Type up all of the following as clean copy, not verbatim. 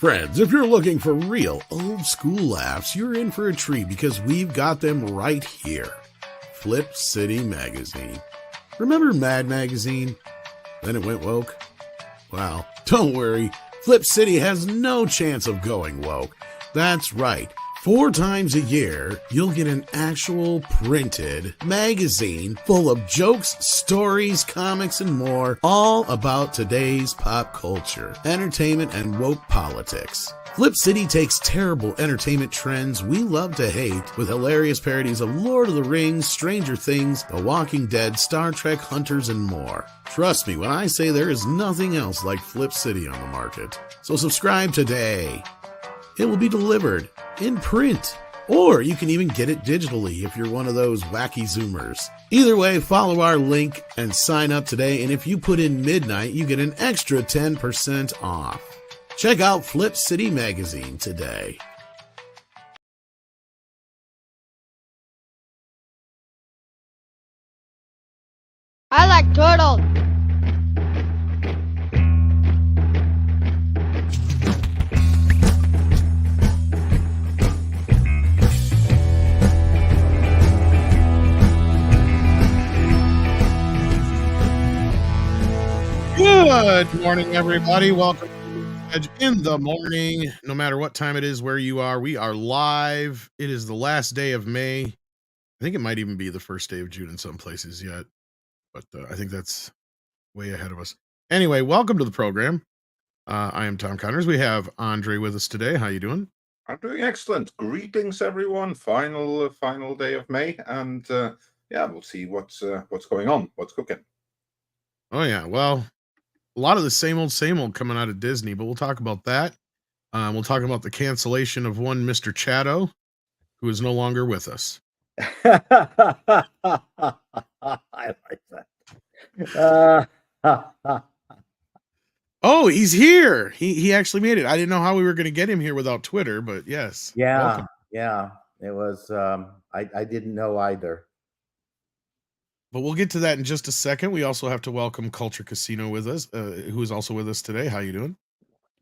Friends, if you're looking for real old school laughs, you're in for a treat because we've got them right here. Flip City Magazine. Remember Mad Magazine? Then it went woke? Well, don't worry. Flip City has no chance of going woke. That's right. 4 times a year, you'll get an actual printed magazine full of jokes, stories, comics, and more, all about today's pop culture, entertainment, and woke politics. Flip City takes terrible entertainment trends we love to hate with hilarious parodies of Lord of the Rings, Stranger Things, The Walking Dead, Star Trek, Hunters, and more. Trust me when I say there is nothing else like Flip City on the market. So subscribe today. It will be delivered in print, or you can even get it digitally if you're one of those wacky Zoomers. Either way, follow our link and sign up today, and if you put in midnight, you get an extra 10% off. Check out Flip City Magazine today. I like turtles. Good morning, everybody. Welcome to Edge in the morning. No matter what time it is, where you are, we are live. It is the last day of May. I think it might even be the first day of June in some places yet, but I think that's way ahead of us. Anyway, welcome to the program. I am Tom Connors. We have Andre with us today. How you doing? I'm doing excellent. Greetings, everyone. Final day of May, and yeah, we'll see what's going on, what's cooking. Oh yeah, well, a lot of the same old coming out of Disney, but we'll talk about that. We'll talk about the cancellation of one Mr. Chato, who is no longer with us. I like that. Oh, he's here. He actually made it. I didn't know how we were going to get him here without Twitter, but yes. Yeah, welcome. yeah. It was. I didn't know either. But we'll get to that in just a second. We also have to welcome Culture Casino with us, who is also with us today. How you doing?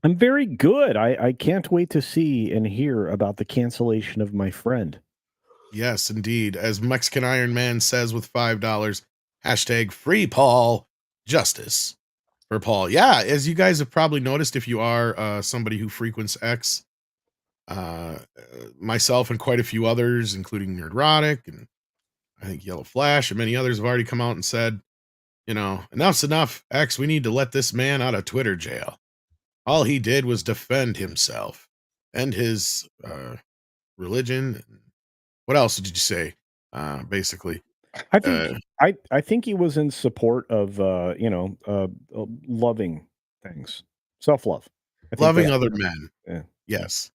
I'm very good. I can't wait to see and hear about the cancellation of my friend. Yes, indeed. As Mexican Iron Man says with $5, hashtag free Paul, justice for Paul. Yeah, as you guys have probably noticed, if you are somebody who frequents X, myself and quite a few others, including Nerdrotic and I think Yellow Flash and many others have already come out and said, you know, enough's enough. X, we need to let this man out of Twitter jail. All he did was defend himself and his religion. What else did you say? Basically, I think he was in support of loving things, self-love, loving other men. Yeah. Yes,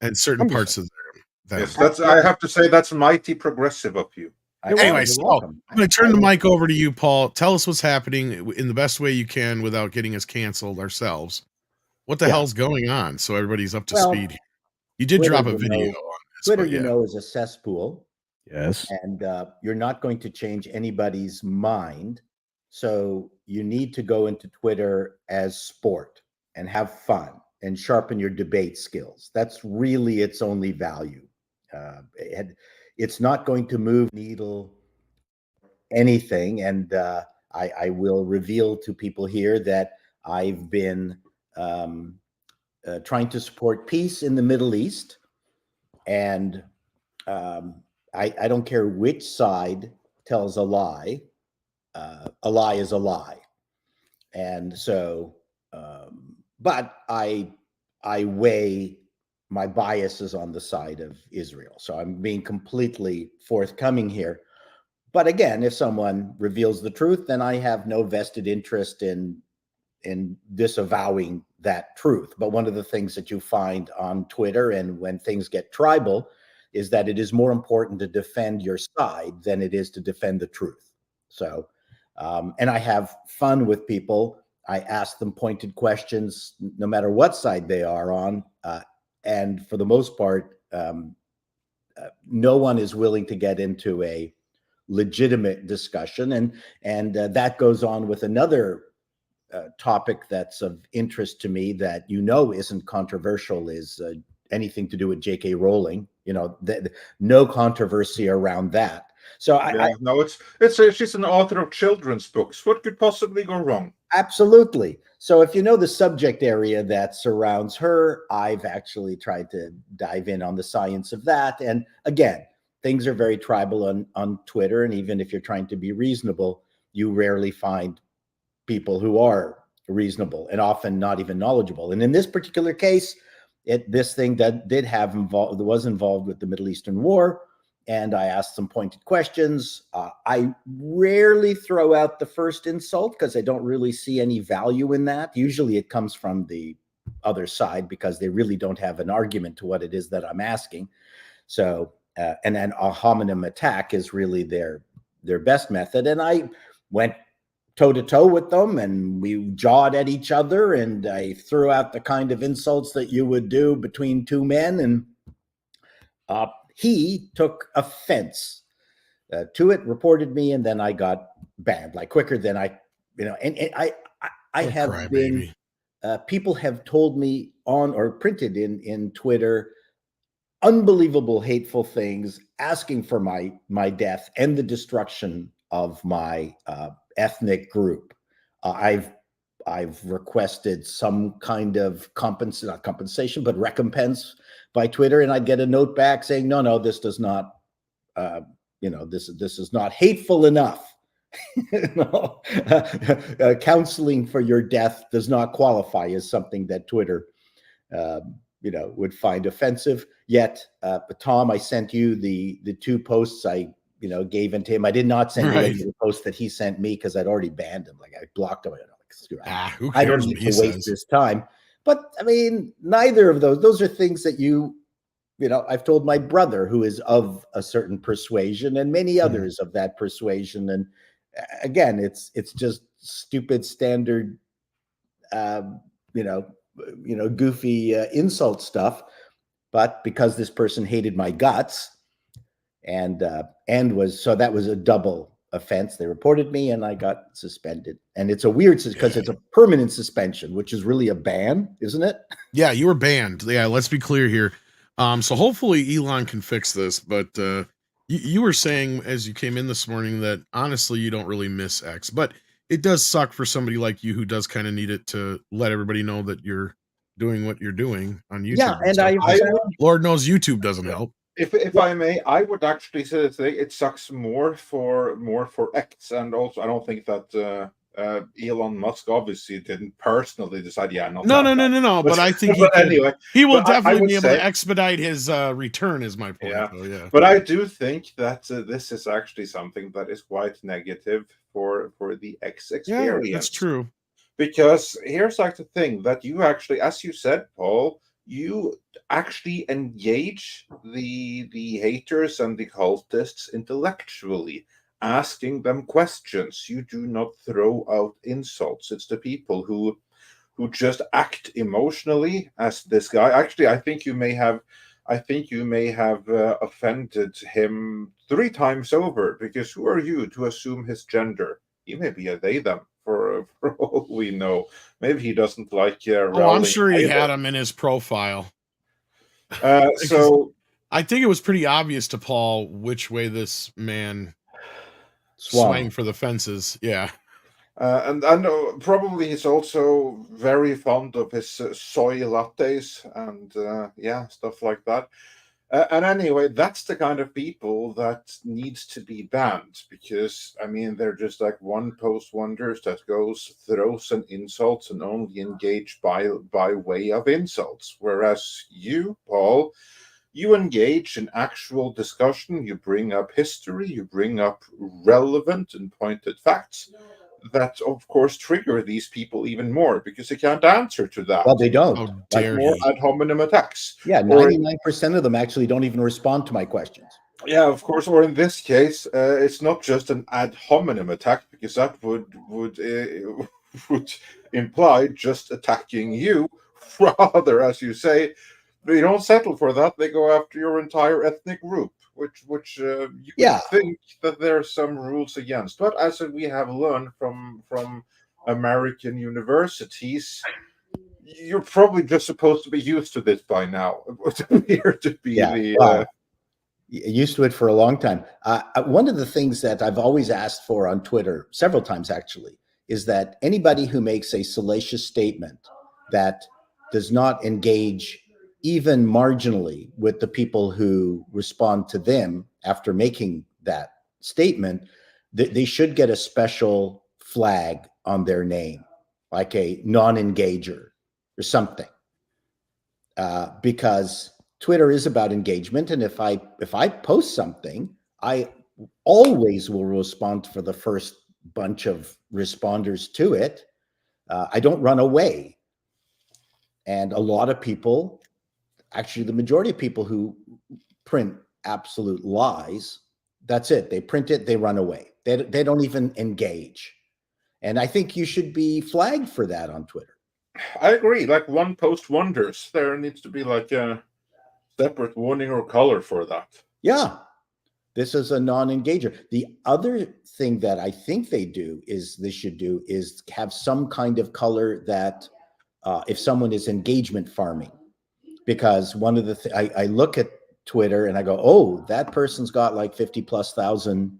and certain parts of them. Yes, I have to say that's mighty progressive of you. Anyway, so I'm going to turn the mic over to you, Paul. Tell us what's happening in the best way you can without getting us canceled ourselves. What the hell's going on? So everybody's up to speed. You did Twitter, drop a video on this. Twitter, is a cesspool. Yes. And you're not going to change anybody's mind. So you need to go into Twitter as sport and have fun and sharpen your debate skills. That's really its only value. It's not going to move needle anything. And I will reveal to people here that I've been trying to support peace in the Middle East. And I don't care which side tells a lie is a lie. And so, but I weigh my biases on the side of Israel. So I'm being completely forthcoming here. But again, if someone reveals the truth, then I have no vested interest in disavowing that truth. But one of the things that you find on Twitter and when things get tribal is that it is more important to defend your side than it is to defend the truth. So, and I have fun with people. I ask them pointed questions, no matter what side they are on. And for the most part, no one is willing to get into a legitimate discussion. And that goes on with another topic that's of interest to me that isn't controversial is anything to do with J.K. Rowling. No controversy around that. So she's an author of children's books. What could possibly go wrong? Absolutely. So if you know the subject area that surrounds her, I've actually tried to dive in on the science of that. And again, things are very tribal on Twitter. And even if you're trying to be reasonable, you rarely find people who are reasonable and often not even knowledgeable. And in this particular case, this thing that was involved with the Middle Eastern War. And I asked some pointed questions. I rarely throw out the first insult because I don't really see any value in that. Usually it comes from the other side because they really don't have an argument to what it is that I'm asking. So, and then a hominem attack is really their best method. And I went toe-to-toe with them, and we jawed at each other, and I threw out the kind of insults that you would do between two men, and he took offense to it, reported me, and then I got banned like quicker than I have been. People have told me on or printed in Twitter unbelievable hateful things, asking for my death and the destruction of my ethnic group. I've requested some kind of not compensation, but recompense by Twitter, and I'd get a note back saying, no, this does not, this is not hateful enough. Counseling for your death does not qualify as something that Twitter, would find offensive. Yet, Tom, I sent you the two posts I gave into him. I did not send you the post that he sent me because I'd already banned him. Like I blocked him. I don't need to waste this time. But I mean, neither of those are things that I've told my brother, who is of a certain persuasion, and many others of that persuasion. And again, it's just stupid standard, goofy insult stuff. But because this person hated my guts, that was a double offense. They reported me and I got suspended. And it's a weird, because it's a permanent suspension, which is really a ban, isn't it? Yeah, you were banned. Yeah, let's be clear here. So hopefully Elon can fix this, but you were saying as you came in this morning that honestly you don't really miss X, but it does suck for somebody like you who does kind of need it to let everybody know that you're doing what you're doing on YouTube. Yeah, and Lord knows YouTube doesn't help. If I may, I would actually say it sucks more for X, and also I don't think that Elon Musk obviously didn't personally decide. No. But I think he will definitely be able to expedite his return. Is my point. Yeah. But I do think that this is actually something that is quite negative for the X experience. Yeah, that's true. Because here's like the thing that you actually, as you said, Paul, you actually engage the haters and the cultists intellectually, asking them questions. You do not throw out insults. It's the people who just act emotionally, as this guy. Actually, I think you may have offended him 3 times over, because who are you to assume his gender? He may be a they them. For all we know, maybe he doesn't like. I'm sure he had him in his profile. So I think it was pretty obvious to Paul which way this man swung for the fences. Yeah, and probably he's also very fond of his soy lattes and stuff like that. And anyway, that's the kind of people that needs to be banned, because I mean they're just like one post wonders that throws an insults and only engage by way of insults. Whereas you, Paul, you engage in actual discussion. You bring up history. You bring up relevant and pointed facts. That of course trigger these people even more, because they can't answer to that. Well, they don't. More ad hominem attacks. Yeah, 99% of them actually don't even respond to my questions. Yeah, of course. Or in this case, it's not just an ad hominem attack, because that would imply just attacking you. Rather, as you say, they don't settle for that. They go after your entire ethnic group. Which you think that there are some rules against, but as we have learned from American universities, you're probably just supposed to be used to this by now. It would appear to be used to it for a long time. One of the things that I've always asked for on Twitter, several times actually, is that anybody who makes a salacious statement that does not engage even marginally with the people who respond to them after making that statement, they should get a special flag on their name, like a non-engager or something, because Twitter is about engagement, and if I post something, I always will respond for the first bunch of responders to it. I don't run away, and a lot of people, actually, the majority of people who print absolute lies, that's it. They print it, they run away. They don't even engage, and I think you should be flagged for that on Twitter. I agree. Like one post wonders. There needs to be like a separate warning or color for that. Yeah, this is a non-engager. The other thing that I think they should do is have some kind of color that if someone is engagement farming, because one of the I look at Twitter and I go, oh, that person's got like 50,000+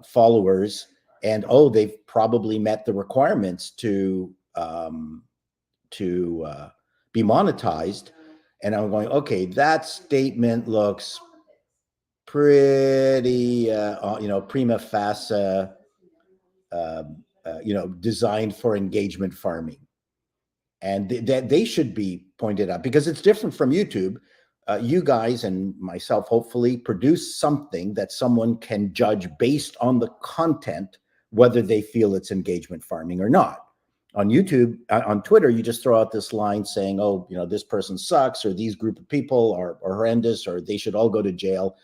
followers, and oh, they've probably met the requirements to be monetized. And I'm going, okay, that statement looks pretty, prima facie, designed for engagement farming. And that they should be pointed out, because it's different from YouTube. You guys and myself hopefully produce something that someone can judge based on the content, whether they feel it's engagement farming or not. On YouTube, on Twitter, you just throw out this line saying, oh, this person sucks, or these group of people are horrendous, or they should all go to jail.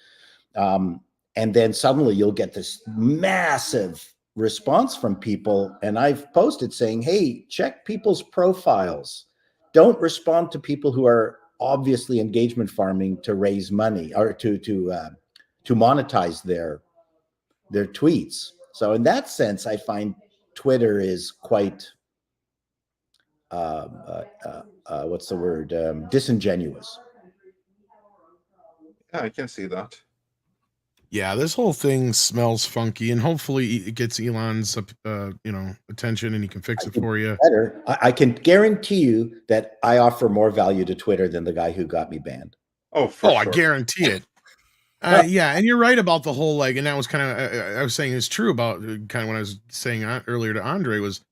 And then suddenly you'll get this massive response from people. And I've posted saying, hey, check people's profiles. Don't respond to people who are obviously engagement farming to raise money or to monetize their tweets. So in that sense, I find Twitter is quite what's the word? Disingenuous. Yeah, I can see that. Yeah, this whole thing smells funky, and hopefully it gets Elon's attention, and he can fix it for you. Better. I can guarantee you that I offer more value to Twitter than the guy who got me banned. Oh, sure. I guarantee it. Yeah, and you're right about the whole and that was kind of I was saying it's true about kind of what I was saying earlier to Andre was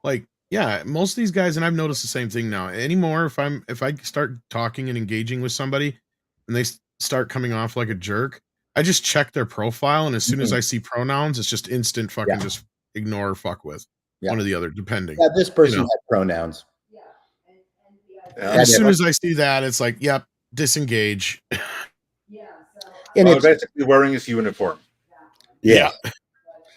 like, yeah, most of these guys, and I've noticed the same thing now anymore. If I start talking and engaging with somebody, and they start coming off like a jerk, I just check their profile, and as soon as I see pronouns, it's just instant fucking just ignore or fuck with one or the other, depending. Yeah, this person had pronouns. And as soon as I see that, it's like, yep, disengage. And it's basically wearing his uniform. Yeah.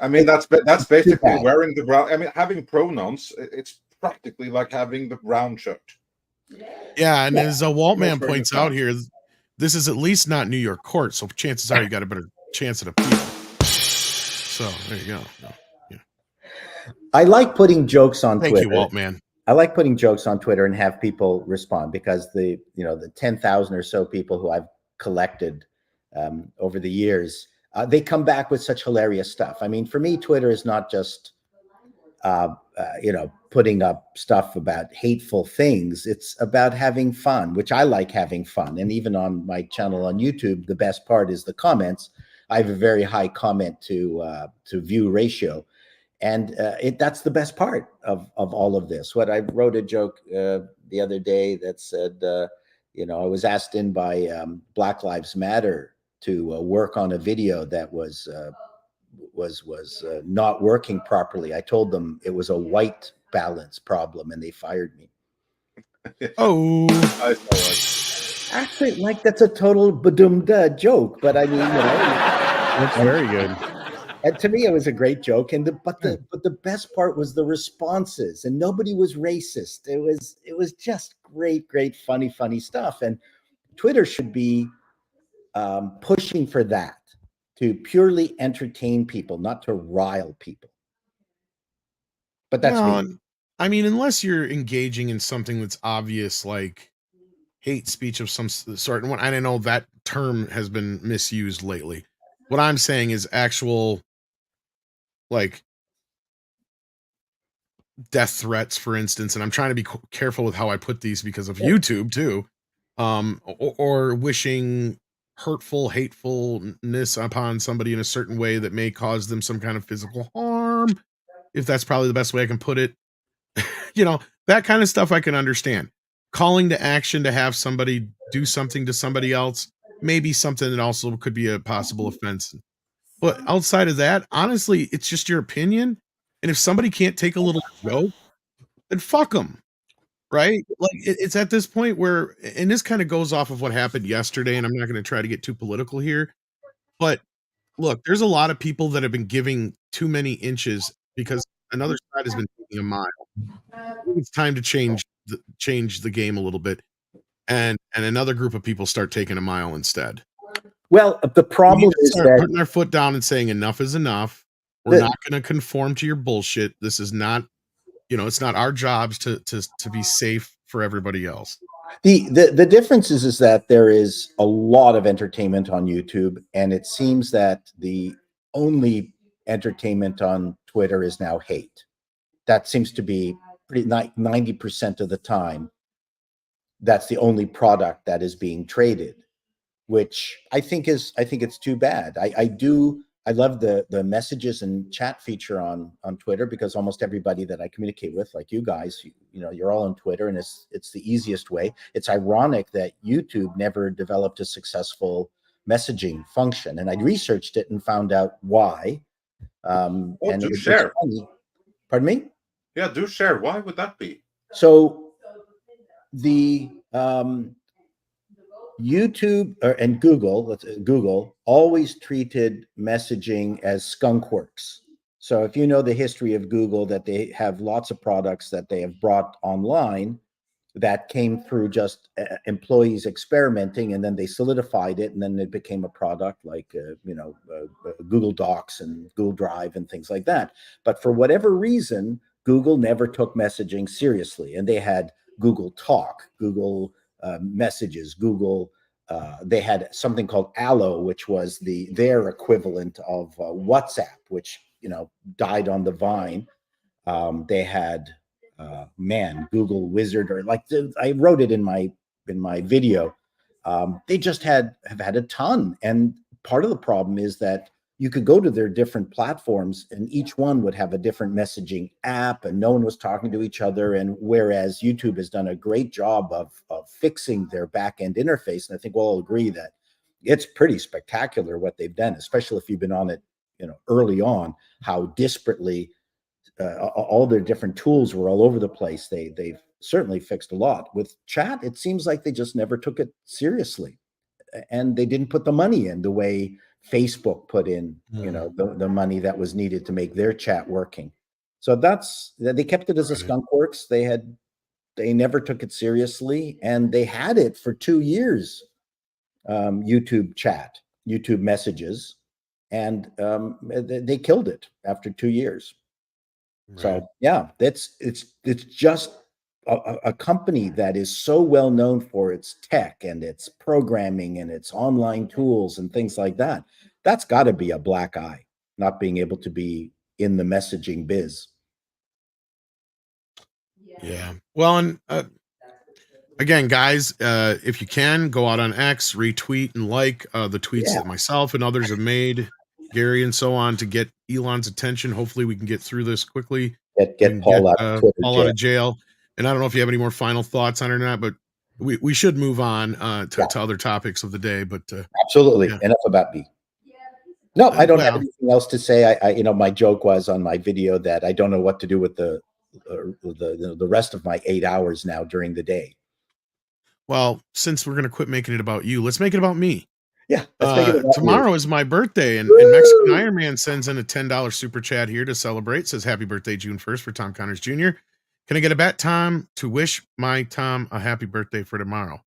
I mean, that's basically wearing the brown. I mean, having pronouns, it's practically like having the brown shirt. Yeah, and as Waltman points out here, this is at least not New York court, so chances are you got a better chance at appeal. So there you go. Yeah. I like putting jokes on Twitter. Thank you, Waltman. I like putting jokes on Twitter and have people respond, because the 10,000 or so people who I've collected over the years, they come back with such hilarious stuff. I mean, for me, Twitter is not just putting up stuff about hateful things. It's about having fun, which I like having fun. And even on my channel on YouTube, the best part is the comments. I have a very high comment to view ratio. And that's the best part of all of this. What I wrote a joke the other day that said, I was asked in by Black Lives Matter to work on a video that was not working properly. I told them it was a white balance problem, and they fired me. Oh, I saw that. Actually, like, that's a total badum-da joke, but I mean, that's very good. And to me, it was a great joke. But the best part was the responses, and nobody was racist. It was just great, funny stuff. And Twitter should be pushing for that, to purely entertain people, not to rile people. But that's Well, me. I mean, unless you're engaging in something that's obvious, like hate speech of some sort, and I know that term has been misused lately. What I'm saying is actual, like, death threats, for instance, and I'm trying to be careful with how I put these because of YouTube too, or wishing hurtful hatefulness upon somebody in a certain way that may cause them some kind of physical harm, if that's probably the best way I can put it. That kind of stuff I can understand. Calling to action to have somebody do something to somebody else, maybe something that also could be a possible offense. But outside of that, honestly, it's just your opinion. And if somebody can't take a little joke, then fuck them. Right? Like it's at this point where, and this kind of goes off of what happened yesterday, and I'm not going to try to get too political here, but look, there's a lot of people that have been giving too many inches because another side has been taking a mile. I think it's time to change the game a little bit, and another group of people start taking a mile instead. Well, the We need problem to is start that putting our foot down and saying enough is enough. We're not going to conform to your bullshit. This is not, it's not our jobs to be safe for everybody else. the difference is that there is a lot of entertainment on YouTube, and it seems that the only entertainment on Twitter is now hate. That seems to be pretty 90% of the time. That's the only product that is being traded, which I think it's too bad. I love the messages and chat feature on Twitter, because almost everybody that I communicate with, like you guys, you're all on Twitter, and it's the easiest way. It's ironic that YouTube never developed a successful messaging function, and I researched it and found out why. And do share. Funny. Pardon me? Yeah, do share. Why would that be? So the YouTube and Google always treated messaging as skunkworks. So if you know the history of Google, that they have lots of products that they have brought online that came through just employees experimenting, and then they solidified it, and then it became a product like Google Docs and Google Drive and things like that. But for whatever reason, Google never took messaging seriously, and they had Google Talk, Google Messages, Google. They had something called Allo, which was their equivalent of WhatsApp, which died on the vine. They had Google Wizard, or I wrote it in my video. They just have had a ton, and part of the problem is that you could go to their different platforms, and each one would have a different messaging app, and no one was talking to each other. And whereas YouTube has done a great job of fixing their back end interface, and I think we'll all agree that it's pretty spectacular what they've done, especially if you've been on it, early on, how disparately all their different tools were all over the place. They've certainly fixed a lot. With chat, it seems like they just never took it seriously, and they didn't put the money in the way Facebook put in, the money that was needed to make their chat working. So they kept it as a skunkworks. They never took it seriously, and they had it for 2 years. YouTube chat, YouTube messages, and they killed it after 2 years. Right. So yeah, it's just a company that is so well known for its tech and its programming and its online tools and things like that. That's got to be a black eye, not being able to be in the messaging biz. Yeah. Well, and again, guys, if you can, go out on X, retweet and like the tweets that myself and others have made, Gary and so on, to get Elon's attention. Hopefully we can get through this quickly. Get Paul out of jail. And I don't know if you have any more final thoughts on it or not, but we should move on to other topics of the day. But absolutely, enough about me. No, I don't have anything else to say. I my joke was on my video that I don't know what to do with the rest of my 8 hours now during the day. Well, since we're going to quit making it about you, let's make it about me. Yeah. Let's make it about tomorrow is my birthday, and Mexican Iron Man sends in a $10 super chat here to celebrate. Says happy birthday, June 1st for Tom Connors Jr. Can I get a bat, Tom, to wish my Tom a happy birthday for tomorrow?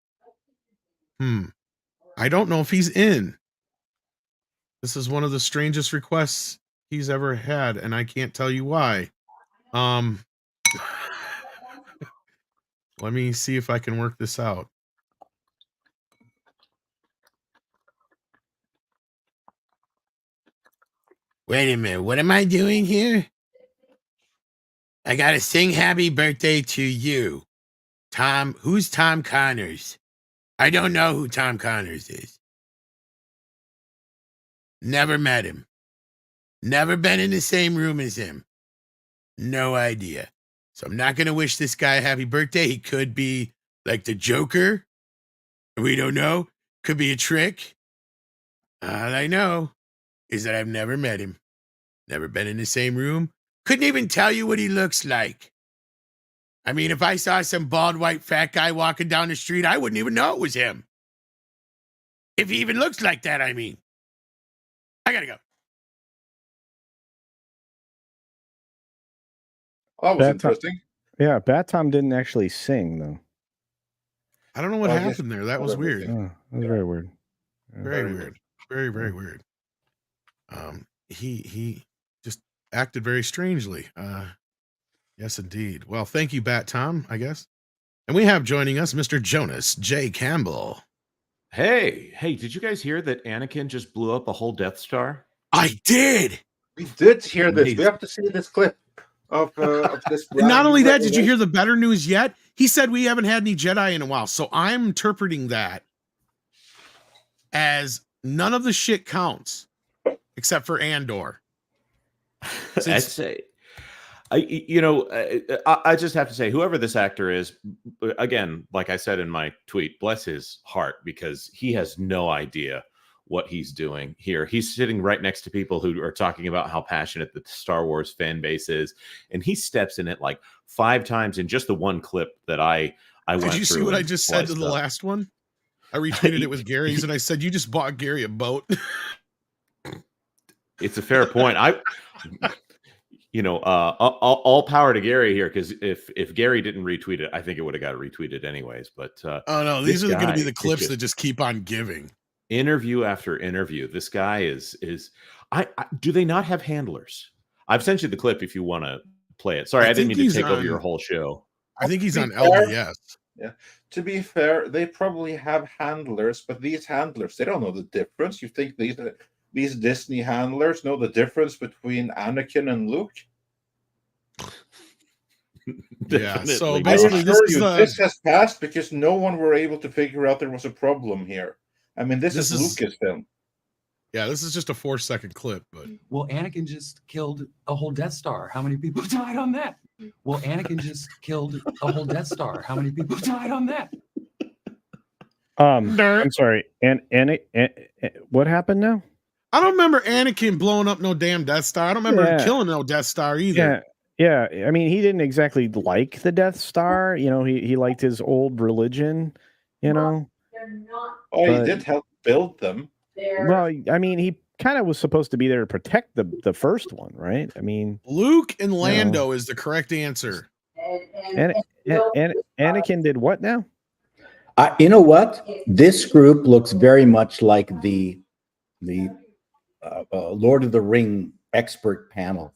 I don't know if he's in. This is one of the strangest requests he's ever had, and I can't tell you why. Let me see if I can work this out. Wait a minute. What am I doing here? I got to sing happy birthday to you. Tom, who's Tom Connors? I don't know who Tom Connors is. Never met him. Never been in the same room as him. No idea. So I'm not going to wish this guy a happy birthday. He could be like the Joker. We don't know. Could be a trick. All I know is that I've never met him. Never been in the same room. Couldn't even tell you what he looks like. I mean, if I saw some bald, white, fat guy walking down the street, I wouldn't even know it was him. If he even looks like that, I mean. I gotta go. That was interesting. Yeah, Bat Tom didn't actually sing, though. I don't know what happened there. That was weird. Oh, that was very weird. Very weird. Very, very weird. He just acted very strangely. Yes, indeed. Well, thank you, Bat Tom, I guess. And we have joining us Mr. Jonas J. Campbell. Hey, did you guys hear that Anakin just blew up a whole Death Star? I did. We did hear this. We have to see this clip of this. Not only that, did you hear the better news yet? He said we haven't had any Jedi in a while. So I'm interpreting that as none of the shit counts except for Andor. I'd say, I just have to say, whoever this actor is, again, like I said in my tweet, bless his heart, because he has no idea what he's doing here. He's sitting right next to people who are talking about how passionate the Star Wars fan base is, and he steps in it like 5 times in just the one clip that I went through. Did you see what I just said to the last one? I retweeted it with Gary's, and I said, "You just bought Gary a boat." It's a fair point. All power to Gary here, because if Gary didn't retweet it, I think it would have got retweeted anyways. But oh no, these are going to be the clips that just keep on giving. Interview after interview. This guy is do they not have handlers? I've sent you the clip if you want to play it. Sorry, I didn't mean to take over your whole show. I think he's on LDS. Yeah. To be fair, they probably have handlers, but these handlers, they don't know the difference. You think these Disney handlers know the difference between Anakin and Luke? Yeah, so basically this has passed because no one were able to figure out there was a problem here. I mean, this is LucasFilm. Yeah, this is just a 4-second clip, but well, Anakin just killed a whole Death Star. How many people died on that? Well, Anakin just killed a whole Death Star. How many people died on that? I'm sorry. And what happened now? I don't remember Anakin blowing up no damn Death Star. I don't remember him killing no Death Star either. Yeah. I mean, he didn't exactly like the Death Star. You know, he liked his old religion, you know. He did help build them. Well, I mean, he kind of was supposed to be there to protect the first one, right? I mean, Luke and Lando is the correct answer. And Anakin did what now? You know what? This group looks very much like the Lord of the Ring expert panel.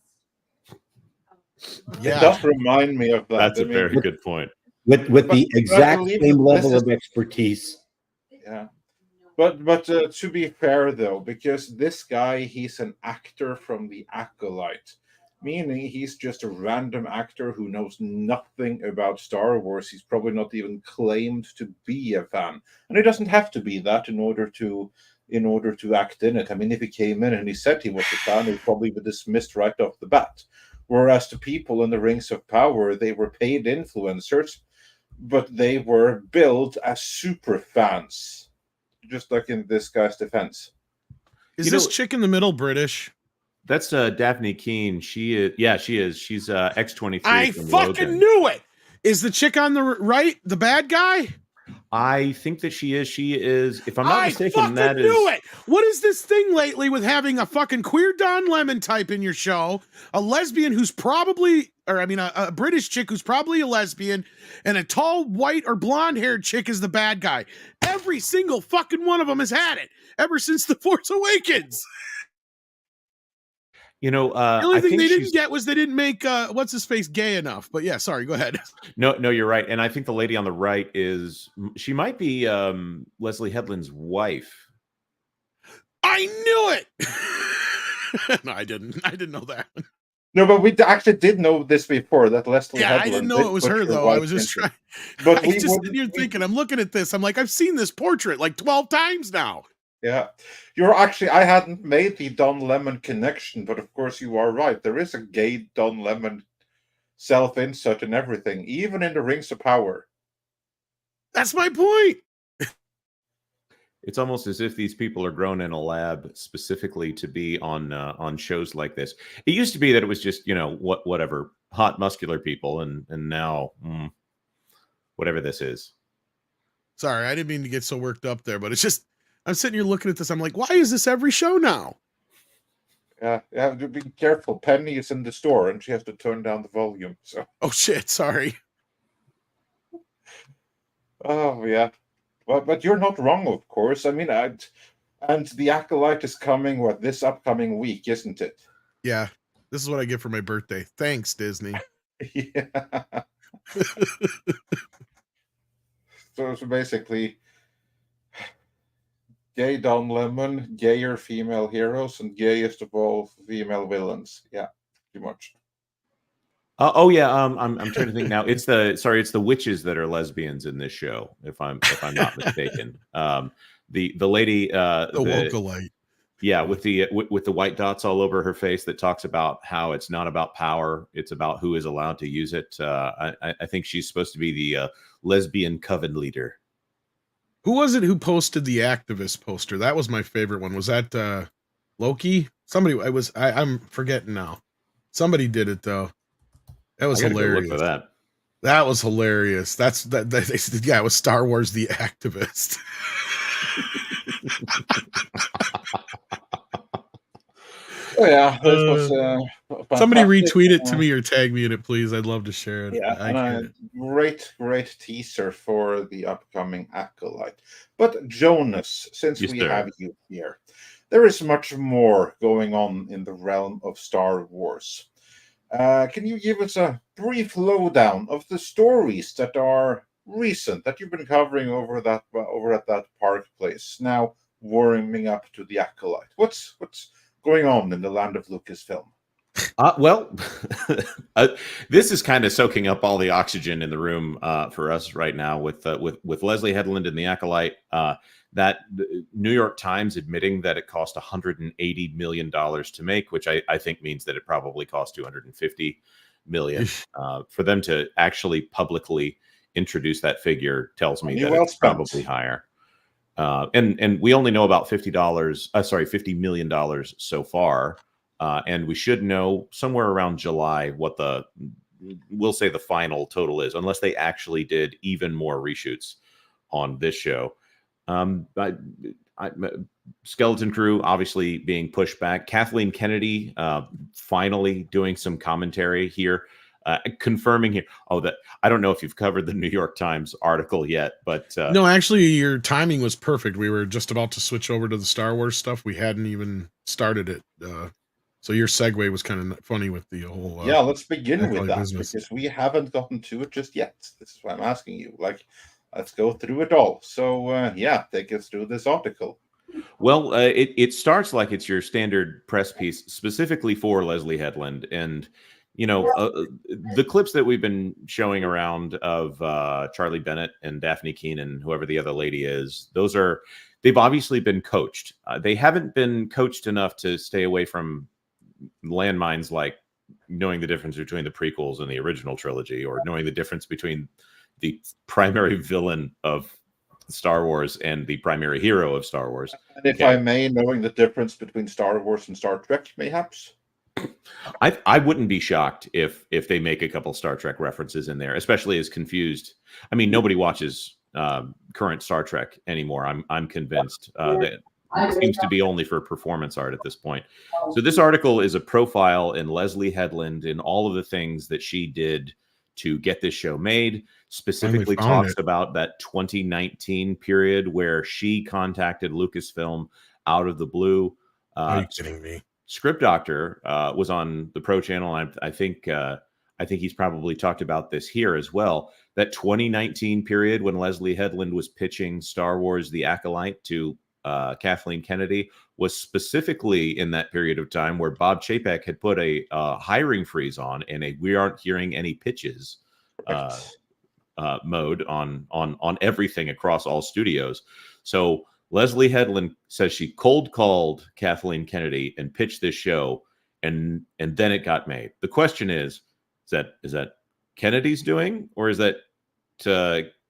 Yeah. It does remind me of that. That's a very good point. With the exact same level of expertise. Yeah. But to be fair, though, because this guy, he's an actor from the Acolyte, meaning he's just a random actor who knows nothing about Star Wars. He's probably not even claimed to be a fan. And he doesn't have to be that in order to act in it. I mean, if he came in and he said he was a fan, he'd probably be dismissed right off the bat. Whereas the people in the Rings of Power, they were paid influencers, but they were billed as super fans. Just like in this guy's defense. Is this chick in the middle British? That's Daphne Keane. She is. Yeah, she is. She's X-23. I fucking knew it. Is the chick on the right the bad guy? I think that she is. She is. If I'm not mistaken, I fucking knew it. What is this thing lately with having a fucking queer Don Lemon type in your show, a lesbian who's probably, a British chick who's probably a lesbian, and a tall white or blonde haired chick is the bad guy? Every single fucking one of them has had it ever since The Force Awakens. You know, The only I thing think they didn't she's get was they didn't make what's his face gay enough. But yeah, sorry, go ahead. no, you're right. And I think the lady on the right she might be Leslie Headland's wife. I knew it. No, I didn't. I didn't know that. No, but we actually did know this before, that Leslie Yeah, Headland I didn't know did it was put her your though. I wife was just into it. trying. But I we just wouldn't- sitting here thinking, I'm looking at this. I'm like, I've seen this portrait like 12 times now. Yeah, you're actually. I hadn't made the Don Lemon connection, but of course you are right. There is a gay Don Lemon self-insert and everything, even in the Rings of Power. That's my point. It's almost as if these people are grown in a lab specifically to be on shows like this. It used to be that it was just, you know, whatever, hot muscular people, and now whatever this is. Sorry, I didn't mean to get so worked up there, but it's just I'm sitting here looking at this. I'm like, why is this every show now? Yeah, you have to be careful. Penny is in the store, and she has to turn down the volume. So, Oh shit, sorry. oh yeah, but you're not wrong, of course. I mean, and the Acolyte is coming this upcoming week, isn't it? Yeah, this is what I get for my birthday. Thanks, Disney. Yeah. So basically, gay Don Lemon, gayer female heroes, and gayest of all female villains. Yeah, pretty much. Oh yeah, I'm trying to think now. It's the witches that are lesbians in this show, if I'm not mistaken. The lady, The Acolyte. yeah, with the white dots all over her face, that talks about how it's not about power, it's about who is allowed to use it. I think she's supposed to be the lesbian coven leader. Who was it who posted the activist poster? That was my favorite one. Was that Loki? Somebody. I'm forgetting now. Somebody did it though. That was I gotta go hilarious. look for that. That was hilarious. Yeah, it was Star Wars the Activist. Oh yeah, this was Somebody fantastic. retweet it to me or tag me in it, please. I'd love to share it. Yeah, I and can't. a great teaser for the upcoming Acolyte. But Jonas, since Yes, we sir. have you here, there is much more going on in the realm of Star Wars. Can you give us a brief lowdown of the stories that are recent that you've been covering over at that park place, now warming up to the Acolyte? What's going on in the land of Lucasfilm? Well, this is kind of soaking up all the oxygen in the room for us right now with Leslie Headland and the Acolyte. That the New York Times admitting that it cost $180 million to make, which I think means that it probably cost $250 million. For them to actually publicly introduce that figure tells me that it's probably higher. And we only know about $50 million so far. And we should know somewhere around July what we'll say the final total is, unless they actually did even more reshoots on this show. Skeleton Crew obviously being pushed back. Kathleen Kennedy finally doing some commentary here, confirming here. Oh, that I don't know if you've covered the New York Times article yet, but no, actually, your timing was perfect. We were just about to switch over to the Star Wars stuff. We hadn't even started it. So your segue was kind of funny with the whole. Yeah, let's begin with that business. because we haven't gotten to it just yet. This is why I'm asking you. Let's go through it all. So yeah, take us through this article. Well, it starts like it's your standard press piece specifically for Leslie Headland, and you know the clips that we've been showing around of Charlie Bennett and Daphne Keenan, whoever the other lady is. They've obviously been coached. They haven't been coached enough to stay away from landmines like knowing the difference between the prequels and the original trilogy, or knowing the difference between the primary villain of Star Wars and the primary hero of Star Wars. And if I may, knowing the difference between Star Wars and Star Trek, mayhaps. I wouldn't be shocked if they make a couple Star Trek references in there, especially as confused. I mean, nobody watches current Star Trek anymore. I'm convinced that it seems to be only for performance art at this point. So this article is a profile in Leslie Headland and all of the things that she did to get this show made. Specifically talks about that 2019 period where she contacted Lucasfilm out of the blue. Are you kidding me? Script Doctor was on the Pro Channel. I think he's probably talked about this here as well. That 2019 period when Leslie Headland was pitching Star Wars: The Acolyte to Kathleen Kennedy was specifically in that period of time where Bob Chapek had put a hiring freeze on and a "we aren't hearing any pitches" mode on everything across all studios. So Leslie Headland says she cold called Kathleen Kennedy and pitched this show, and then it got made. The question is that Kennedy's doing, or is that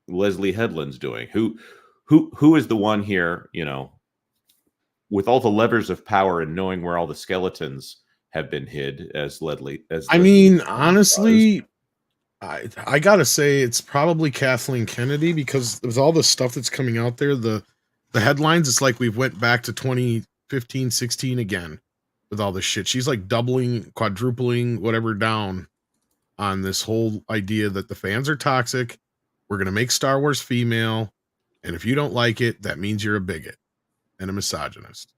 Leslie Headland's doing? Who is the one here, with all the levers of power and knowing where all the skeletons have been hid, as Leslie? Honestly, I gotta say it's probably Kathleen Kennedy, because with all the stuff that's coming out there, the headlines, it's like we've went back to 2015, 16 again with all this shit. She's like doubling, quadrupling, whatever down on this whole idea that the fans are toxic. We're going to make Star Wars female. And if you don't like it, that means you're a bigot and a misogynist.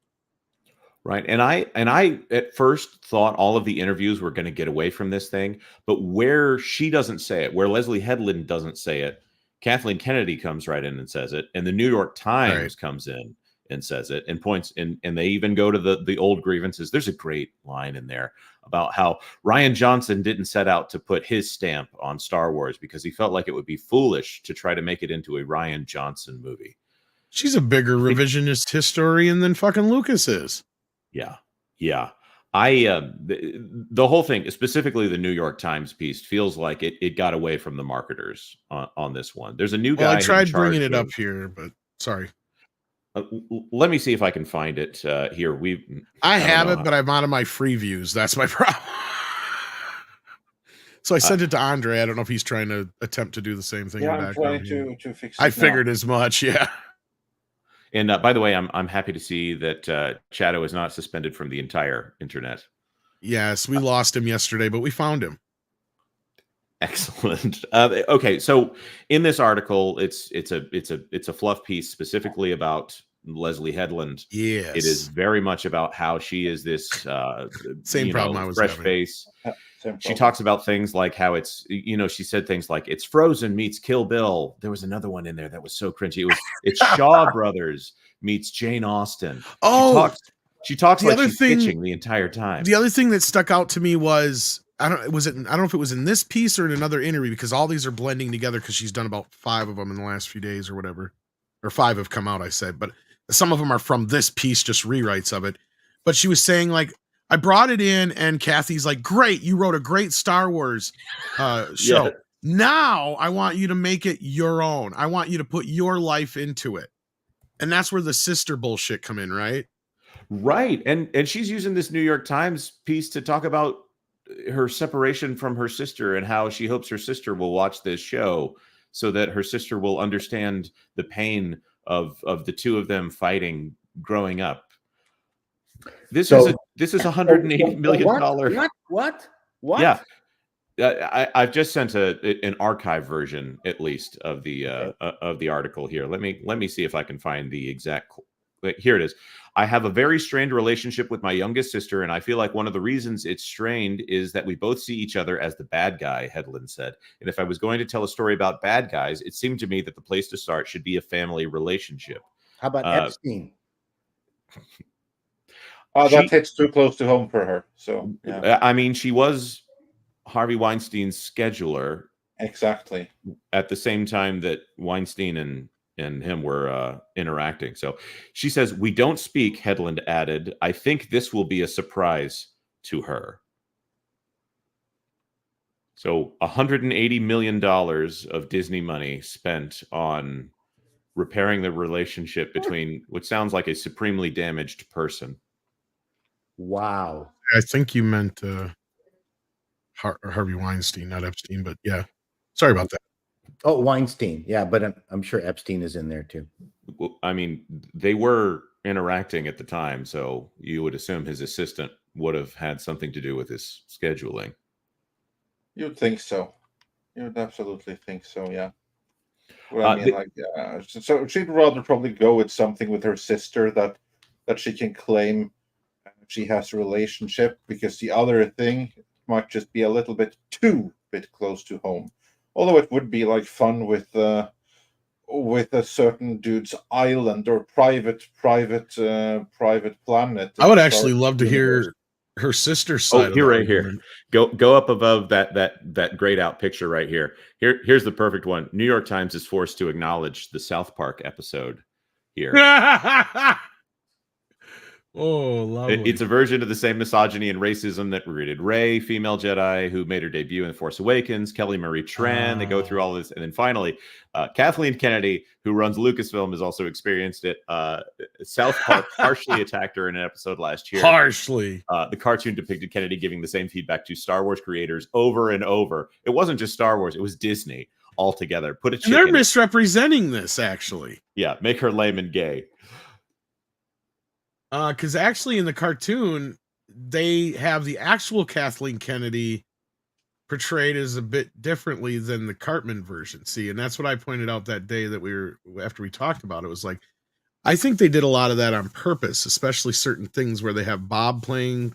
Right. And I at first thought all of the interviews were going to get away from this thing, but where she doesn't say it, where Leslie Headland doesn't say it, Kathleen Kennedy comes right in and says it, and the New York Times comes in and says it and points, and they even go to the old grievances. There's a great line in there about how Rian Johnson didn't set out to put his stamp on Star Wars because he felt like it would be foolish to try to make it into a Rian Johnson movie. She's a bigger revisionist historian than fucking Lucas is. Yeah. The whole thing, specifically the New York Times piece, feels like it got away from the marketers on this one. There's a new guy. I tried bringing it up here, but sorry. Let me see if I can find it here. I have it, but I'm out of my free views. That's my problem. So I sent it to Andre. I don't know if he's trying to attempt to do the same thing. Yeah, I'm trying to fix it. I figured as much. Yeah. And by the way, I'm happy to see that Chato is not suspended from the entire internet. Yes, we lost him yesterday, but we found him. Excellent. Okay, so in this article, it's a fluff piece specifically about Leslie Headland. Yes, it is very much about how she is this same problem I was fresh having. face. She talks about things like how it's she said things like it's Frozen meets Kill Bill. There was another one in there that was so cringy. It's Shaw Brothers meets Jane Austen. Oh, she talks like she's pitching the entire time. The other thing that stuck out to me was I don't know if it was in this piece or in another interview, because all these are blending together because she's done about 5 of them in the last few days or whatever, or 5 have come out, I said, but some of them are from this piece, just rewrites of it. But she was saying, like, I brought it in and Kathy's like, great, you wrote a great Star Wars show. Yeah. Now I want you to make it your own. I want you to put your life into it. And that's where the sister bullshit come in, right? Right. And she's using this New York Times piece to talk about her separation from her sister and how she hopes her sister will watch this show so that her sister will understand the pain of the two of them fighting growing up. This is $180 million. What? Yeah. I've just sent an archive version, at least, of the article here. Let me see if I can find the exact. Here it is. I have a very strained relationship with my youngest sister, and I feel like one of the reasons it's strained is that we both see each other as the bad guy, Headland said. And if I was going to tell a story about bad guys, it seemed to me that the place to start should be a family relationship. How about Epstein? That hits too close to home for her. So, yeah. I mean, she was Harvey Weinstein's scheduler. Exactly. At the same time that Weinstein and him were interacting. So she says, we don't speak, Headland added. I think this will be a surprise to her. So $180 million of Disney money spent on repairing the relationship between what sounds like a supremely damaged person. Wow. I think you meant Harvey Weinstein, not Epstein, but yeah. Sorry about that. Oh, Weinstein. Yeah, but I'm sure Epstein is in there too. Well, I mean, they were interacting at the time, so you would assume his assistant would have had something to do with his scheduling. You'd think so. You would absolutely think so, yeah. Well, I mean, so she'd rather probably go with something with her sister that she can claim she has a relationship, because the other thing might just be a little bit close to home. Although it would be like fun with a certain dude's island or private planet. I would actually love to hear her sister's side. Oh, here, right here. Go up above that grayed out picture right here. Here's the perfect one. New York Times is forced to acknowledge the South Park episode here. Oh, lovely. It's a version of the same misogyny and racism that greeted Rey, female Jedi who made her debut in The Force Awakens, Kelly Marie Tran. They go through all this. And then finally, Kathleen Kennedy, who runs Lucasfilm, has also experienced it. South Park harshly attacked her in an episode last year. Harshly. The cartoon depicted Kennedy giving the same feedback to Star Wars creators over and over. It wasn't just Star Wars, it was Disney altogether. Put a chick They're misrepresenting this, actually. Yeah, make her lame and gay. Because actually in the cartoon, they have the actual Kathleen Kennedy portrayed as a bit differently than the Cartman version. See, and that's what I pointed out that day that after we talked about it, was like, I think they did a lot of that on purpose, especially certain things where they have Bob playing,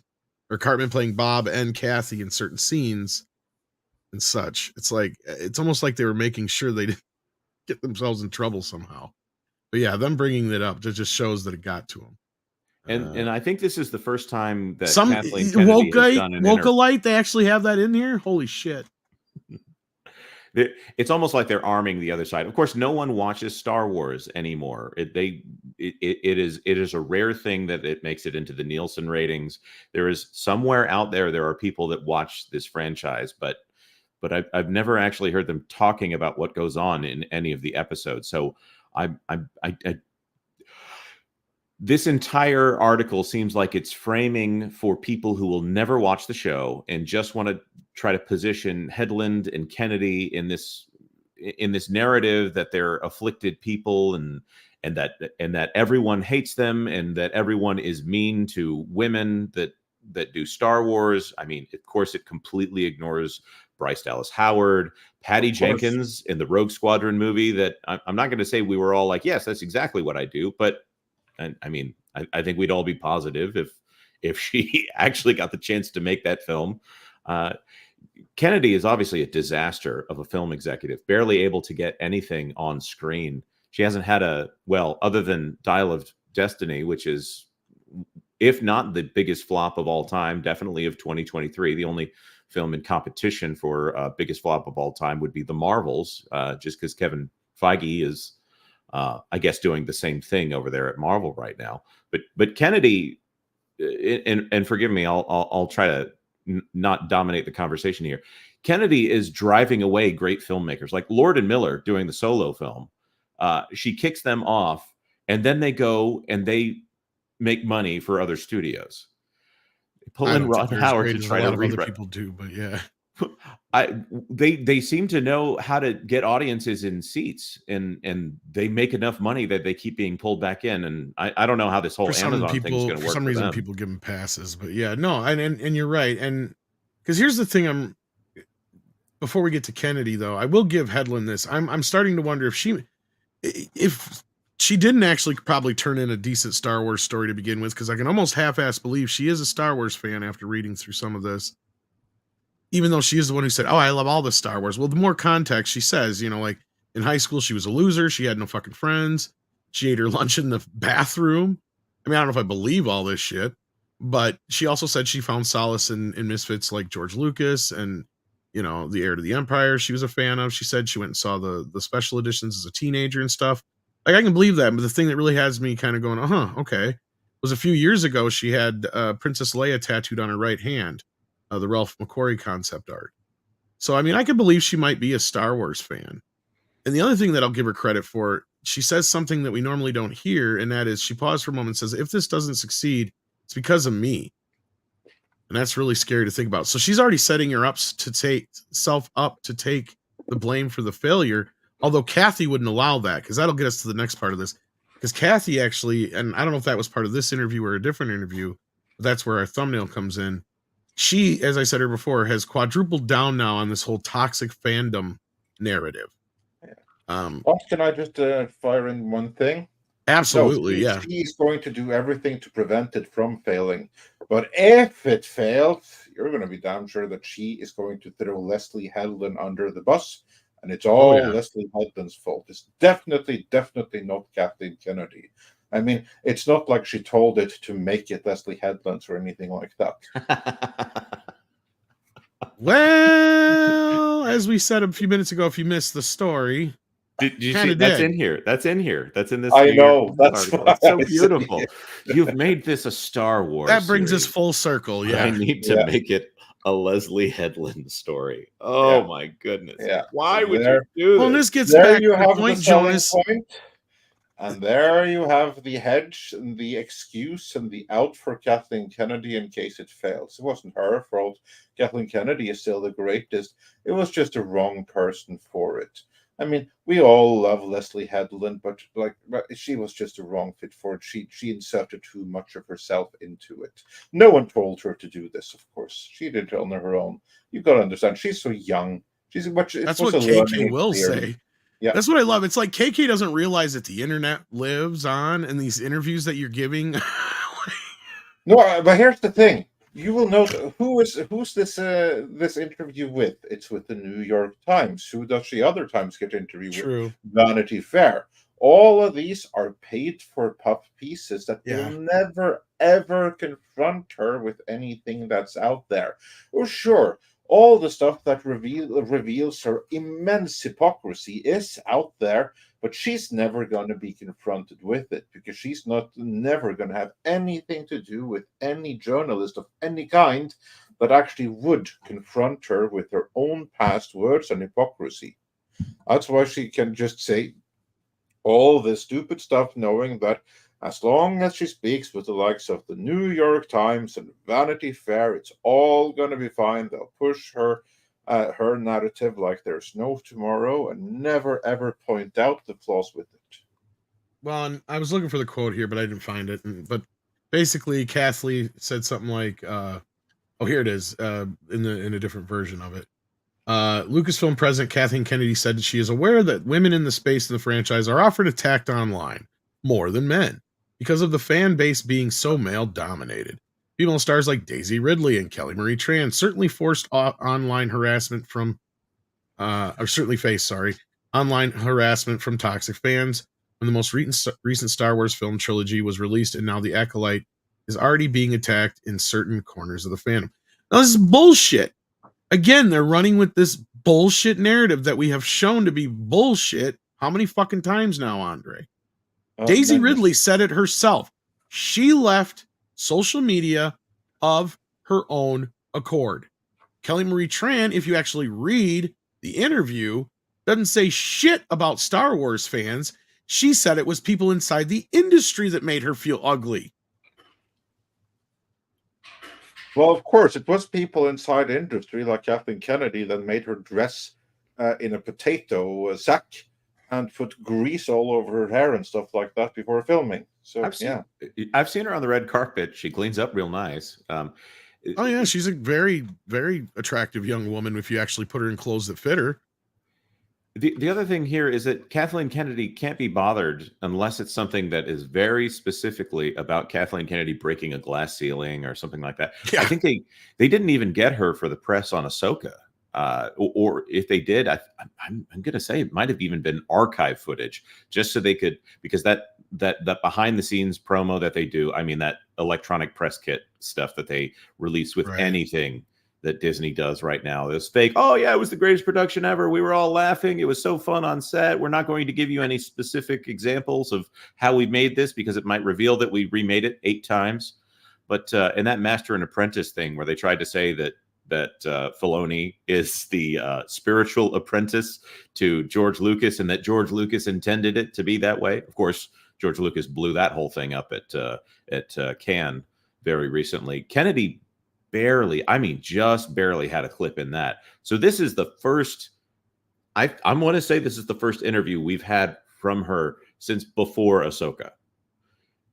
or Cartman playing Bob and Kathy in certain scenes and such. It's like, it's almost like they were making sure they didn't get themselves in trouble somehow. But yeah, them bringing it up just shows that it got to them. And I think this is the first time that some Kathleen Kennedy has done an Acolyte, they actually have that in here. Holy shit! It's almost like they're arming the other side. Of course, no one watches Star Wars anymore. It is a rare thing that it makes it into the Nielsen ratings. There is somewhere out there are people that watch this franchise, but I've never actually heard them talking about what goes on in any of the episodes. So this entire article seems like it's framing for people who will never watch the show and just want to try to position Headland and Kennedy in this narrative that they're afflicted people and that everyone hates them and that everyone is mean to women that do Star Wars. I mean, of course, it completely ignores Bryce Dallas Howard, Patty Jenkins in the Rogue Squadron movie. That I'm not going to say we were all like, yes, that's exactly what I do, but I mean, I think we'd all be positive if she actually got the chance to make that film. Kennedy is obviously a disaster of a film executive, barely able to get anything on screen. She hasn't had other than Dial of Destiny, which is, if not the biggest flop of all time, definitely of 2023. The only film in competition for biggest flop of all time would be The Marvels, just because Kevin Feige is, I guess, doing the same thing over there at Marvel right now. But Kennedy, and forgive me, I'll try to not dominate the conversation here. Kennedy is driving away great filmmakers like Lord and Miller doing the Solo film. She kicks them off, and then they go and they make money for other studios. They pull in Ron Howard to try to rewrite. Other people do, but yeah. They seem to know how to get audiences in seats, and they make enough money that they keep being pulled back in. And I don't know how this whole Amazon thing is going to work. For some reason, people give them passes, but yeah, no, and you're right. And because here's the thing, before we get to Kennedy though, I will give Headland this. I'm starting to wonder if she didn't actually probably turn in a decent Star Wars story to begin with, because I can almost half-ass believe she is a Star Wars fan after reading through some of this. Even though she is the one who said, "Oh, I love all the Star Wars." Well, the more context, she says, like in high school, she was a loser. She had no fucking friends. She ate her lunch in the bathroom. I mean, I don't know if I believe all this shit, but she also said she found solace in misfits like George Lucas and, the Heir to the Empire she was a fan of. She said she went and saw the special editions as a teenager and stuff. Like, I can believe that. But the thing that really has me kind of going, okay, was a few years ago, she had Princess Leia tattooed on her right hand. The Ralph McQuarrie concept art. So, I mean, I can believe she might be a Star Wars fan. And the other thing that I'll give her credit for, she says something that we normally don't hear, and that is she paused for a moment and says, if this doesn't succeed, it's because of me. And that's really scary to think about. So she's already setting herself up to take the blame for the failure, although Kathy wouldn't allow that, because that'll get us to the next part of this. Because Kathy actually, and I don't know if that was part of this interview or a different interview, but that's where our thumbnail comes in. She, as I said her before, has quadrupled down now on this whole toxic fandom narrative. Can I just fire in one thing? Absolutely, yeah. She's going to do everything to prevent it from failing. But if it failed, you're going to be damn sure that she is going to throw Leslie Hedlund under the bus, and it's all Leslie Hedlund's fault. It's definitely not Kathleen Kennedy. I mean, it's not like she told it to make it Leslie Hedlund's or anything like that. Well, as we said a few minutes ago, if you missed the story, did you see that's in here? That's in here. That's in this. I know. That's so beautiful. You've made this a Star Wars. That brings series. us full circle. Yeah, I need to make it a Leslie Hedlund story. Oh my goodness! Yeah. Why would you do this? Well, this gets back to the point, the Jonas. Point. And there you have the hedge and the excuse and the out for Kathleen Kennedy in case it fails. It wasn't her fault. Kathleen Kennedy is still the greatest. It was just a wrong person for it. I mean, we all love Leslie Hedlund, but she was just a wrong fit for it. She inserted too much of herself into it. No one told her to do this, of course. She did it on her own. You've got to understand, she's so young. That's what KK will say. Yeah. That's what I love. It's like KK doesn't realize that the internet lives on in these interviews that you're giving. No, but here's the thing. You will know who's this interview with. It's with the New York Times. Who does she other times get interviewed with? Vanity Fair. All of these are paid for puff pieces that will never, ever confront her with anything that's out there. Oh, sure. All the stuff that reveals her immense hypocrisy is out there, but she's never going to be confronted with it because she's never going to have anything to do with any journalist of any kind that actually would confront her with her own past words and hypocrisy. That's why she can just say all this stupid stuff, knowing that as long as she speaks with the likes of the New York Times and Vanity Fair, it's all going to be fine. They'll push her narrative like there's no tomorrow and never, ever point out the flaws with it. Well, and I was looking for the quote here, but I didn't find it. But basically, Kathleen said something like, here it is, in a different version of it. Lucasfilm president Kathleen Kennedy said she is aware that women in the space in the franchise are often attacked online more than men, because of the fan base being so male-dominated. Female stars like Daisy Ridley and Kelly Marie Tran certainly faced online harassment from toxic fans when the most recent Star Wars film trilogy was released, and now the Acolyte is already being attacked in certain corners of the fandom. Now, this is bullshit. Again, they're running with this bullshit narrative that we have shown to be bullshit how many fucking times now, Andre? Daisy Ridley said it herself. She left social media of her own accord. Kelly Marie Tran, if you actually read the interview, doesn't say shit about Star Wars fans. She said it was people inside the industry that made her feel ugly. Well, of course, it was people inside the industry like Kathleen Kennedy that made her dress in a potato sack and put grease all over her hair and stuff like that before filming. So I've seen her on the red carpet. She cleans up real nice. She's a very, very attractive young woman if you actually put her in clothes that fit her. The other thing here is that Kathleen Kennedy can't be bothered unless it's something that is very specifically about Kathleen Kennedy breaking a glass ceiling or something like that. Yeah. I think they didn't even get her for the press on Ahsoka. Or if they did, I'm going to say it might have even been archive footage just so they could, because that behind the scenes promo that they do, I mean, that electronic press kit stuff that they release with anything that Disney does right now is fake. Oh yeah, it was the greatest production ever. We were all laughing. It was so fun on set. We're not going to give you any specific examples of how we made this because it might reveal that we remade it 8 times. But in that Master and Apprentice thing where they tried to say that Filoni is the spiritual apprentice to George Lucas and that George Lucas intended it to be that way. Of course, George Lucas blew that whole thing up at Cannes very recently. Kennedy just barely had a clip in that. So this is the first, I want to say this is the first interview we've had from her since before Ahsoka.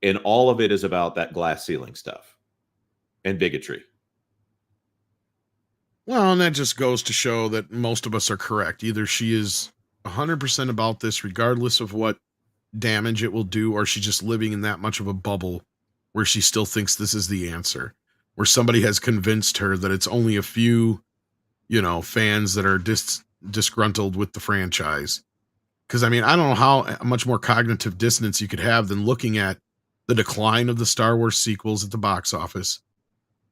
And all of it is about that glass ceiling stuff and bigotry. Well, and that just goes to show that most of us are correct. Either she is 100% about this, regardless of what damage it will do, or she's just living in that much of a bubble where she still thinks this is the answer. where somebody has convinced her that it's only a few, fans that are disgruntled with the franchise. Because I mean, I don't know how much more cognitive dissonance you could have than looking at the decline of the Star Wars sequels at the box office,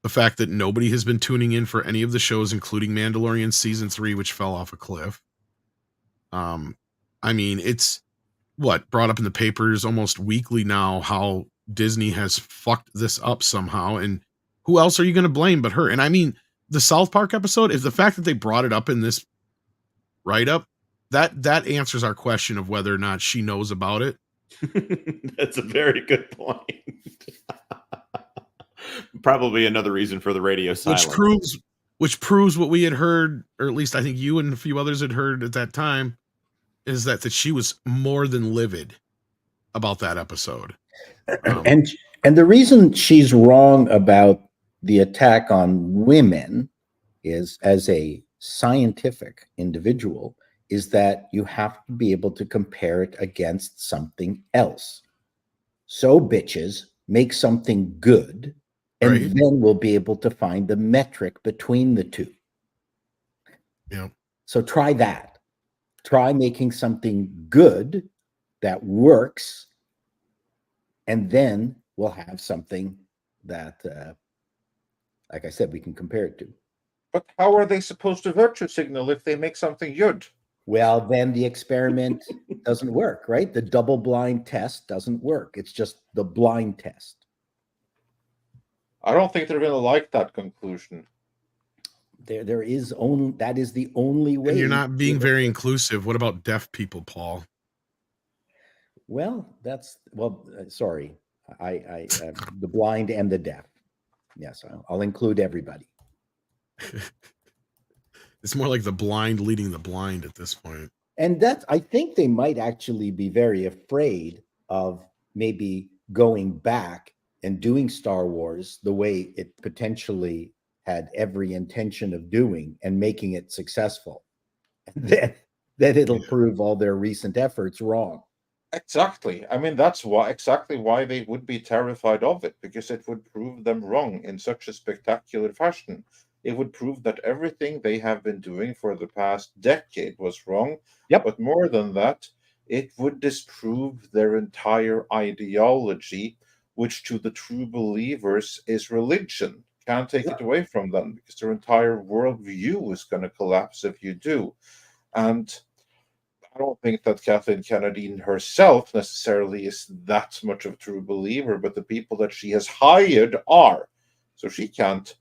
the fact that nobody has been tuning in for any of the shows, including Mandalorian season 3, which fell off a cliff. I mean, it's brought up in the papers almost weekly now how Disney has fucked this up somehow, and who else are you going to blame but her? And I mean, the South Park episode, if the fact that they brought it up in this write-up, that answers our question of whether or not she knows about it. That's a very good point. Probably another reason for the radio silence. Which proves what we had heard, or at least I think you and a few others had heard at that time, is that she was more than livid about that episode. And the reason she's wrong about the attack on women is, as a scientific individual, is that you have to be able to compare it against something else. So bitches, make something good, and Right. then we'll be able to find the metric between the two. Yeah. So try that. Try making something good that works, and then we'll have something that, like I said, we can compare it to. But how are they supposed to virtue signal if they make something good? Well, then the experiment doesn't work, right? The double blind test doesn't work. It's just the blind test. I don't think they're going to like that conclusion. There is only, that is the only way. And you're not being very inclusive. What about deaf people, Paul? Well, sorry. The blind and the deaf. Yes, I'll include everybody. It's more like the blind leading the blind at this point. And I think they might actually be very afraid of maybe going back and doing Star Wars the way it potentially had every intention of doing and making it successful. And then it'll prove all their recent efforts wrong. Exactly. I mean, that's exactly why they would be terrified of it, because it would prove them wrong in such a spectacular fashion. It would prove that everything they have been doing for the past decade was wrong. Yep. But more than that, it would disprove their entire ideology, which to the true believers is religion. Can't take it away from them, because their entire worldview is going to collapse if you do. And I don't think that Kathleen Kennedy herself necessarily is that much of a true believer, but the people that she has hired are. So she can't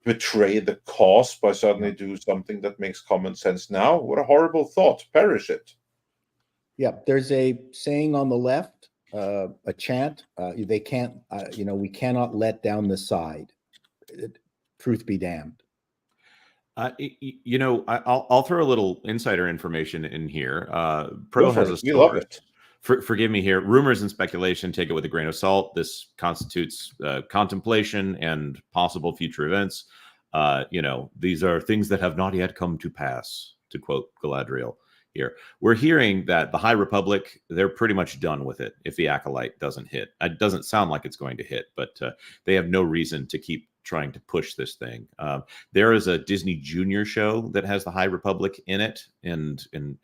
betray the cause by suddenly do something that makes common sense now. What a horrible thought. Perish it. Yeah, there's a saying on the left, a chant. They can't, we cannot let down the side. Truth be damned. I'll throw a little insider information in here. Pro has a story. We love it. Forgive me here. Rumors and speculation, take it with a grain of salt. This constitutes contemplation and possible future events. These are things that have not yet come to pass, to quote Galadriel here. We're hearing that the High Republic, they're pretty much done with it if the Acolyte doesn't hit. It doesn't sound like it's going to hit, but they have no reason to keep trying to push this thing. There is a Disney Junior show that has the High Republic in it, and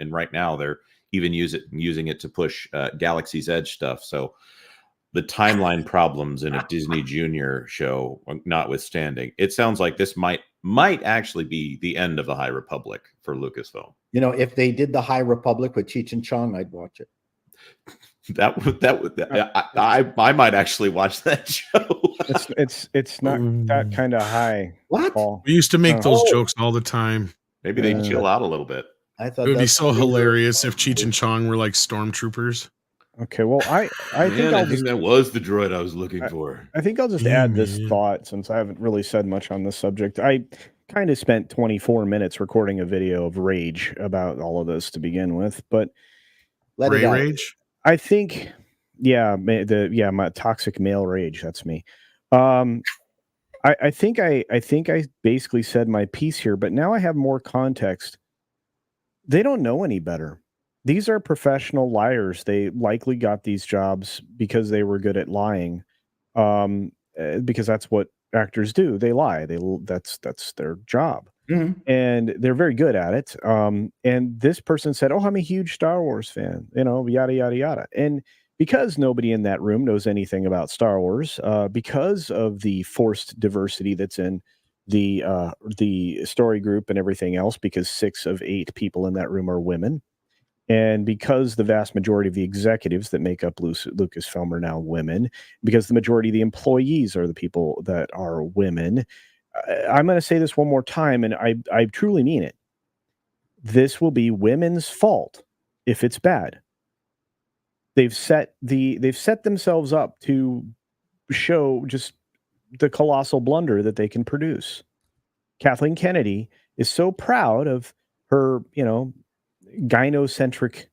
right now they're even using it to push Galaxy's Edge stuff. So the timeline problems in a Disney Junior show notwithstanding, it sounds like this might actually be the end of the High Republic for Lucasfilm. If they did the High Republic with Cheech and Chong, I'd watch it. I might actually watch that show. It's not that kind of high. What? Paul. We used to make those jokes all the time. Maybe they chill out a little bit. I thought It would be so hilarious if Cheech and Chong were like stormtroopers. Okay, well, I think that was the droid I was looking for. I think I'll just add this thought, since I haven't really said much on this subject. I kind of spent 24 minutes recording a video of rage about all of this to begin with, but Rage. I think, my toxic male rage. That's me. I think I basically said my piece here, but now I have more context. They don't know any better. These are professional liars. They likely got these jobs because they were good at lying, because that's what actors do. They lie. That's their job. Mhm. And they're very good at it. And this person said, "Oh, I'm a huge Star Wars fan," yada, yada, yada. And because nobody in that room knows anything about Star Wars, because of the forced diversity that's in the story group and everything else, because 6 of 8 people in that room are women, and because the vast majority of the executives that make up Lucasfilm are now women, because the majority of the employees are the people that are women, I'm going to say this one more time, and I truly mean it. This will be women's fault if it's bad. They've set themselves up to show just the colossal blunder that they can produce. Kathleen Kennedy is so proud of her, gynocentric,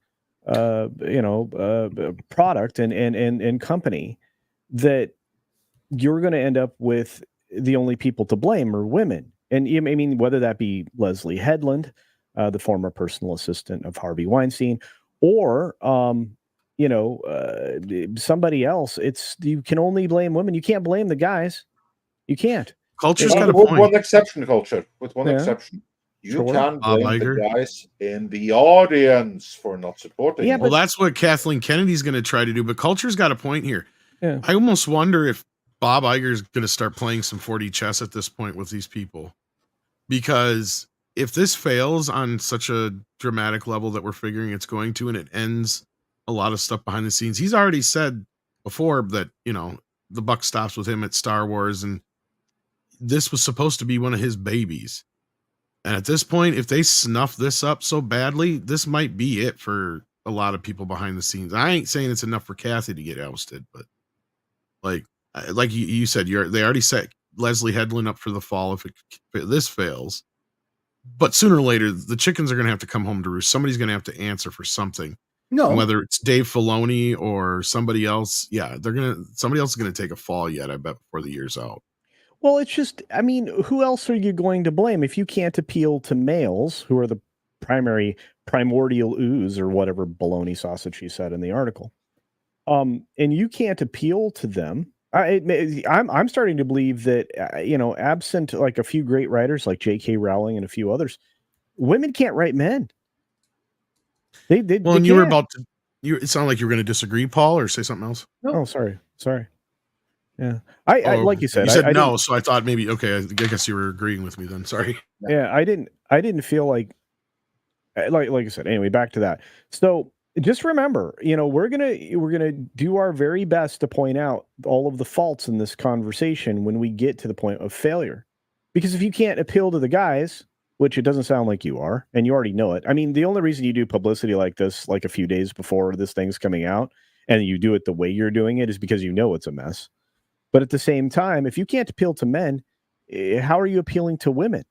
product and company, that you're going to end up with the only people to blame are women. And I mean, whether that be Leslie Headland, the former personal assistant of Harvey Weinstein, or somebody else, you can only blame women. You can't blame the guys. You can't. Culture's got a With point. one exception, Culture. With one Yeah. exception. You Sure. can Bob blame the Iger. guys in the audience for not supporting. Yeah, it. Well, that's what Kathleen Kennedy's going to try to do, but Culture's got a point here. Yeah. I almost wonder if Bob Iger's going to start playing some 4D chess at this point with these people, because if this fails on such a dramatic level that we're figuring it's going to, and it ends a lot of stuff behind the scenes, he's already said before that, the buck stops with him at Star Wars, and this was supposed to be one of his babies. And at this point, if they snuff this up so badly, this might be it for a lot of people behind the scenes. I ain't saying it's enough for Kathy to get ousted, but like you said, they already set Leslie Headland up for the fall if this fails. But sooner or later, the chickens are going to have to come home to roost. Somebody's going to have to answer for something. No, And whether it's Dave Filoni or somebody else, somebody else is going to take a fall yet, I bet, before the year's out. Well, it's just, I mean, who else are you going to blame if you can't appeal to males, who are the primordial ooze or whatever baloney sausage she said in the article? And you can't appeal to them. I'm starting to believe that, absent like a few great writers like J.K. Rowling and a few others, women can't write men. They And you were about to. It sounded like you were going to disagree, Paul, or say something else. Oh, sorry. Yeah, I like you said. You said I no, so I thought maybe okay. I guess you were agreeing with me then. Sorry. Yeah, I didn't feel like I said. Anyway, back to that. So just remember, we're gonna do our very best to point out all of the faults in this conversation when we get to the point of failure. Because if you can't appeal to the guys, which it doesn't sound like you are, and you already know it. I mean, the only reason you do publicity like this, like a few days before this thing's coming out, and you do it the way you're doing it, is because you know it's a mess. But at the same time, if you can't appeal to men, how are you appealing to women?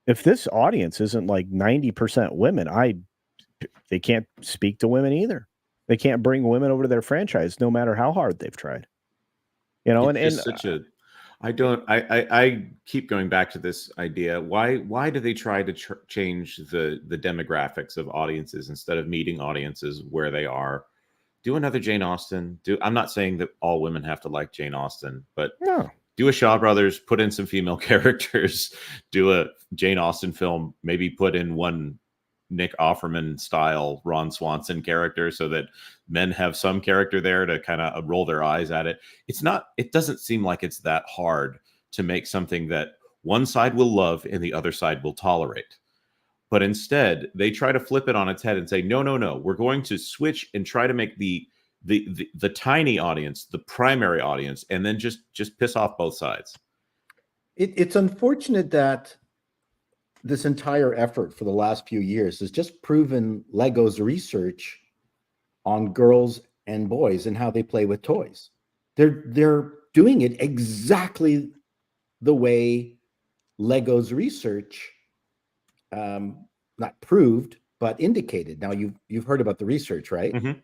If this audience isn't like 90% women, they can't speak to women either. They can't bring women over to their franchise, no matter how hard they've tried. I keep going back to this idea. Why do they try to change the demographics of audiences instead of meeting audiences where they are? Do another Jane Austen. I'm not saying that all women have to like Jane Austen, but No. do a Shaw Brothers, put in some female characters, do a Jane Austen film, maybe put in one Nick Offerman style Ron Swanson character so that men have some character there to kind of roll their eyes at it. It doesn't seem like it's that hard to make something that one side will love and the other side will tolerate. But instead, they try to flip it on its head and say, no, we're going to switch and try to make the tiny audience the primary audience, and then just piss off both sides. it's unfortunate that this entire effort for the last few years has just proven Lego's research on girls and boys and how they play with toys. They're doing it exactly the way Lego's research not proved, but indicated. Now you've heard about the research, right? Mm-hmm.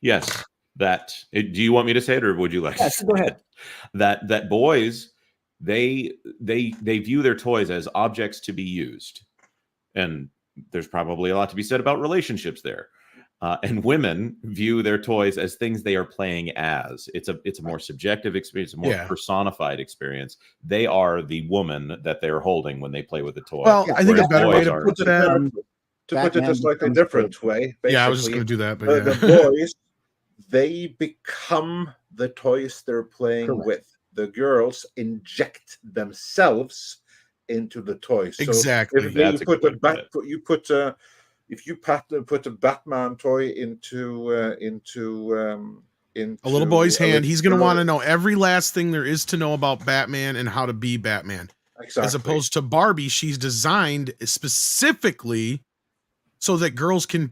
Yes. Do you want me to say it, or would you like? Yes, go ahead. That boys, they view their toys as objects to be used, and there's probably a lot to be said about relationships there. and women view their toys as things they are playing as. It's a more subjective experience, a more personified experience. They are the woman that they're holding when they play with the toy. Well, I think a better way to put that, to put it a slightly different way. Yeah, I was just going to do that, but the boys, they become the toys they're playing with. The girls inject themselves into the toys. Exactly. So if you put a Batman toy into a little boy's hand, he's going to want to know every last thing there is to know about Batman and how to be Batman. Exactly. As opposed to Barbie, she's designed specifically so that girls can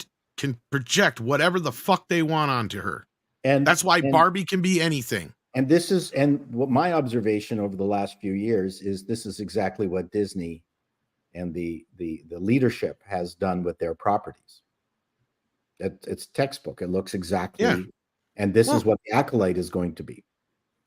project whatever the fuck they want onto her. And that's why Barbie can be anything. And what my observation over the last few years is this is exactly what Disney and the leadership has done with their properties. It's textbook. It looks exactly, and this is what the Acolyte is going to be.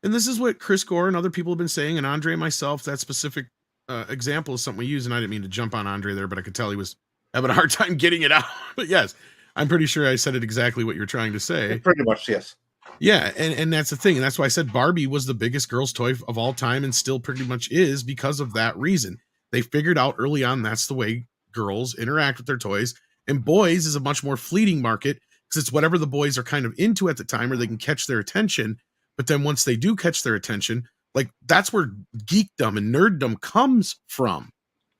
And this is what Chris Gore and other people have been saying, and Andre and myself, that specific example is something we use, and I didn't mean to jump on Andre there, but I could tell he was having a hard time getting it out. But yes, I'm pretty sure I said it exactly what you're trying to say. Pretty much, yes. Yeah, and that's the thing, and that's why I said Barbie was the biggest girls' toy of all time, and still pretty much is because of that reason. They figured out early on that's the way girls interact with their toys, and boys is a much more fleeting market because it's whatever the boys are kind of into at the time, or they can catch their attention. But then once they do catch their attention, like that's where geekdom and nerddom comes from,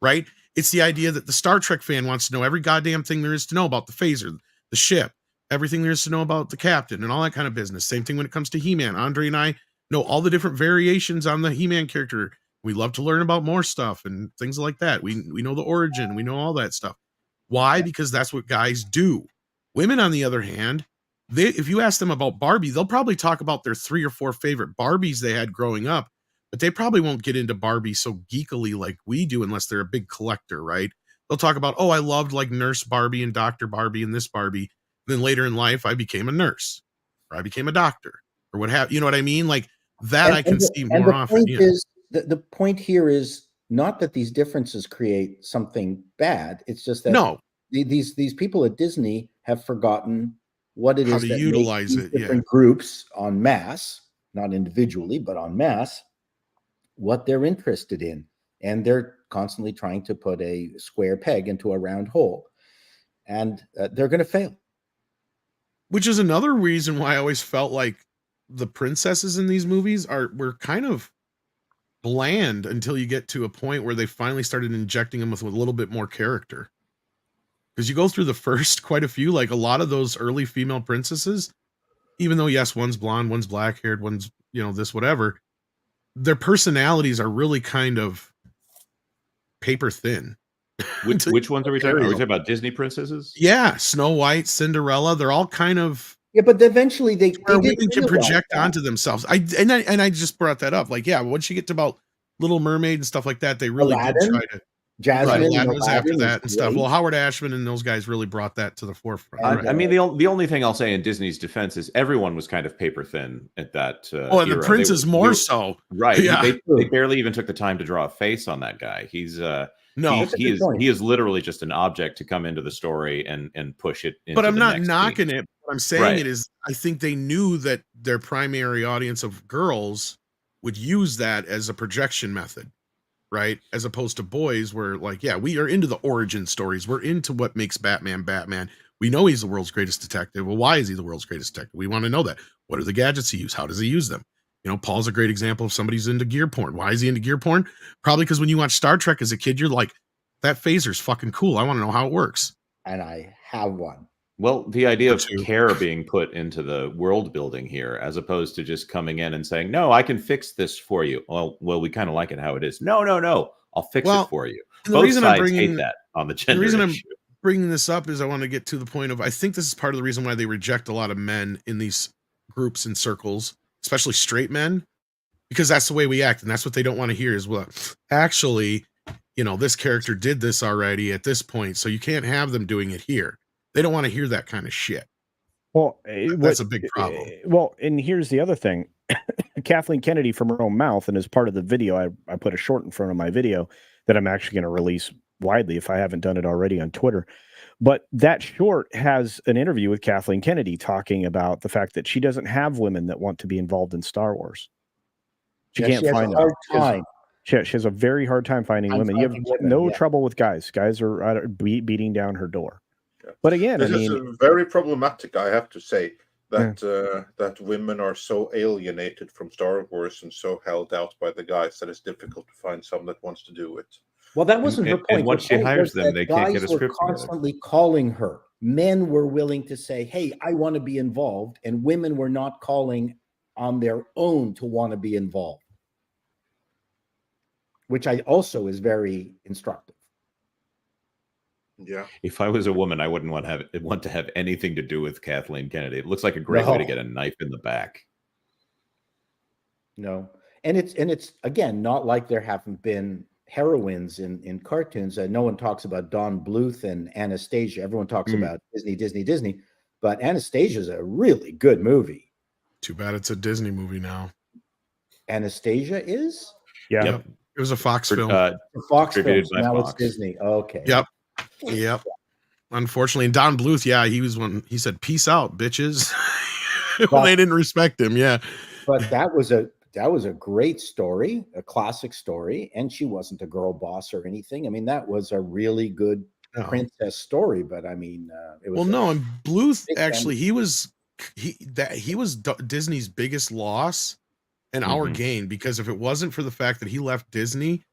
right? It's the idea that the Star Trek fan wants to know every goddamn thing there is to know about the phaser, the ship, everything there is to know about the captain and all that kind of business. Same thing when it comes to He-Man. Andre and I know all the different variations on the He-Man character. We love to learn about more stuff and things like that. We know the origin. We know all that stuff. Why? Because that's what guys do. Women, on the other hand, if you ask them about Barbie, they'll probably talk about their 3 or 4 favorite Barbies they had growing up, but they probably won't get into Barbie so geekily like we do unless they're a big collector, right? They'll talk about, oh, I loved like Nurse Barbie and Dr. Barbie and this Barbie. Then later in life, I became a nurse or I became a doctor or what have you know what I mean? Like that I can see more often. The point here is not that these differences create something bad. It's just that these people at Disney have forgotten what it is that utilize it. Different groups en masse, not individually, but en masse, what they're interested in. And they're constantly trying to put a square peg into a round hole. And they're going to fail. Which is another reason why I always felt like the princesses in these movies were kind of bland until you get to a point where they finally started injecting them with a little bit more character. Because you go through the first quite a few, like a lot of those early female princesses, even though yes, one's blonde, one's black haired, one's, this, whatever, their personalities are really kind of paper thin. Which ones are we talking about? Are we talking about Disney princesses? Yeah, Snow White, Cinderella, they're all kind of but eventually they can project onto themselves. I just brought that up. Like, once you get to about Little Mermaid and stuff like that, they really did try to. Jasmine Aladdin was after that and stuff. Well, Howard Ashman and those guys really brought that to the forefront. I mean, the only thing I'll say in Disney's defense is everyone was kind of paper thin at that. And the prince is more so. Right. Yeah. They barely even took the time to draw a face on that guy. He's he is literally just an object to come into the story and push it into but I'm not next knocking scene. it. What I'm saying it is I think they knew that their primary audience of girls would use that as a projection method, right? As opposed to boys where like, we are into the origin stories. We're into what makes Batman Batman. We know he's the world's greatest detective. Well, why is he the world's greatest detective? We want to know that. What are the gadgets he uses? How does he use them? Paul's a great example of somebody who's into gear porn. Why is he into gear porn? Probably because when you watch Star Trek as a kid, you're like, that phaser's fucking cool. I want to know how it works. And I have one. Well, the idea of care being put into the world building here, as opposed to just coming in and saying, no, I can fix this for you. Well, we kind of like it how it is. No, I'll fix it for you. Both sides hate that on the gender issue. I'm bringing this up is I want to get to the point of, I think this is part of the reason why they reject a lot of men in these groups and circles, especially straight men, because that's the way we act. And that's what they don't want to hear is, well, actually, this character did this already at this point. So you can't have them doing it here. They don't want to hear that kind of shit. Well, that's a big problem. Well, and here's the other thing. Kathleen Kennedy from her own mouth, and as part of the video, I put a short in front of my video that I'm actually going to release widely if I haven't done it already on Twitter. But that short has an interview with Kathleen Kennedy talking about the fact that she doesn't have women that want to be involved in Star Wars. She can't find them. She has a very hard time finding women. You have no trouble with guys. Guys are beating down her door. Yeah. But again, this I mean, is very problematic, I have to say, that that women are so alienated from Star Wars and so held out by the guys that it's difficult to find someone that wants to do it. Well, that wasn't her point. And once she hires them, they can't get a guys were script together. constantly calling her. Men were willing to say, "Hey, I want to be involved," and women were not calling on their own to want to be involved, which I also is very instructive. Yeah. If I was a woman, I wouldn't want to have anything to do with Kathleen Kennedy. It looks like a great way to get a knife in the back. No, and it's again not like there haven't been heroines in cartoons. No one talks about Dawn Bluth and Anastasia. Everyone talks about Disney, but Anastasia is a really good movie. Too bad it's a Disney movie now. Anastasia is? Yeah. Yep. It was a Fox film. Fox films. by Now Fox. it's Disney. Okay. Yep. Unfortunately, and Don Bluth, he was when he said, "Peace out, bitches." Well, they didn't respect him. Yeah. But that was a great story, a classic story, and she wasn't a girl boss or anything. I mean, that was a really good princess story. But I mean, it was and Bluth actually he was Disney's biggest loss and our gain, because if it wasn't for the fact that he left Disney,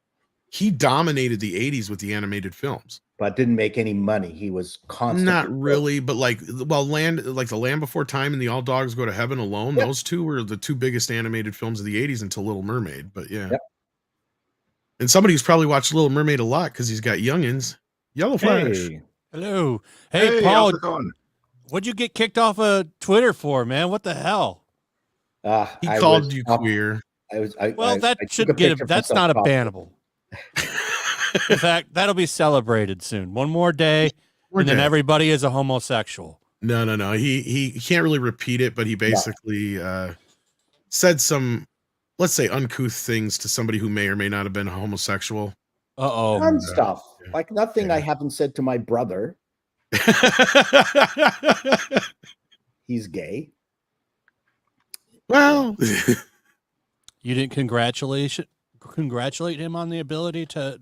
he dominated the 80s with the animated films. But didn't make any money. He was constantly not really, but The Land Before Time and the All Dogs Go to Heaven alone, those two were the two biggest animated films of the 80s until Little Mermaid. But yeah. Yep. And somebody who's probably watched Little Mermaid a lot because he's got youngins. Yellow Flash. Hey. Hello. Hey, Paul. What'd you get kicked off of Twitter for, man? What the hell? He called you queer. That's not a bannable. In fact, that'll be celebrated soon. One more day, then everybody is a homosexual. No. He can't really repeat it, but he basically said some, let's say, uncouth things to somebody who may or may not have been a homosexual. Fun stuff. Like nothing I haven't said to my brother. He's gay. Well, you didn't congratulate him on the ability to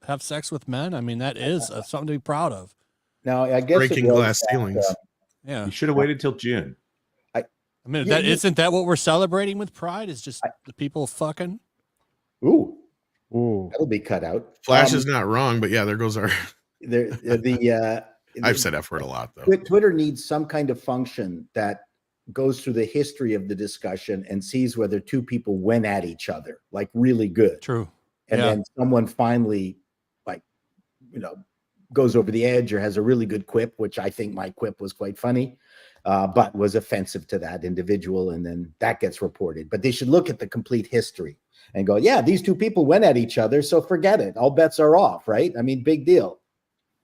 have sex with men. I mean, that is something to be proud of. Now, I guess breaking glass ceilings. You should have waited till June. I mean, isn't that what we're celebrating with Pride? Is just the people fucking. Ooh, that'll be cut out. Flash is not wrong, but yeah, there goes our. I've said F word a lot though. Twitter needs some kind of function that goes through the history of the discussion and sees whether two people went at each other, like really good. True. And then someone finally, goes over the edge or has a really good quip, which I think my quip was quite funny, but was offensive to that individual. And then that gets reported. But they should look at the complete history and go, yeah, these two people went at each other, so forget it. All bets are off, right? I mean, big deal.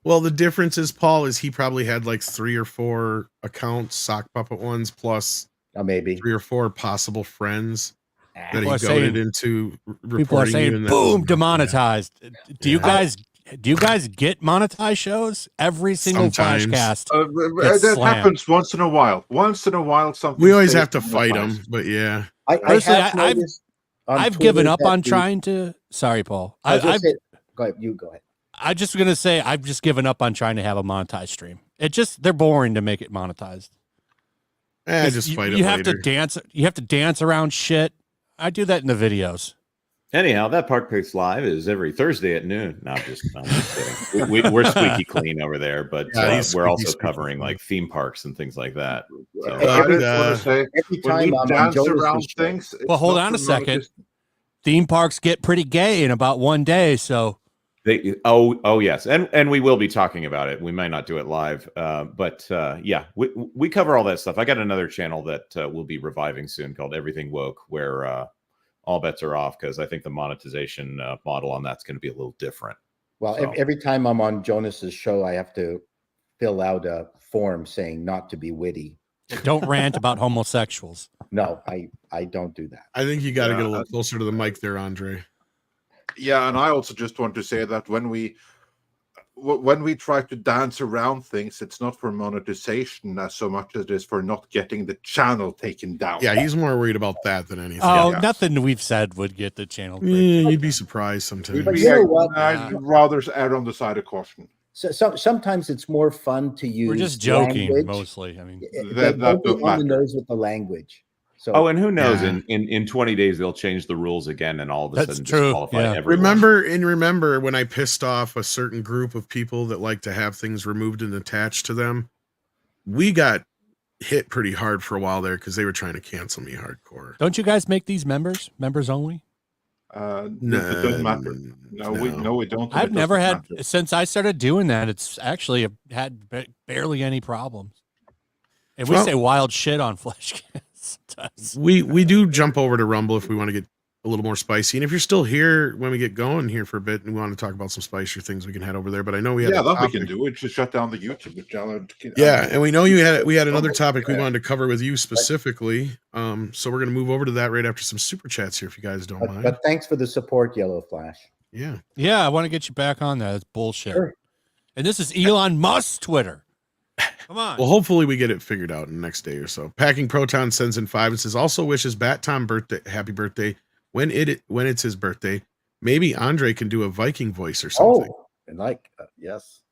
Well, the difference is, Paul, is he probably had like 3 or 4 accounts, sock puppet ones, plus maybe 3 or 4 possible friends that he goaded into reporting. People are saying, boom, demonetized. Do you guys get monetized shows? Every single Flashcast. That happens once in a while. Something. We always have to fight them, but yeah. I've given up on trying to. Sorry, Paul. Go ahead. You go ahead. I'm just gonna say I've just given up on trying to have a monetized stream. They're boring to make it monetized. Just fight it. You have to dance. You have to dance around shit. I do that in the videos. Anyhow, that Park Picks Live is every Thursday at noon. No, I'm just kidding. We're squeaky clean over there, but we're also covering like theme parks and things like that. So, every time we dance around things. Well, hold on a second. Theme parks get pretty gay in about one day, so. Yes, and we will be talking about it. We might not do it live, but we cover all that stuff. I got another channel that we'll be reviving soon called Everything Woke, where all bets are off, because I think the monetization model on that's going to be a little different. Well, every time I'm on Jonas's show, I have to fill out a form saying not to be witty. Don't rant about homosexuals. No, I don't do that. I think you got to get a little closer to the mic there, Andre. Yeah, and I also just want to say that when we when we try to dance around things, it's not for monetization as so much as it is for not getting the channel taken down. Yeah, he's more worried about that than anything. Oh, Yeah. nothing we've said would get the channel. Yeah, you'd be surprised sometimes. But you know what? I'd rather err on the side of caution. So sometimes it's more fun to use. We're just joking language. mostly. I mean, That Don't be don't on the matter. nose with the language. So Oh, and who knows? Yeah. In 20 days they'll change the rules again, and all of a That's sudden true, disqualify yeah. everyone. Remember when I pissed off a certain group of people that like to have things removed and attached to them? We got hit pretty hard for a while there because they were trying to cancel me hardcore. don't you guys make these members only? It doesn't matter. No, we don't. I've never had since I started doing that. It's actually had barely any problems. And we say wild shit on Fleshcast. We do jump over to Rumble if we want to get a little more spicy. And if you're still here when we get going here for a bit and we want to talk about some spicier things, we can head over there. But I know we had that we can do. It's just shut down the YouTube channel. And we know we had another topic we wanted to cover with you specifically. So we're gonna move over to that right after some super chats here if you guys don't mind. But thanks for the support, Yellow Flash. Yeah, I want to get you back on that. It's bullshit. Sure. And this is Elon Musk's Twitter. Come on. Well, hopefully we get it figured out in the next day or so. Packing Proton sends in 5 and says, also wishes Bat Tom happy birthday when it's his birthday. Maybe Andre can do a Viking voice or something. Oh, and like yes,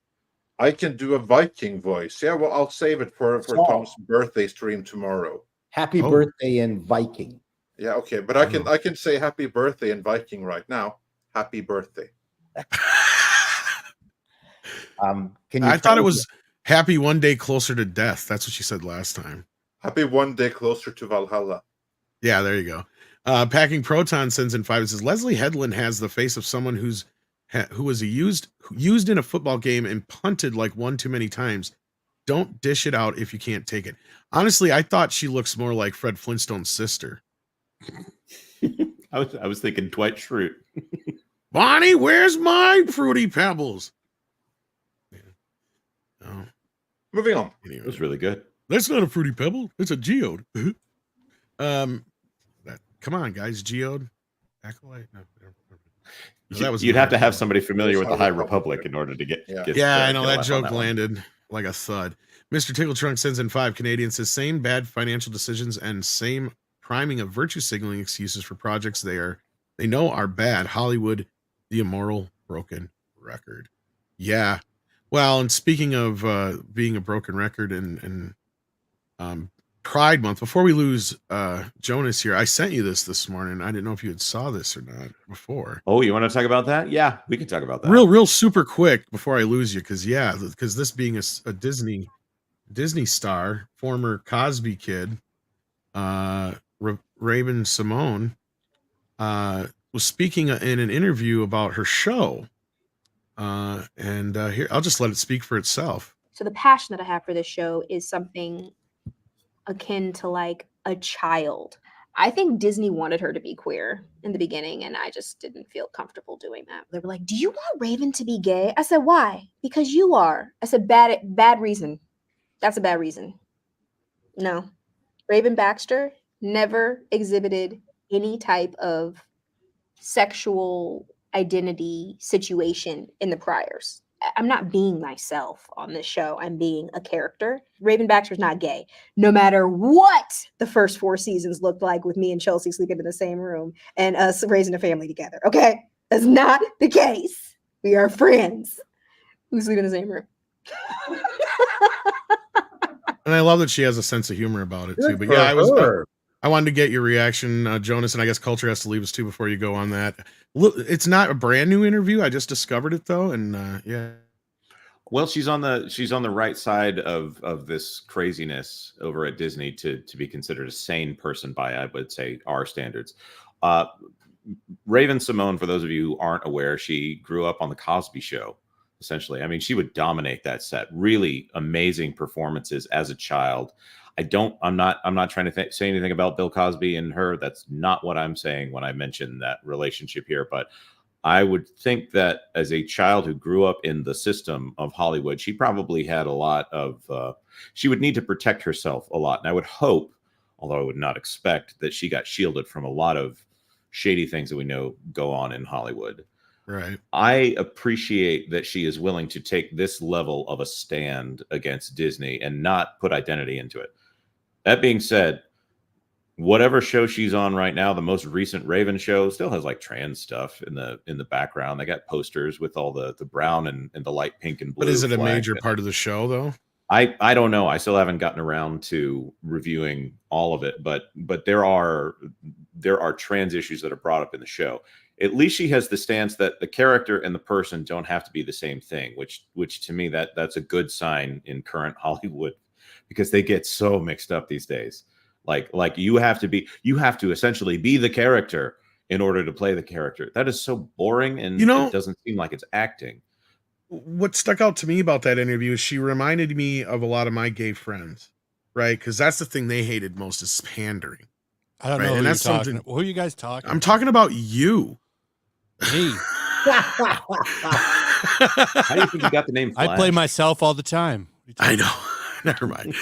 I can do a Viking voice. Yeah, well, I'll save it for Tom's birthday stream tomorrow. Happy birthday in Viking. Yeah, okay, but I can say happy birthday in Viking right now. Happy birthday. I thought it was happy one day closer to death. That's what she said last time. Happy one day closer to Valhalla. Yeah, there you go. Packing Proton sends in 5 and says Leslie Headland has the face of someone who was used in a football game and punted like one too many times. Don't dish it out if you can't take it. Honestly, I thought she looks more like Fred Flintstone's sister. I was thinking Dwight Schrute. Bonnie, where's my Fruity Pebbles? Oh. Moving on. It was really good. That's not a Fruity Pebble. It's a geode. Come on, guys. Geode. Acolyte. No, You'd have to have somebody familiar with the High Republic in order to get. I know that joke landed like a thud. Mr. Tickle Trunk sends in 5. Canadian says same bad financial decisions and same priming of virtue signaling excuses for projects they know are bad. Hollyood, the immoral broken record. Yeah. Well, and speaking of being a broken record and Pride Month, before we lose Jonas here, I sent you this morning. I didn't know if you had saw this or not before. Oh, you want to talk about that? Yeah, we can talk about that. Real super quick before I lose you, because this being a Disney star, former Cosby kid, Raven Simone, was speaking in an interview about her show. Here, I'll just let it speak for itself. So the passion that I have for this show is something akin to like a child. I think Disney wanted her to be queer in the beginning, and I just didn't feel comfortable doing that. They were like, "Do you want Raven to be gay?" I said, "Why?" "Because you are." I said, "Bad reason. That's a bad reason." No. Raven Baxter never exhibited any type of sexual identity situation in the priors. I'm not being myself on this show. I'm being a character. Raven Baxter's not gay. No matter what the first 4 seasons looked like with me and Chelsea sleeping in the same room and us raising a family together. Okay? That's not the case. We are friends who sleep in the same room. And I love that she has a sense of humor about it too. But yeah, I wanted to get your reaction, Jonas, and I guess Culture has to leave us too before you go on that. Look, it's not a brand new interview. I just discovered it though, and yeah. Well, she's on the right side of this craziness over at Disney to be considered a sane person by, I would say, our standards. Raven Simone, for those of you who aren't aware, she grew up on the Cosby Show. Essentially, I mean, she would dominate that set. Really amazing performances as a child. I'm not trying to say anything about Bill Cosby and her. That's not what I'm saying when I mention that relationship here. But I would think that as a child who grew up in the system of Hollywood, she probably had a lot of, she would need to protect herself a lot. And I would hope, although I would not expect, that she got shielded from a lot of shady things that we know go on in Hollywood. Right. I appreciate that she is willing to take this level of a stand against Disney and not put identity into it. That being said, whatever show she's on right now, the most recent Raven show still has like trans stuff in the background. They got posters with all the brown and the light pink and blue. But is it a major part of the show though? I don't know. I still haven't gotten around to reviewing all of it, but there are trans issues that are brought up in the show. At least she has the stance that the character and the person don't have to be the same thing, which to me that's a good sign in current Hollywood, because they get so mixed up these days. Like you have to essentially be the character in order to play the character. That is so boring, and it doesn't seem like it's acting. What stuck out to me about that interview is she reminded me of a lot of my gay friends, right? Because that's the thing they hated most is pandering. I don't know who you're talking. Who are you guys talking? I'm talking about you. Me. How do you think you got the name Flash? I play myself all the time. I know. Never mind.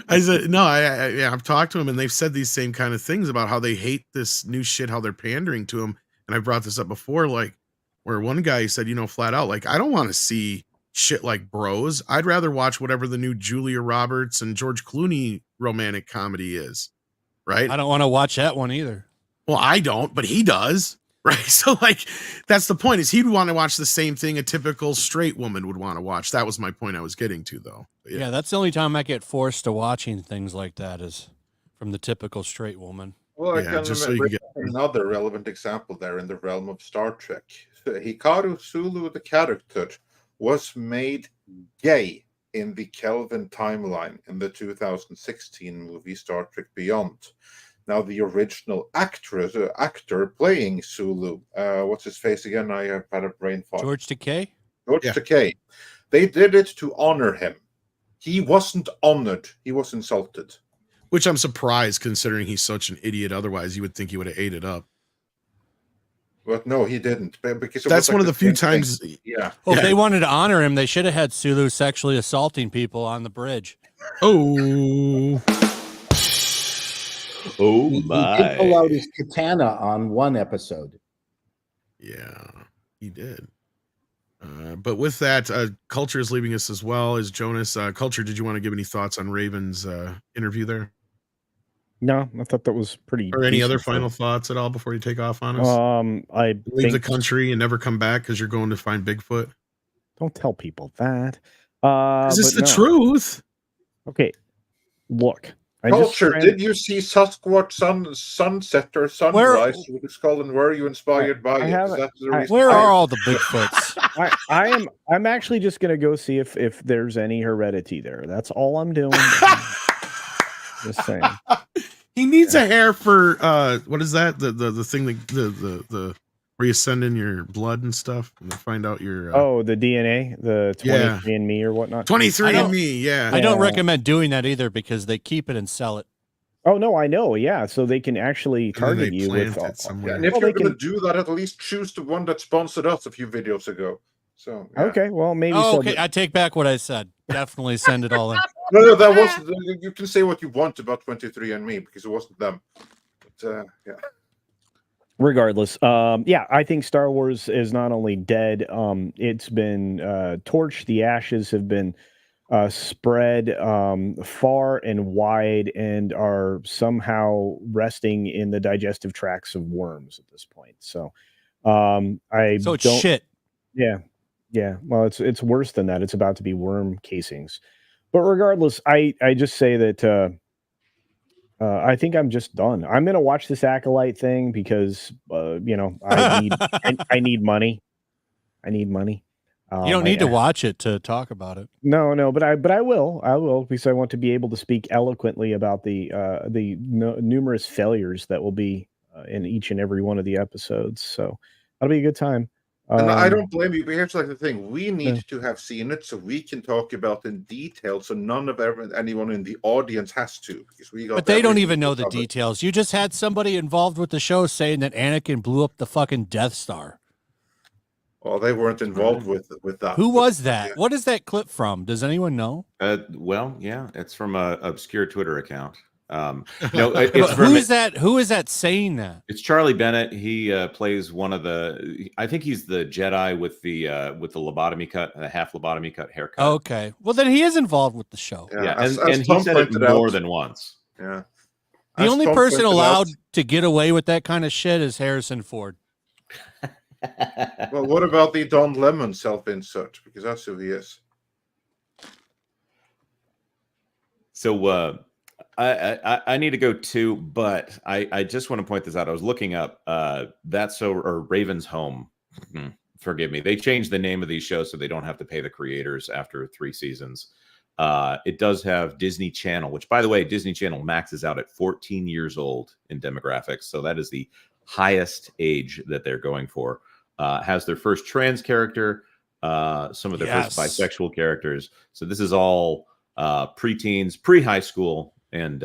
I said no. I've talked to them, and they've said these same kind of things about how they hate this new shit, how they're pandering to them. And I brought this up before, like where one guy said, flat out, like, I don't want to see shit like Bros. I'd rather watch whatever the new Julia Roberts and George Clooney romantic comedy is. Right. I don't want to watch that one either. Well, I don't, but he does. Right. So like, that's the point, is he'd want to watch the same thing a typical straight woman would want to watch. That was my point I was getting to, though. Yeah, that's the only time I get forced to watching things like that is from the typical straight woman. Well, I can just remember another relevant example there in the realm of Star Trek. Hikaru Sulu, the character, was made gay in the Kelvin timeline in the 2016 movie Star Trek Beyond. Now, the original actor playing Sulu, what's his face again? I have had a brain fog. George Takei? George Takei. They did it to honor him. He wasn't honored. He was insulted. Which I'm surprised, considering he's such an idiot. Otherwise, you would think he would have ate it up. But no, he didn't. Because that's one of the few times. Yeah. Well, if they wanted to honor him, they should have had Sulu sexually assaulting people on the bridge. Oh. Oh He my! did pull out his katana on one episode. Yeah, he did. But with that, Culture is leaving us as well as Jonas. Culture, did you want to give any thoughts on Raven's interview there? No, I thought that was pretty. Or any other final thoughts at all before you take off on us? I leave the country and never come back because you're going to find Bigfoot. Don't tell people that. Is this the truth? Okay, look. Culture, did you see Sasquatch sunset or sunrise with the skull, and were you inspired by it? Where are all the Bigfoots? I'm actually just gonna go see if there's any heredity there. That's all I'm doing. Just saying. He needs a hair for what is that? The thing that the where you send in your blood and stuff and find out your the DNA, the 23andMe or whatnot. 23andMe, yeah. I don't recommend doing that either because they keep it and sell it. Oh no, I know, yeah. So they can actually target you with somewhere. And if you're going to do that, at least choose the one that sponsored us a few videos ago. So okay, well maybe. Okay, I take back what I said. Definitely send it all in. No, that wasn't. You can say what you want about 23andMe because it wasn't them. But, yeah. Regardless, I think Star Wars is not only dead, it's been torched. The ashes have been spread far and wide and are somehow resting in the digestive tracts of worms at this point. So it's shit. Yeah. Well, it's worse than that. It's about to be worm casings. But regardless, I just say that I think I'm just done. I'm gonna watch this Acolyte thing because I need money. I need money. You don't need to watch it to talk about it. No, but I will because I want to be able to speak eloquently about the numerous failures that will be in each and every one of the episodes. So that'll be a good time. And I don't blame you, but here's like the thing: we need to have seen it so we can talk about in detail. So none of anyone in the audience has to, because we got. But they don't even know the details. You just had somebody involved with the show saying that Anakin blew up the fucking Death Star. Well, they weren't involved with that. Who was that? Yeah. What is that clip from? Does anyone know? Well, yeah, it's from a obscure Twitter account. No, it's who is that? Who is that saying that? It's Charlie Bennett. He plays one of the. I think he's the Jedi with the lobotomy cut, the half lobotomy cut haircut. Okay, well then he is involved with the show. Yeah, and he said it more than once. Yeah. The only person allowed to get away with that kind of shit is Harrison Ford. Well, what about the Don Lemon self-insert? Because that's who he is. So I need to go too, but I just want to point this out. I was looking up Raven's Home. Forgive me. They changed the name of these shows so they don't have to pay the creators after 3 seasons. It does have Disney Channel, which, by the way, Disney Channel maxes out at 14 years old in demographics. So that is the highest age that they're going for. Has their first trans character, some of their first bisexual characters. So this is all preteens, pre-high school, and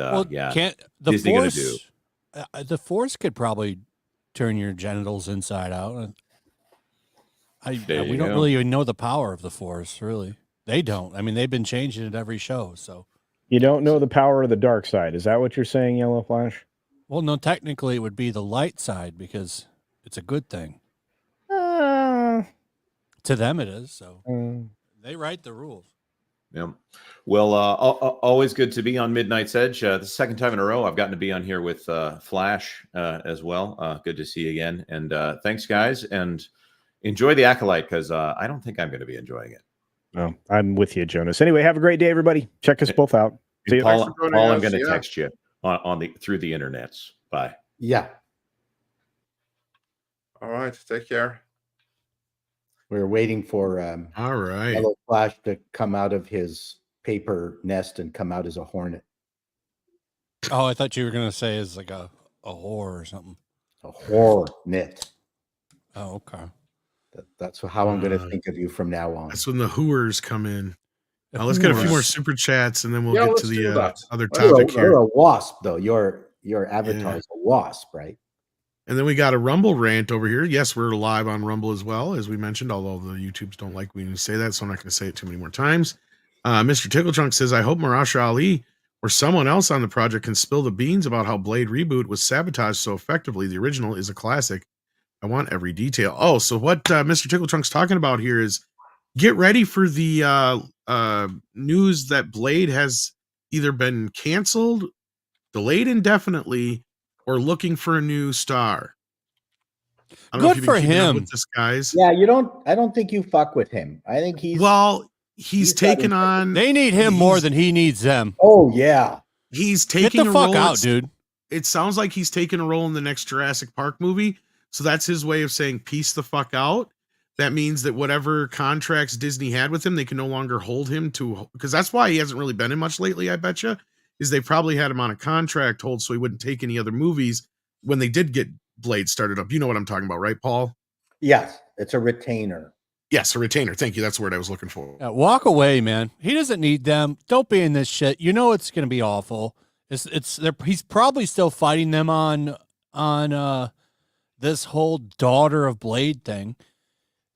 Disney gonna do. The Force could probably turn your genitals inside out. We don't really even know the power of the Force, really. They don't. I mean, they've been changing it every show. So you don't know the power of the dark side. Is that what you're saying, Yellow Flash? Well, no, technically it would be the light side because it's a good thing. To them it is. So they write the rules. Yeah. Well, always good to be on Midnight's Edge. The second time in a row I've gotten to be on here with Flash as well. Good to see you again. And thanks, guys. And enjoy the Acolyte because I don't think I'm going to be enjoying it. Oh, I'm with you, Jonas. Anyway, have a great day, everybody. Check us both out. See you. Paul, I'm going to text you through the internets. Bye. Yeah. All right. Take care. We're waiting for all right, Yellow Flash to come out of his paper nest and come out as a hornet. Oh, I thought you were going to say it's like a whore or something. A hornet. Oh, okay. That's how I'm going to think of you from now on. That's when the hooers come in. Now let's get a few more super chats, and then we'll get to the other Well, topic here. You're a wasp, though. Your avatar is a wasp, right? And then we got a Rumble rant over here. Yes, we're live on Rumble as well, as we mentioned, although the YouTubes don't like when you say that, so I'm not going to say it too many more times. Mr. Tickletrunk says, I hope Marasha Ali or someone else on the project can spill the beans about how Blade Reboot was sabotaged so effectively. The original is a classic. I want every detail. Oh, so what Mr. Tickletrunk's talking about here is get ready for the news that Blade has either been canceled, delayed indefinitely, or looking for a new star. I don't know if Good you've for been keeping up him. with this, guys. Yeah, I don't think you fuck with him. I think he's taken on. They need him more than he needs them. Oh yeah, he's taking Get the a fuck role. out, dude. It sounds like he's taking a role in the next Jurassic Park movie. So that's his way of saying peace the fuck out. That means that whatever contracts Disney had with him, they can no longer hold him to, because that's why he hasn't really been in much lately, I bet you, is they probably had him on a contract hold so he wouldn't take any other movies when they did get Blade started up. You know what I'm talking about, right, Paul? Yes, it's a retainer. Yes, a retainer. Thank you. That's the word I was looking for. Yeah, walk away, man. He doesn't need them. Don't be in this shit. You know it's going to be awful. He's probably still fighting them on this whole daughter of Blade thing.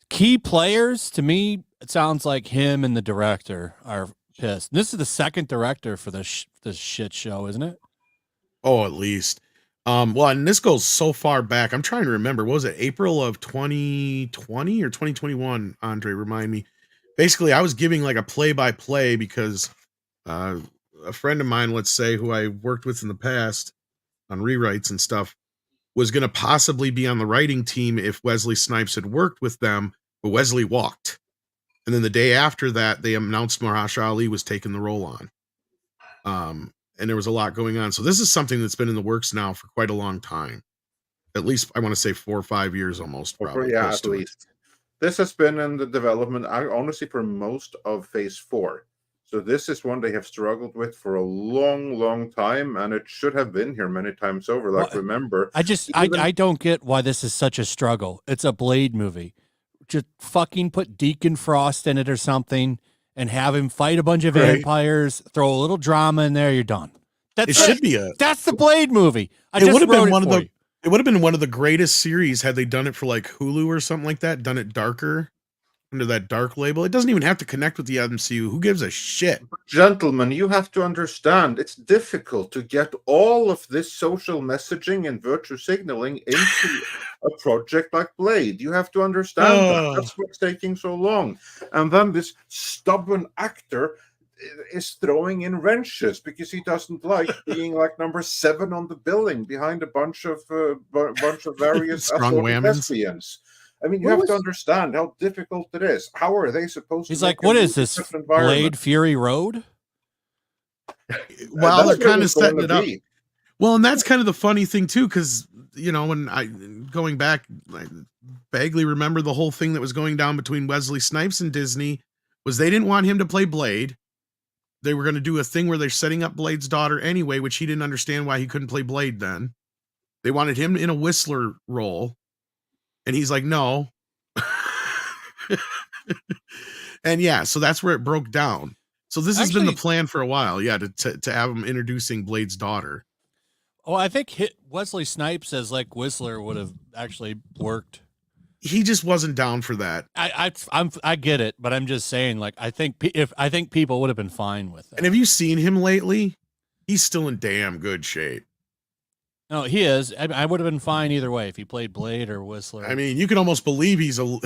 Key players, to me, it sounds like him and the director are pissed. This is the second director for this shit show, isn't it? Oh, at least. Well, and this goes so far back. I'm trying to remember. What was it? April of 2020 or 2021? Andre, remind me. Basically, I was giving like a play-by-play because a friend of mine, let's say, who I worked with in the past on rewrites and stuff, was going to possibly be on the writing team if Wesley Snipes had worked with them, but Wesley walked. And then the day after that, they announced Mahershala Ali was taking the role on. And there was a lot going on. So this is something that's been in the works now for quite a long time. At least, I want to say 4 or 5 years almost. Probably, yeah, at least. This has been in the development, honestly, for most of Phase 4. So this is one they have struggled with for a long, long time, and it should have been here many times over. Like, remember, I don't get why this is such a struggle. It's a Blade movie. Just fucking put Deacon Frost in it or something, and have him fight a bunch of vampires. Throw a little drama in there. You're done. That's the Blade movie. It would have been one of the greatest series had they done it for like Hulu or something like that. Done it darker. under that dark label. It doesn't even have to connect with the MCU. Who gives a shit? Gentlemen, you have to understand it's difficult to get all of this social messaging and virtue signaling into a project like Blade. You have to understand that. That's what's taking so long. And then this stubborn actor is throwing in wrenches because he doesn't like being like number 7 on the billing behind a bunch of various Strong whammons. lesbians. I mean, you have to understand how difficult it is. How are they supposed to? He's like, what is this? Blade Fury Road? Well, they're kind of setting it up. Well, and that's kind of the funny thing too, because when going back, I vaguely remember the whole thing that was going down between Wesley Snipes and Disney was they didn't want him to play Blade. They were going to do a thing where they're setting up Blade's daughter anyway, which he didn't understand why he couldn't play Blade then. They wanted him in a Whistler role. And he's like, no. And yeah, so that's where it broke down. So this has been the plan for a while. Yeah, to have him introducing Blade's daughter. Oh, I think Wesley Snipes as like Whistler would have actually worked. He just wasn't down for that. I get it, but I'm just saying, like, I think people would have been fine with it. And have you seen him lately? He's still in damn good shape. No, he is. I would have been fine either way if he played Blade or Whistler. I mean, you can almost believe he's a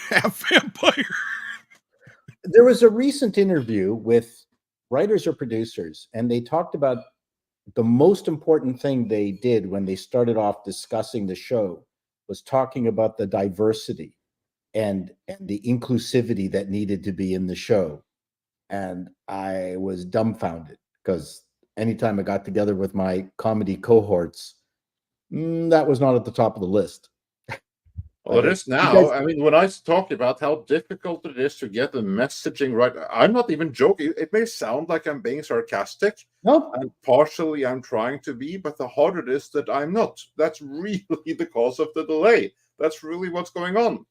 half vampire. There was a recent interview with writers or producers, and they talked about the most important thing they did when they started off discussing the show was talking about the diversity and the inclusivity that needed to be in the show. And I was dumbfounded because anytime I got together with my comedy cohorts, that was not at the top of the list. Well, it is now. I mean, when I talk about how difficult it is to get the messaging right, I'm not even joking. It may sound like I'm being sarcastic. No. And partially I'm trying to be, but the harder it is that I'm not. That's really the cause of the delay. That's really what's going on.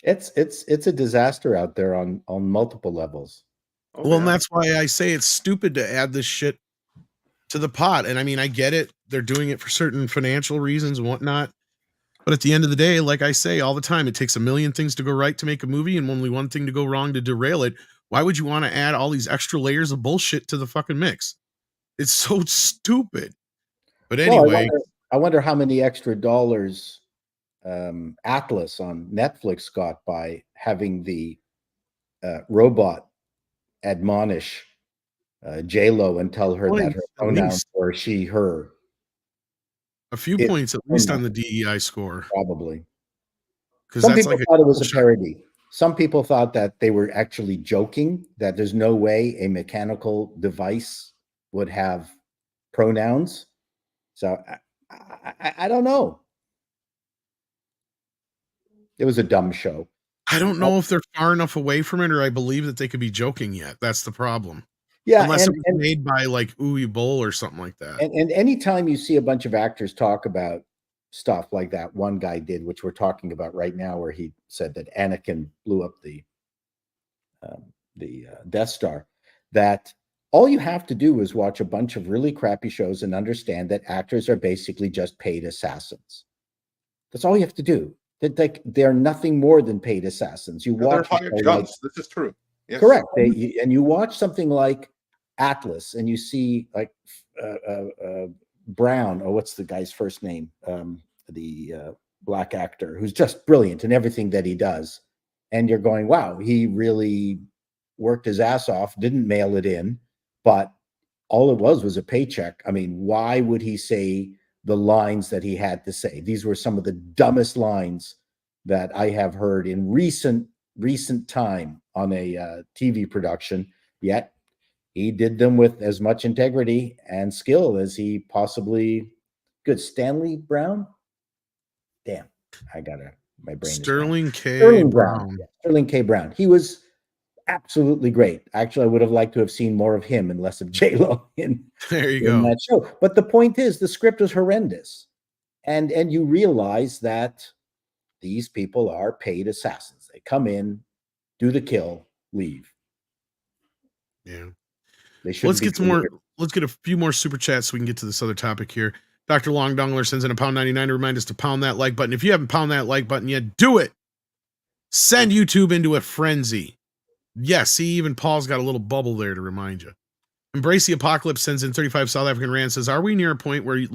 It's a disaster out there on multiple levels. Oh, well, and that's why I say it's stupid to add this shit to the pot. And I mean, I get it. They're doing it for certain financial reasons and whatnot. But at the end of the day, like I say all the time, it takes a million things to go right to make a movie and only one thing to go wrong to derail it. Why would you want to add all these extra layers of bullshit to the fucking mix? It's so stupid. But anyway, I wonder how many extra dollars Atlas on Netflix got by having the robot admonish J-Lo and tell her that her pronouns were she, her. A few points at least on the DEI score. Probably. Because some people thought it was a parody. Some people thought that they were actually joking, that there's no way a mechanical device would have pronouns. So I don't know. It was a dumb show. I don't know if they're far enough away from it, or I believe that they could be joking yet. That's the problem. Yeah, unless it was made by like Uwe Boll or something like that. And anytime you see a bunch of actors talk about stuff like that, one guy did, which we're talking about right now, where he said that Anakin blew up the Death Star, that all you have to do is watch a bunch of really crappy shows and understand that actors are basically just paid assassins. That's all you have to do. That they're nothing more than paid assassons. You watch hired guns. This is true. Yes. Correct. And you watch something like Atlas, and you see like Brown, or what's the guy's first name? The black actor who's just brilliant in everything that he does. And you're going, wow, he really worked his ass off, didn't mail it in, but all it was a paycheck. I mean, why would he say the lines that he had to say? These were some of the dumbest lines that I have heard in recent time on a TV production, yet he did them with as much integrity and skill as he possibly could. Stanley Brown? Damn, my brain. Sterling K. Brown. Yeah, Sterling K. Brown. He was absolutely great. Actually, I would have liked to have seen more of him and less of J-Lo in that show. But the point is, the script was horrendous. And you realize that these people are paid assassins. They come in, do the kill, leave. Yeah. Let's get a few more super chats so we can get to this other topic here. Dr. Long Dongler sends in £1.99 to remind us to pound that like button. If you haven't pounded that like button yet, do it. Send YouTube into a frenzy. Yes, see, even Paul's got a little bubble there to remind you. Embrace the Apocalypse sends in 35 South African Rand, says, are we near a point where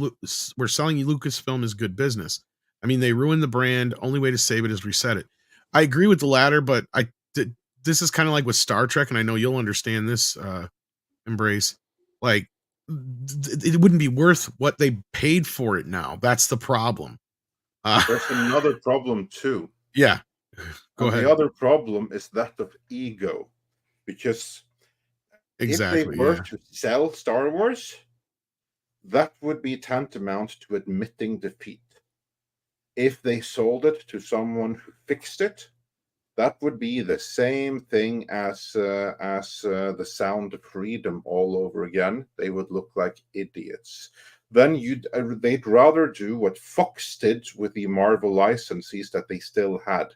we're selling Lucasfilm is good business? I mean, they ruined the brand. Only way to save it is reset it. I agree with the latter, but this is kind of like with Star Trek, and I know you'll understand this, Embrace. Like, it wouldn't be worth what they paid for it now. That's the problem. There's another problem, too. Yeah. Go ahead. The other problem is that of ego. Because exactly, if they were to sell Star Wars, that would be tantamount to admitting defeat. If they sold it to someone who fixed it, that would be the same thing as the Sound of Freedom all over again. They would look like idiots. Then they'd rather do what Fox did with the Marvel licenses that they still had.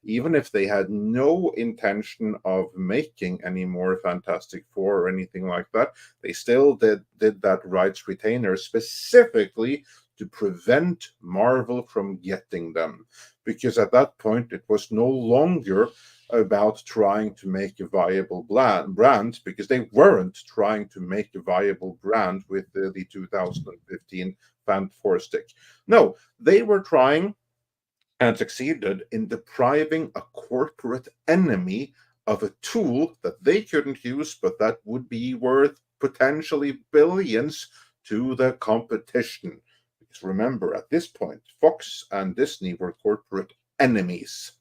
Even if they had no intention of making any more Fantastic Four or anything like that, they still did that rights retainer specifically to prevent Marvel from getting them. Because at that point, it was no longer about trying to make a viable brand, because they weren't trying to make a viable brand with the 2015 Fan 4 stick. No, they were trying and succeeded in depriving a corporate enemy of a tool that they couldn't use, but that would be worth potentially billions to the competition. Because remember, at this point, Fox and Disney were corporate enemies.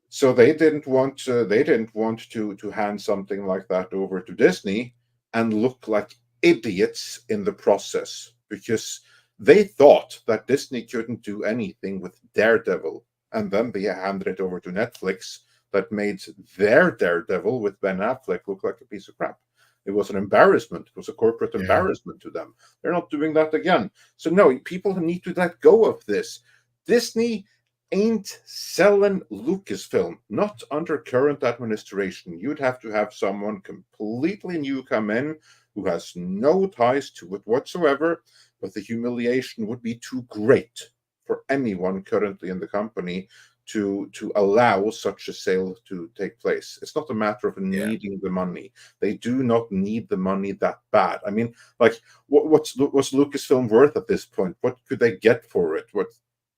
So they didn't want to hand something like that over to Disney and look like idiots in the process, because they thought that Disney couldn't do anything with Daredevil, and then they handed it over to Netflix that made their Daredevil with Ben Affleck look like a piece of crap. It was an embarrassment. It was a corporate embarrassment to them. They're not doing that again. So no, people need to let go of this. Disney ain't selling Lucasfilm, not under current administration. You'd have to have someone completely new come in who has no ties to it whatsoever, but the humiliation would be too great for anyone currently in the company to allow such a sale to take place. It's not a matter of needing the money. They do not need the money that bad. I mean, like, what's Lucasfilm worth at this point? What could they get for it? What,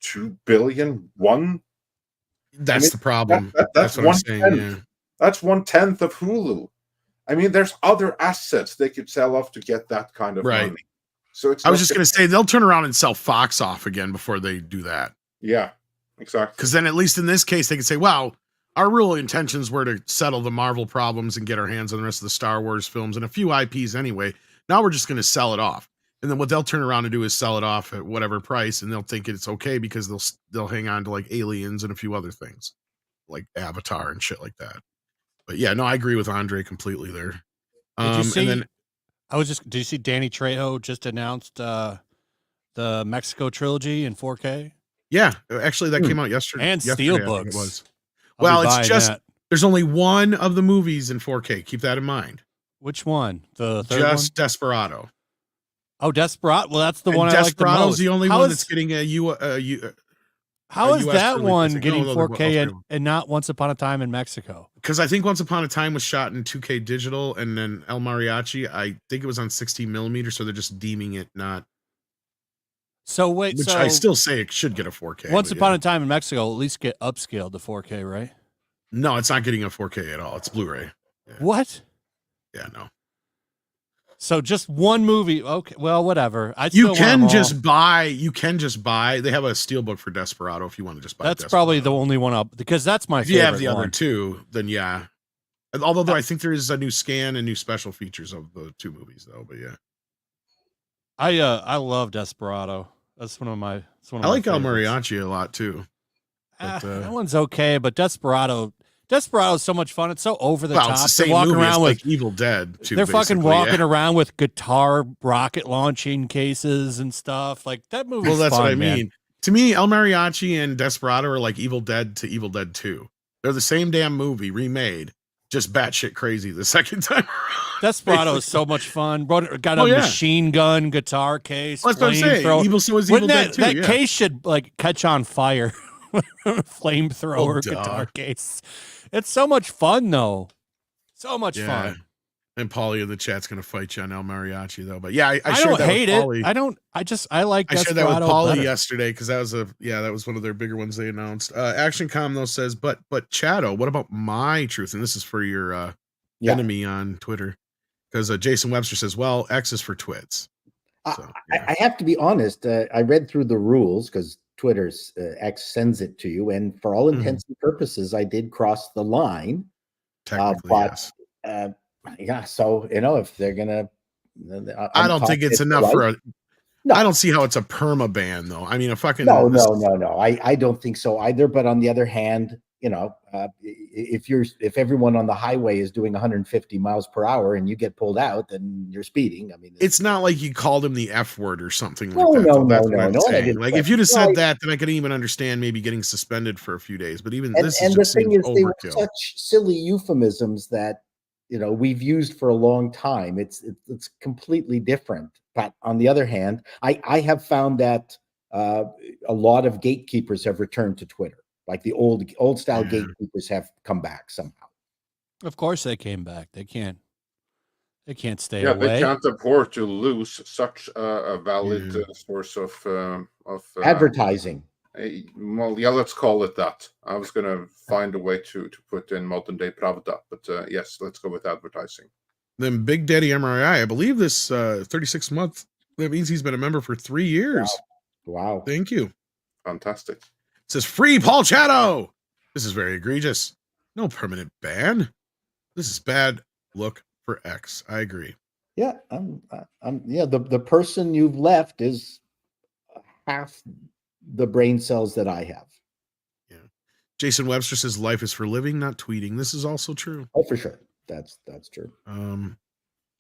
$2 billion? That's the problem. That's what I'm saying. Yeah. That's 1/10 of Hulu. I mean, there's other assets they could sell off to get that kind of money. So I was just going to say, they'll turn around and sell Fox off again before they do that. Yeah, exactly. Because then at least in this case, they can say, wow, our real intentions were to settle the Marvel problems and get our hands on the rest of the Star Wars films and a few IPs anyway. Now we're just going to sell it off. And then what they'll turn around and do is sell it off at whatever price, and they'll think it's okay because they'll hang on to like Aliens and a few other things like Avatar and shit like that. But yeah, no, I agree with Andre completely there. Did you see? Did you see Danny Trejo just announced the Mexico trilogy in 4K? Yeah, actually that came out yesterday. And Steelbooks. It was. Well, it's just there's only one of the movies in 4K. Keep that in mind. Which one? The third one? Desperado. Oh, Desperado. Well, that's the one I like the most. Desperado's the only one that's getting How is that one getting 4K and not Once Upon a Time in Mexico? Because I think Once Upon a Time was shot in 2K digital, and then El Mariachi, I think it was on 16 millimeter, so they're just deeming it not. So wait, which I still say it should get a 4K. Once Upon a Time in Mexico, at least get upscaled to 4K, right? No, it's not getting a 4K at all. It's Blu-ray. Yeah. What? Yeah, no. So just one movie. Okay, well, whatever. You can just buy. They have a steelbook for Desperado if you want to just buy. That's probably the only one up, because that's my favorite. If you have the other two, then yeah. Although I think there is a new scan and new special features of the two movies though. But yeah, I love Desperado. That's one of my. I like El Mariachi a lot too. But, that one's okay, but Desperado is so much fun. It's so over the top. It's the same movie. It's like Evil Dead. They're fucking walking around with guitar rocket launching cases and stuff. Like that movie. Well, that's fun, what I man. mean. To me, El Mariachi and Desperado are like Evil Dead to Evil Dead 2. They're the same damn movie remade, just batshit crazy the second time around. Desperado is so much fun. Got a machine gun, guitar case. Well, that's what I'm saying. So is Evil Dead 2. That case should like catch on fire. flamethrower duh. guitar case. It's so much fun, though. So much fun. And Paulie in the chat's gonna fight you on El Mariachi though. But yeah, I I shared don't that hate with it. Paulie. I like I shared that with Desperado Paulie better. yesterday because that was one of their bigger ones they announced. Action Com though says, but Chato, what about my truth? And this is for your enemy on Twitter. Because Jason Webster says, well, X is for twits. So, yeah. I have to be honest. I read through the rules because Twitter's X sends it to you, and for all intents and purposes, I did cross the line. Technically, yes. Yeah, so if they're gonna, I don't think it's enough for a. No. I don't see how it's a perma ban though. I mean, a fucking no. I don't think so either. But on the other hand, if everyone on the highway is doing 150 miles per hour and you get pulled out, then you're speeding. I mean, it's not like you called him the F word or something like no, that. No, That's no, what I'm no. saying. Like if you'd have said that, then I could even understand maybe getting suspended for a few days. But even this and is just the thing is, overkill. they were such silly euphemisms that we've used for a long time. It's completely different. But on the other hand, I have found that a lot of gatekeepers have returned to Twitter. Like the old style gatekeepers have come back somehow. Of course they came back. They can't stay Yeah, away. they can't afford to lose such a valid source of advertising. Well, yeah, let's call it that. I was going to find a way to put in modern day Pravda, but yes, let's go with advertising. Then Big Daddy MRI, I believe this 36 month, that means he's been a member for 3 years. Wow. Thank you. Fantastic. It says free Paul Chato. This is very egregious. No permanent ban. This is bad look for X. I agree. Yeah, the person you've left is half the brain cells that I have. Yeah. Jason Webster says life is for living, not tweeting. This is also true. Oh, for sure. That's true. And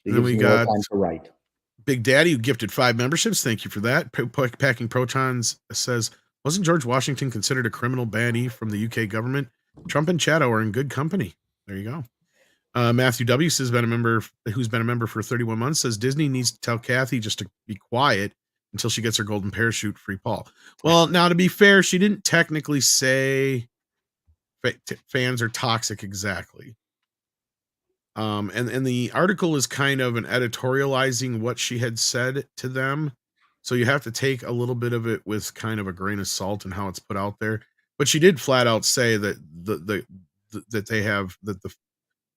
then we got time to write. Big Daddy, who gifted 5 memberships. Thank you for that. Packing Protons says, wasn't George Washington considered a criminal baddie from the UK government? Trump and Chato are in good company. There you go. Matthew W says, who's been a member for 31 months, says Disney needs to tell Kathy just to be quiet until she gets her golden parachute. Free Paul. Well, now to be fair, she didn't technically say fans are toxic exactly. And the article is kind of an editorializing what she had said to them. So you have to take a little bit of it with kind of a grain of salt and how it's put out there. But she did flat out say that the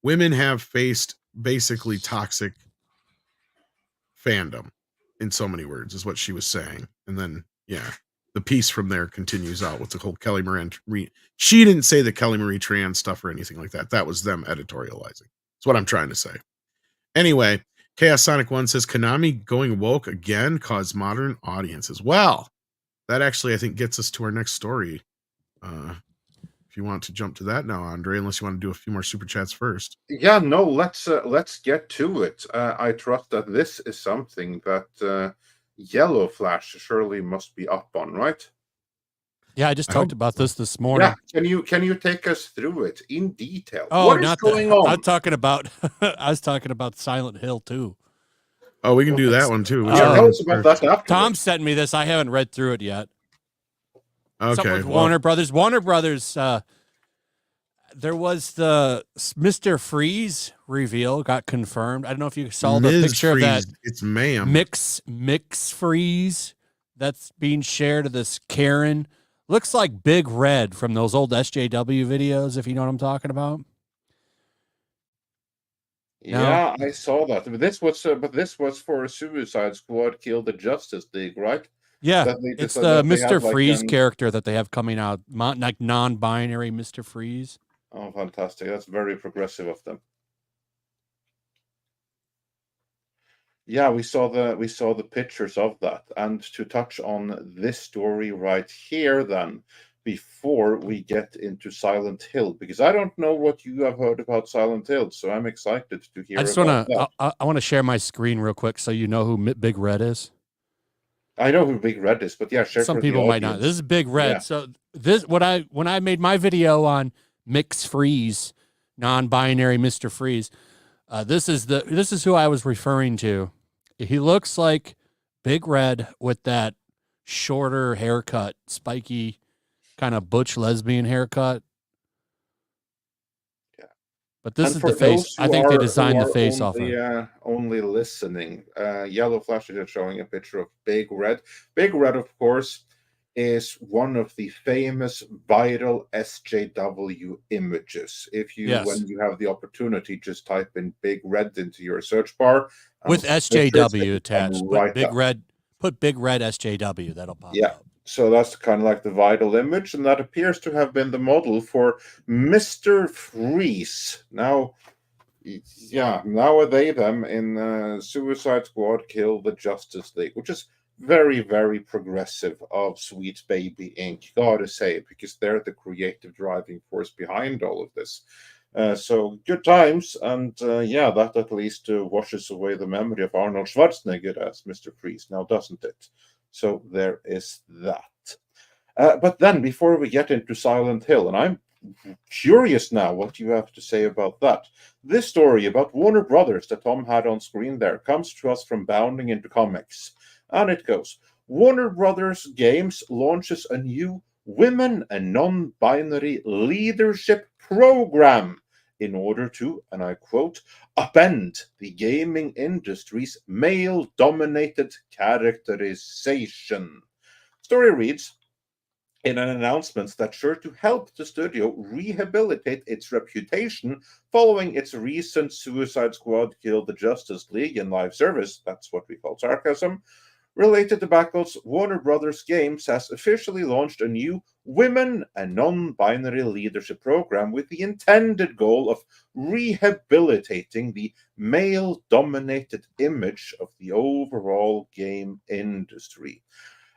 women have faced basically toxic fandom in so many words is what she was saying. And then, the piece from there continues out with the whole Kelly Marie. She didn't say the Kelly Marie Tran stuff or anything like that. That was them editorializing. That's what I'm trying to say. Anyway, Chaos Sonic 1 says Konami going woke again caused modern audiences. Well, that actually, I think, gets us to our next story. If you want to jump to that now, Andre, unless you want to do a few more super chats first. Yeah, no, let's get to it. I trust that this is something that Yellow Flash surely must be up on, right? Yeah, I just talked about this morning. Yeah, can you take us through it in detail? Oh, what is going on? I'm talking about I was talking about Silent Hill too. Oh, we can do that one too. Tell us about that after. Tom sent me this. I haven't read through it yet. Okay. Warner Brothers. There was the Mr. Freeze reveal got confirmed. I don't know if you saw the picture of that. It's ma'am. Mix Freeze that's being shared to this Karen. Looks like Big Red from those old SJW videos, if you know what I'm talking about. Yeah, I saw that. But this was for a Suicide Squad Kill the Justice League, right? Yeah, it's the Mr. Freeze character that they have coming out, like non-binary Mr. Freeze. Oh, fantastic! That's very progressive of them. Yeah, we saw the pictures of that. And to touch on this story right here, then, before we get into Silent Hill, because I don't know what you have heard about Silent Hill, so I'm excited to hear. I want to share my screen real quick so you know who Big Red is. I know who Big Red is, but yeah, share. Some people might not. This is Big Red. Yeah. So when I made my video on Mix Freeze, non-binary Mr. Freeze, this is who I was referring to. He looks like Big Red with that shorter haircut, spiky kind of butch lesbian haircut. Yeah. But this And is for the face. those I who think they are designed the face off only, of. only listening, Yellow Flash is showing a picture of Big Red. Big Red, of course, is one of the famous viral SJW images. If you, Yes. when you have the opportunity, just type in Big Red into your search bar With SJW attached. Right Put Big up. Red. Put Big Red SJW. That'll pop Yeah. up. So that's kind of like the vital image, and that appears to have been the model for Mr. Freeze. Now, yeah, now they them in Suicide Squad Kill the Justice League, which is very, very progressive of Sweet Baby Inc. Gotta say, because they're the creative driving force behind all of this. So good times, and yeah, that at least washes away the memory of Arnold Schwarzenegger as Mr. Freeze, now doesn't it? So there is that. But then, before we get into Silent Hill, and I'm curious now what you have to say about that. This story about Warner Brothers that Tom had on screen there comes to us from Bounding into Comics. And it goes, Warner Brothers Games launches a new women and non-binary leadership program in order to, and I quote, upend the gaming industry's male-dominated characterization. Story reads, in an announcement that's sure to help the studio rehabilitate its reputation following its recent Suicide Squad Kill the Justice League in live service, that's what we call sarcasm, related debacles, Warner Brothers Games has officially launched a new women and non-binary leadership program with the intended goal of rehabilitating the male-dominated image of the overall game industry.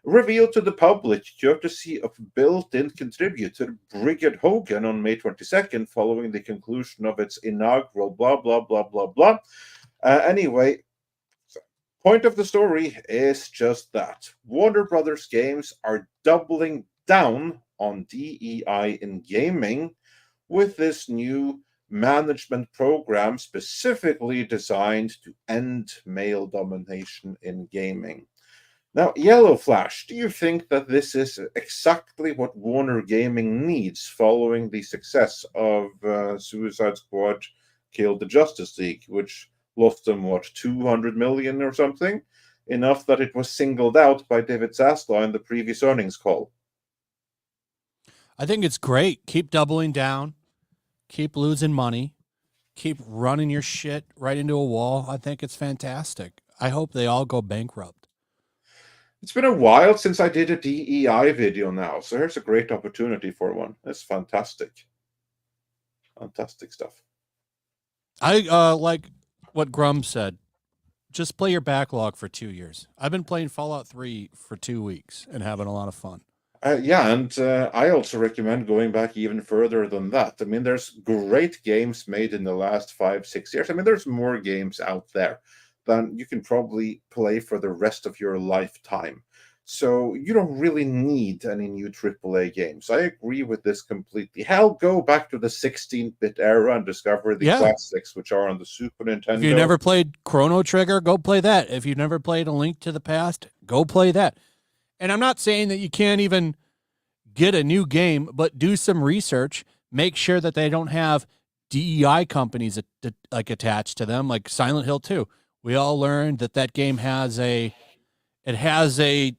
Revealed to the public courtesy of built-in contributor Brigid Hogan on May 22nd, following the conclusion of its inaugural blah, blah, blah, blah, blah. Anyway, point of the story is just that. Warner Brothers Games are doubling down on DEI in gaming with this new management program specifically designed to end male domination in gaming. Now, Yellow Flash, do you think that this is exactly what Warner Gaming needs following the success of Suicide Squad Kill the Justice League, which lost them, what, 200 million or something? Enough that it was singled out by David Zaslav in the previous earnings call. I think it's great. Keep doubling down. Keep losing money. Keep running your shit right into a wall. I think it's fantastic. I hope they all go bankrupt. It's been a while since I did a DEI video now, so here's a great opportunity for one. That's fantastic. Fantastic stuff. I like what Grum said. Just play your backlog for 2 years. I've been playing Fallout 3 for 2 weeks and having a lot of fun. Yeah, and I also recommend going back even further than that. I mean, there's great games made in the last 5-6 years. I mean, there's more games out there than you can probably play for the rest of your lifetime. So you don't really need any new AAA games. I agree with this completely. Hell, go back to the 16-bit era and discover the classics, which are on the Super Nintendo. If you never played Chrono Trigger, go play that. If you've never played A Link to the Past, go play that. And I'm not saying that you can't even get a new game, but do some research. Make sure that they don't have DEI companies like attached to them, like Silent Hill 2. We all learned that game has a DEI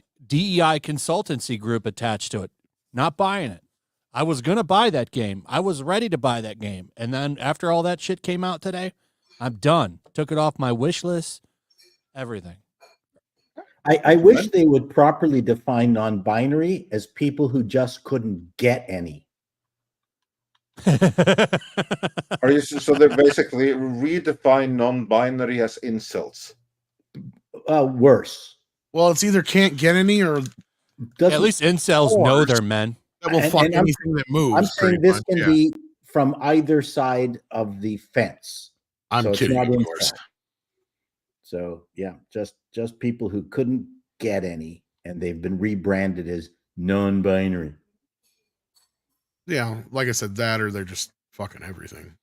consultancy group attached to it. Not buying it. I was going to buy that game. I was ready to buy that game. And then after all that shit came out today, I'm done. Took it off my wish list, everything. I wish they would properly define non-binary as people who just couldn't get any. Are you so they basically redefine non-binary as insults? Worse. Well, it's either can't get any or at least incels know they're men. That will fuck anything that moves. I'm saying this can be from either side of the fence. I'm kidding, of course. So yeah, just people who couldn't get any, and they've been rebranded as non-binary. Yeah, like I said, that or they're just fucking everything.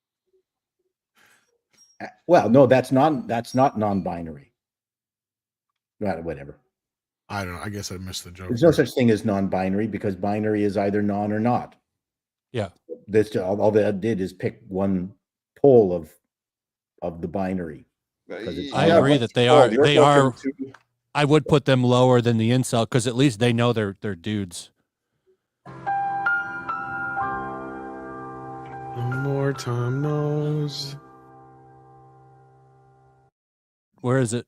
Well, no, that's not non-binary. Whatever. I don't know. I guess I missed the joke. There's no such thing as non-binary because binary is either non or not. Yeah. This all that did is pick one pole of the binary. I agree that they are. They are. I would put them lower than the incel because at least they know they're dudes. More time knows. Where is it?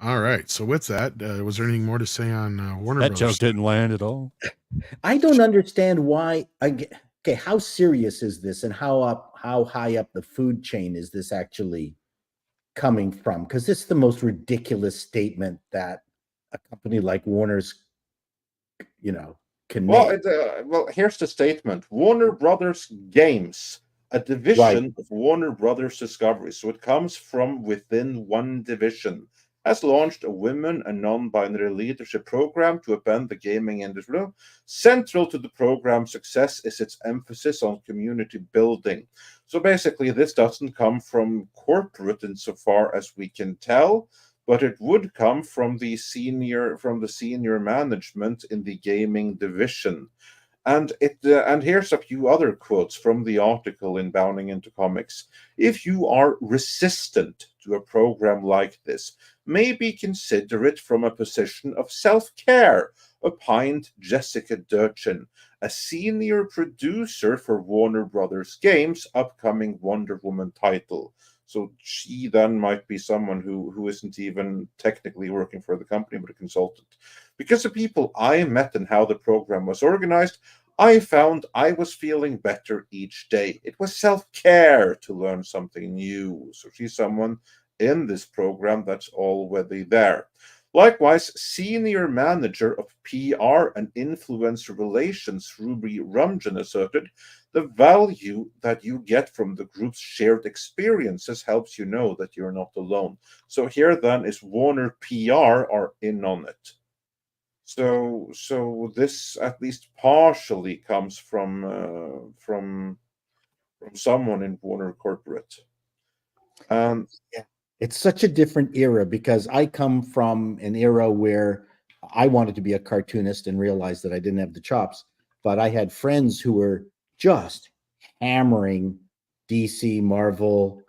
All right. So with that, was there anything more to say on Warner That Brothers? joke didn't land at all. I don't understand why. Okay, how serious is this, and how high up the food chain is this actually coming from? Because this is the most ridiculous statement that a company like Warner's, can make. Well, here's the statement: Warner Brothers Games, a division of Warner Brothers Discovery, so it comes from within one division, has launched a women and non-binary leadership program to upend the gaming industry. Central to the program's success is its emphasis on community building. So basically, this doesn't come from corporate insofar as we can tell, but it would come from the senior management in the gaming division. And here's a few other quotes from the article in Bounding into Comics. If you are resistant to a program like this, maybe consider it from a position of self-care, opined Jessica Durchin, a senior producer for Warner Brothers Games' upcoming Wonder Woman title. So she then might be someone who isn't even technically working for the company, but a consultant. Because the people I met and how the program was organized, I found I was feeling better each day. It was self-care to learn something new. So she's someone in this program that's already there. Likewise, senior manager of PR and influencer relations, Ruby Rumjan, asserted, the value that you get from the group's shared experiences helps you know that you're not alone. So here then is Warner PR are in on it. So this at least partially comes from someone in Warner Corporate. It's such a different era because I come from an era where I wanted to be a cartoonist and realized that I didn't have the chops, but I had friends who were just hammering DC, Marvel,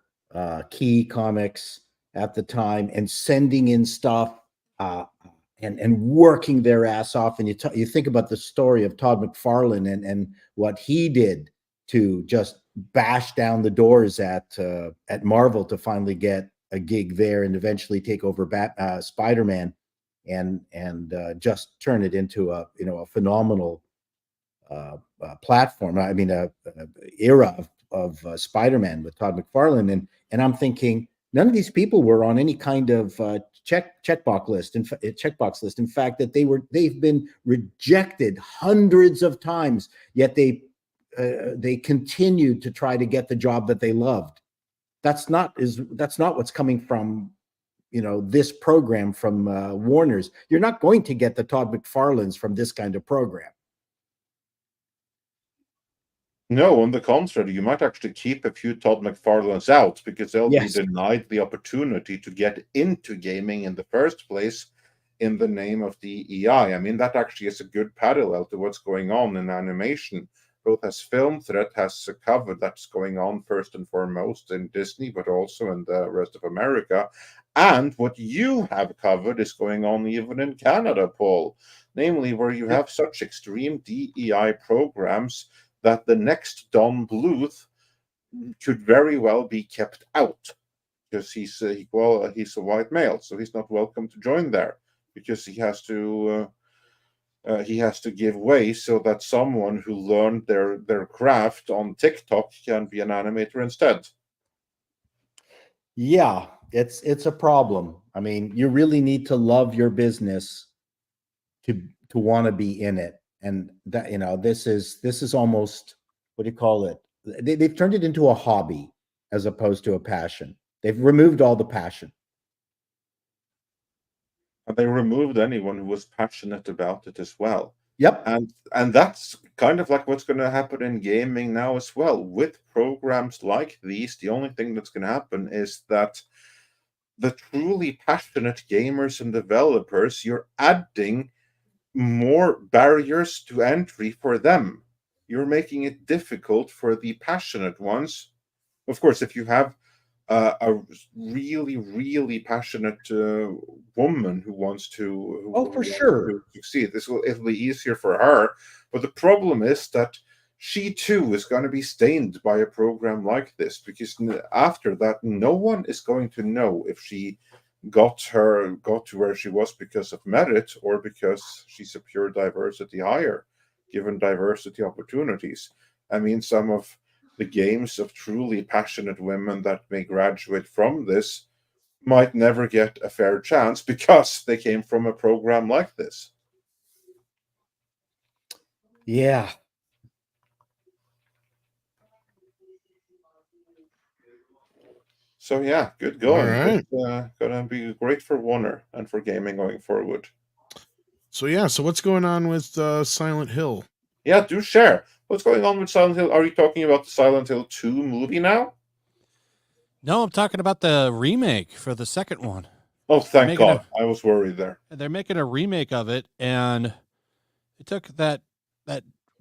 Key Comics at the time and sending in stuff and working their ass off. And you think about the story of Todd McFarlane and what he did to just bash down the doors at Marvel to finally get a gig there and eventually take over Spider-Man and just turn it into a phenomenal platform. I mean, a era of Spider-Man with Todd McFarlane, and I'm thinking none of these people were on any kind of checkbox list. In fact, that they've been rejected hundreds of times, yet they continued to try to get the job that they loved. That's not what's coming from this program from Warner's. You're not going to get the Todd McFarlanes from this kind of program. No, on the contrary, you might actually keep a few Todd McFarlanes out because they'll be denied the opportunity to get into gaming in the first place in the name of DEI. I mean, that actually is a good parallel to what's going on in animation. Both as Film Threat has covered that's going on first and foremost in Disney, but also in the rest of America. And what you have covered is going on even in Canada, Paul, namely where you have such extreme DEI programs that the next Don Bluth could very well be kept out because he's a white male, so he's not welcome to join there because he has to give way so that someone who learned their craft on TikTok can be an animator instead. Yeah, it's a problem. I mean, you really need to love your business to want to be in it. And that, this is almost, what do you call it? They've turned it into a hobby as opposed to a passion. They've removed all the passion. And they removed anyone who was passionate about it as well. Yep. And that's kind of like what's going to happen in gaming now as well. With programs like these, the only thing that's going to happen is that the truly passionate gamers and developers, you're adding more barriers to entry for them. You're making it difficult for the passionate ones. Of course, if you have a really, really passionate woman who wants to, for sure, to succeed, it'll be easier for her. But the problem is that she too is going to be stained by a program like this, because after that, no one is going to know if she got to where she was because of merit or because she's a pure diversity hire, given diversity opportunities. I mean, some of the games of truly passionate women that may graduate from this might never get a fair chance because they came from a program like this. Yeah. So yeah, good going. All right. It's gonna be great for Warner and for gaming going forward. So yeah, so what's going on with Silent Hill? Yeah, do share. What's going on with Silent Hill? Are you talking about the Silent Hill 2 movie now? No, I'm talking about the remake for the second one. Oh, thank God. I was worried there. They're making a remake of it, and they took that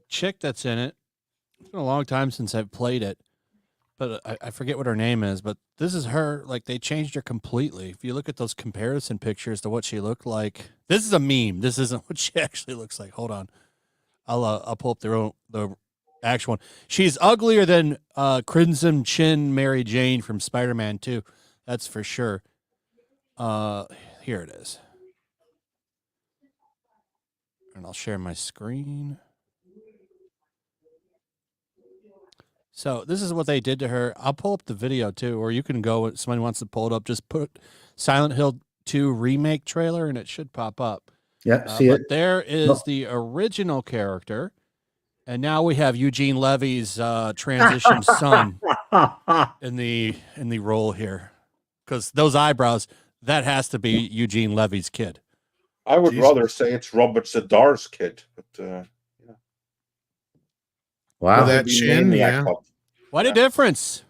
chick that's in it. It's been a long time since I've played it, but I forget what her name is, but this is her. Like, they changed her completely. If you look at those comparison pictures to what she looked like, this is a meme. This isn't what she actually looks like. Hold on. I'll pull up the actual one. She's uglier than Crimson Chin Mary Jane from Spider-Man 2. That's for sure. Here it is. And I'll share my screen. So this is what they did to her. I'll pull up the video too, or you can go, if somebody wants to pull it up, just put Silent Hill 2 remake trailer and it should pop up. Yeah, see but it. there is the original character, and now we have Eugene Levy's transition son in the role here, because those eyebrows, that has to be Eugene Levy's kid. I would rather say it's Robert Zadar's kid, but yeah. Wow, that chin, yeah. What a difference!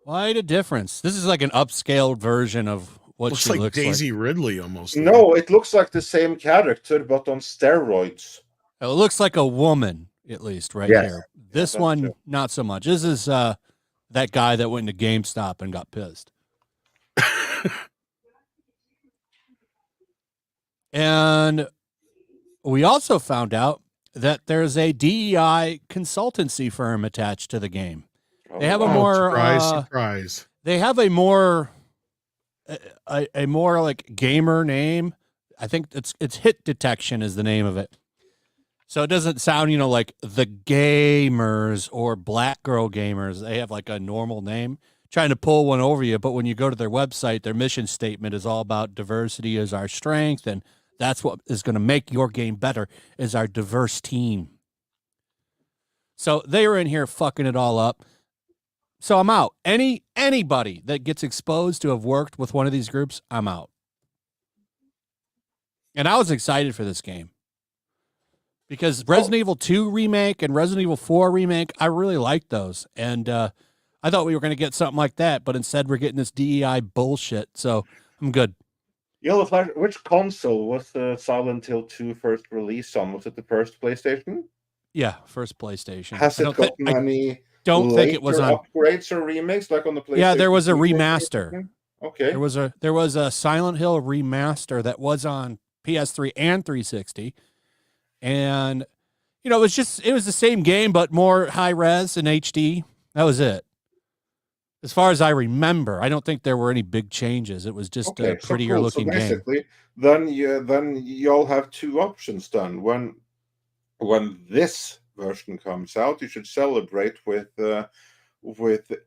Quite a difference. This is like an upscaled version of what looks she like looks Daisy like. Ridley almost. No, it looks like the same character, but on steroids. It looks like a woman, at least, right here. This one, true. not so much. This is that guy that went to GameStop and got pissed. And we also found out that there's a DEI consultancy firm attached to the game. They have a more surprise. They have a more like gamer name. I think it's Hit Detection is the name of it. So it doesn't sound, like the Gamers or Black Girl Gamers. They have like a normal name, trying to pull one over you. But when you go to their website, their mission statement is all about diversity is our strength, and that's what is going to make your game better, is our diverse team. So they were in here fucking it all up. So I'm out. Anybody that gets exposed to have worked with one of these groups, I'm out. And I was excited for this game, because Resident Evil 2 remake and Resident Evil 4 remake, I really liked those. And I thought we were going to get something like that, but instead we're getting this DEI bullshit. So I'm good. Yellow Flash, which console was the Silent Hill 2 first release on? Was it the first PlayStation? Yeah, first PlayStation. Has it gotten any don't think it was on upgrades or remakes like on the PlayStation? Yeah, there was a remaster. Okay. There was a Silent Hill remaster that was on PS3 and 360. And it was the same game, but more high res and HD. That was it. As far as I remember, I don't think there were any big changes. It was just a prettier looking game. Basically, then y'all have two options then. When this version comes out, you should celebrate with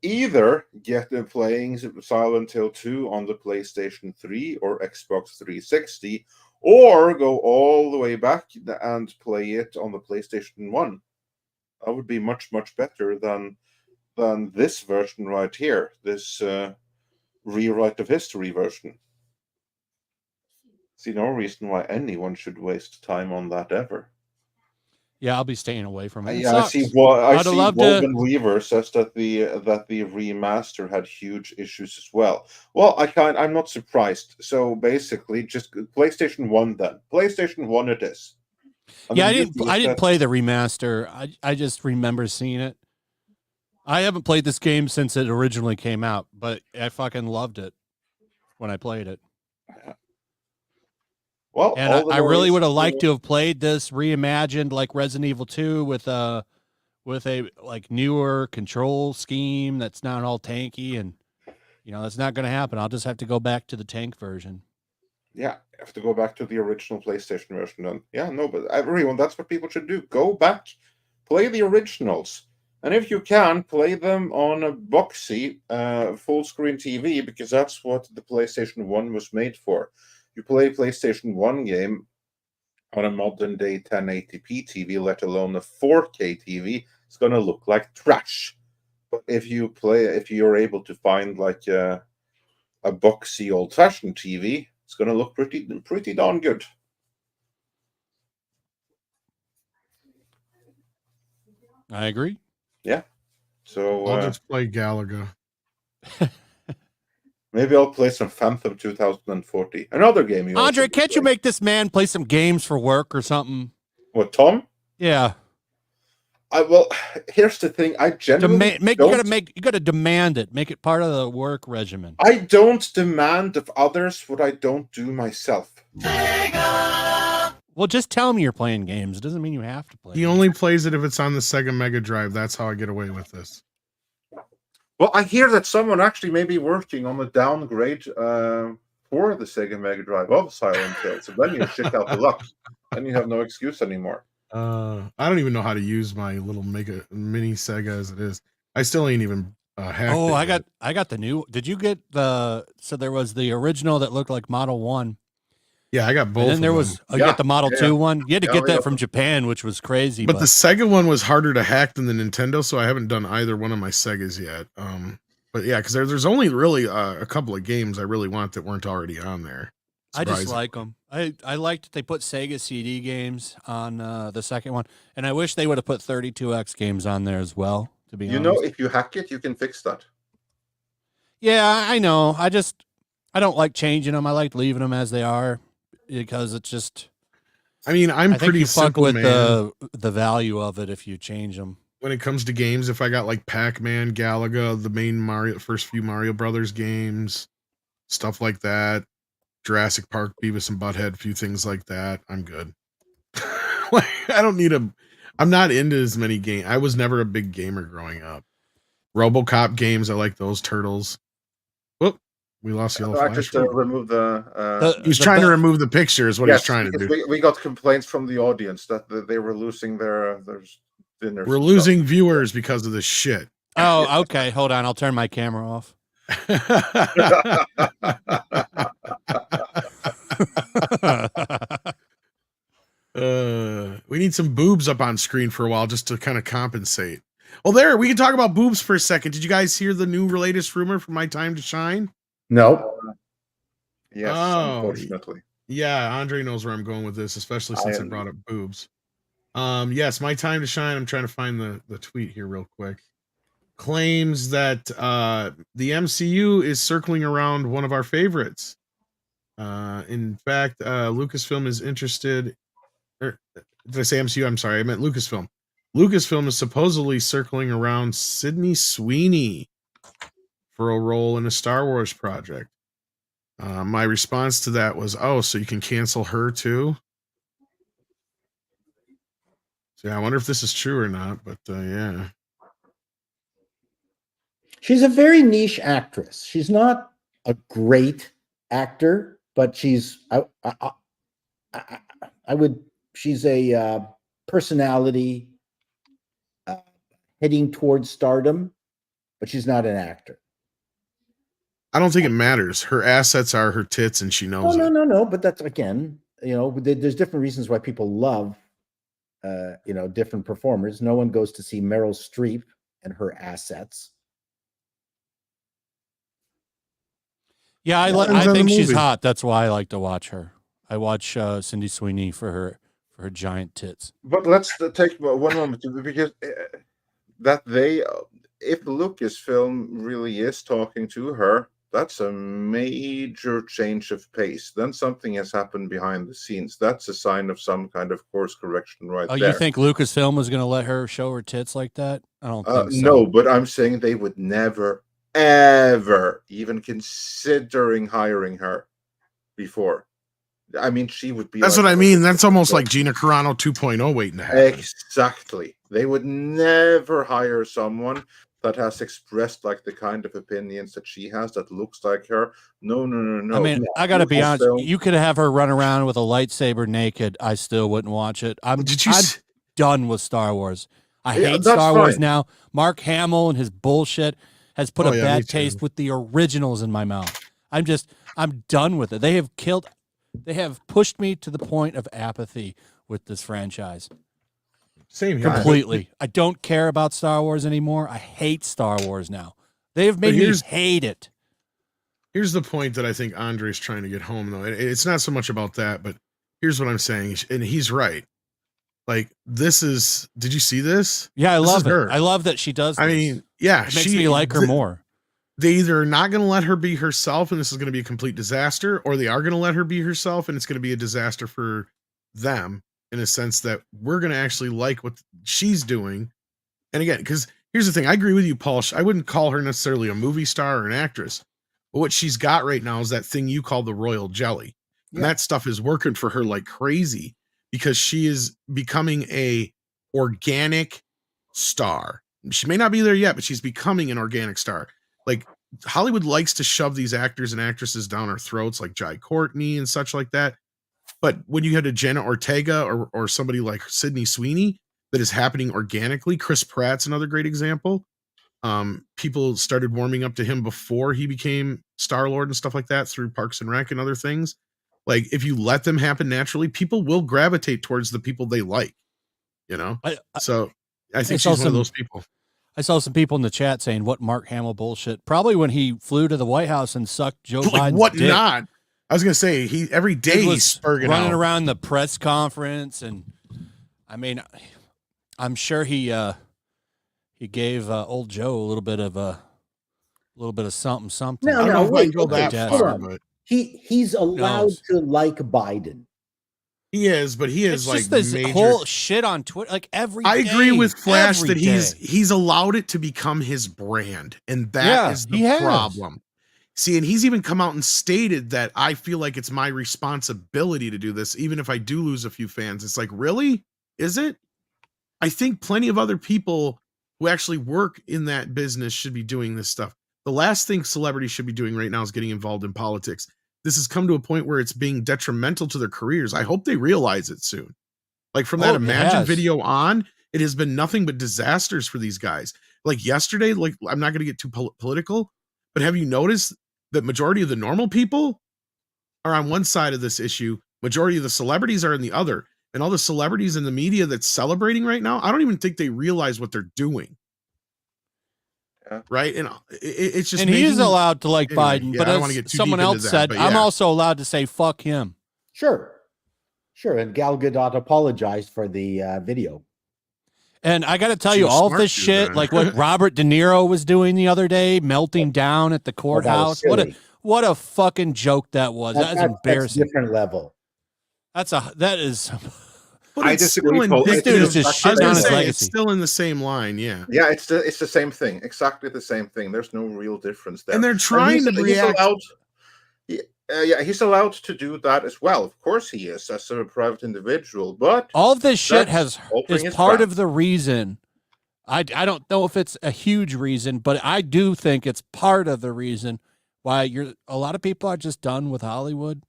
either playing Silent Hill 2 on the PlayStation 3 or Xbox 360, or go all the way back and play it on the PlayStation 1. That would be much, much better than this version right here, this rewrite of history version. See no reason why anyone should waste time on that ever. Yeah, I'll be staying away from it. It Yeah, I see. sucks. I I'd have see. loved to. Woven Weaver says that the remaster had huge issues as well. Well, I'm not surprised. So basically, just PlayStation 1 then. PlayStation 1 it is. And Yeah, the I beauty didn't. is I didn't that- play the remaster. I just remember seeing it. I haven't played this game since it originally came out, but I fucking loved it when I played it. Well, And all the I more really would have reason liked to- to have played this reimagined like Resident Evil 2 with a like newer control scheme that's not all tanky, and that's not going to happen. I'll just have to go back to the tank version. Yeah, you have to go back to the original PlayStation version then. Yeah, no, but everyone, that's what people should do. Go back, play the originals. And if you can, play them on a boxy full screen TV, because that's what the PlayStation 1 was made for. You play a PlayStation 1 game on a modern day 1080p TV, let alone a 4K TV, it's going to look like trash. But if you're able to find like a boxy old fashioned TV, it's going to look pretty darn good. I agree. Yeah. So I'll just play Galaga. maybe I'll play some Phantom 2040. Another game. Andre, can't you make this man play some games for work or something? What, Tom? Yeah. Well, here's the thing. I generally you gotta demand it. Make it part of the work regimen. I don't demand of others what I don't do myself. Well, just tell me you're playing games. It doesn't mean you have to play. He only plays it if it's on the Sega Mega Drive. That's how I get away with this. Well, I hear that someone actually may be working on a downgrade for the Sega Mega Drive of Silent Hill. So then you're shit out of luck. Then you have no excuse anymore. I don't even know how to use my little mini Sega as it is. I still ain't even hacked. Oh, I got the new. Did you get the? So there was the original that looked like Model 1. Yeah, I got both. And then there was you got the Model 2 one. You had to get that from the Japan, which was crazy. But the Sega one was harder to hack than the Nintendo, so I haven't done either one of my Segas yet. But yeah, because there's only really a couple of games I really want that weren't already on there. I just like them. I liked that they put Sega CD games on the second one, and I wish they would have put 32X games on there as well. To be honest, if you hack it, you can fix that. Yeah, I know. I don't like changing them. I like leaving them as they are because it's just. I mean, I'm pretty simple, with man. the value of it if you change them. When it comes to games, if I got like Pac-Man, Galaga, the main first few Mario Brothers games, stuff like that, Jurassic Park, Beavis and Butthead, a few things like that, I'm good. Like, I don't need I'm not into as many games. I was never a big gamer growing up. RoboCop games, I like those turtles. Whoop, we lost Yellow Flash. Just remove the he's trying to remove the picture is what he's trying to do. We got complaints from the audience that they were losing their dinner. We're losing viewers because of this shit. Oh, okay. Hold on. I'll turn my camera off. We need some boobs up on screen for a while just to kind of compensate. Well, there, we can talk about boobs for a second. Did you guys hear the new latest rumor from My Time to Shine? No. Yes, unfortunately. Yeah, Andre knows where I'm going with this, especially since I brought up boobs. Yes, My Time to Shine. I'm trying to find the tweet here real quick. Claims that the MCU is circling around one of our favorites. In fact, Lucasfilm is interested. Or did I say MCU? I'm sorry, I meant Lucasfilm. Lucasfilm is supposedly circling around Sydney Sweeney for a role in a Star Wars project. My response to that was, "Oh, so you can cancel her too?" So yeah, I wonder if this is true or not. But yeah, she's a very niche actress. She's not a great actor, but she's she's a personality heading towards stardom, but she's not an actor. I don't think it matters. Her assets are her tits, and she knows it. No. But that's, again, there's different reasons why people love, different performers. No one goes to see Meryl Streep and her assets. Yeah, I think she's hot. That's why I like to watch her. I watch Cindy Sweeney for for her giant tits. But let's take one moment because that if Lucasfilm really is talking to her, that's a major change of pace. Then something has happened behind the scenes. That's a sign of some kind of course correction right there. You think Lucasfilm was going to let her show her tits like that? I don't think so. No, but I'm saying they would never, ever even considering hiring her before. I mean, she would be. That's like, what I mean. That's almost like Gina Carano 2.0 waiting to happen. Exactly. They would never hire someone that has expressed like the kind of opinions that she has that looks like her. No. I mean, I got to be honest. You could have her run around with a lightsaber naked. I still wouldn't watch it. I'm done with Star Wars. I hate Star Wars now. Mark Hamill and his bullshit has put a bad taste with the originals in my mouth. I'm done with it. They have pushed me to the point of apathy with this franchise. Same here. Completely. I don't care about Star Wars anymore. I hate Star Wars now. They have made me hate it. Here's the point that I think Andre's trying to get home, though. It's not so much about that, but here's what I'm saying, and he's right. Like, this is. Did you see this? Yeah, I love it. I love that she does. I mean, yeah, it makes me like her more. They either are not going to let her be herself, and this is going to be a complete disaster, or they are going to let her be herself, and it's going to be a disaster for them in a sense that we're going to actually like what she's doing. And again, because here's the thing, I agree with you, Paul. I wouldn't call her necessarily a movie star or an actress, but what she's got right now is that thing you call the royal jelly. And that stuff is working for her like crazy because she is becoming a organic star. She may not be there yet, but she's becoming an organic star. Like, Hollywood likes to shove these actors and actresses down our throats, like Jai Courtney and such like that. But when you had a Jenna Ortega or somebody like Sydney Sweeney, that is happening organically. Chris Pratt's another great example. People started warming up to him before he became Star-Lord and stuff like that through Parks and Rec and other things. Like, if you let them happen naturally, people will gravitate towards the people they like, you know? So I think she's one of those people. I saw some people in the chat saying, what Mark Hamill bullshit. Probably when he flew to the White House and sucked Joe Biden's what dick. not? I was going to say, every day he's spurging running out. around the press conference. And I mean, I'm sure he gave old Joe a little bit of something. No, wait, go that far, but he's allowed to like Biden. He is, but he is like this major whole shit on Twitter, like every day. I agree with Flash that day. he's allowed it to become his brand, and that is the problem. See, and he's even come out and stated that I feel like it's my responsibility to do this, even if I do lose a few fans. It's like, really? Is it? I think plenty of other people who actually work in that business should be doing this stuff. The last thing celebrities should be doing right now is getting involved in politics. This has come to a point where it's being detrimental to their careers. I hope they realize it soon. Like, from that Imagine video on, it has been nothing but disasters for these guys. Like yesterday, like, I'm not going to get too political, but have you noticed that majority of the normal people are on one side of this issue, majority of the celebrities are in the other, and all the celebrities in the media that's celebrating right now, I don't even think they realize what they're doing. Right? And it's just, and he is allowed to like Biden, but I don't want to get too someone deep else into said, that, I'm also allowed to say fuck him. Sure. And Gal Gadot apologized for the video. And I got to tell you, all this shit, like what Robert De Niro was doing the other day, melting down at the courthouse. What a fucking joke that was. That's embarrassing. That's a different level. That is. I disagree. This dude is just shitting on his legacy. It's still in the same line, yeah. Yeah, it's the same thing, exactly the same thing. There's no real difference there. And they're trying to react. He's allowed to do that as well. Of course, he is as a private individual. But all of this shit is part of the reason. I don't know if it's a huge reason, but I do think it's part of the reason why a lot of people are just done with Hollywood.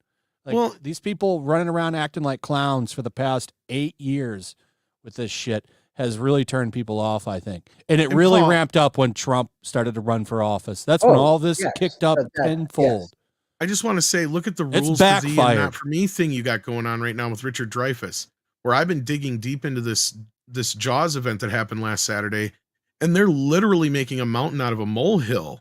Like, these people running around acting like clowns for the past 8 years with this shit has really turned people off, I think. And it really ramped up when Trump started to run for office. That's when all this kicked up tenfold. I just want to say, look at the rules for thee and not for me thing you got going on right now with Richard Dreyfuss, where I've been digging deep into this Jaws event that happened last Saturday, and they're literally making a mountain out of a molehill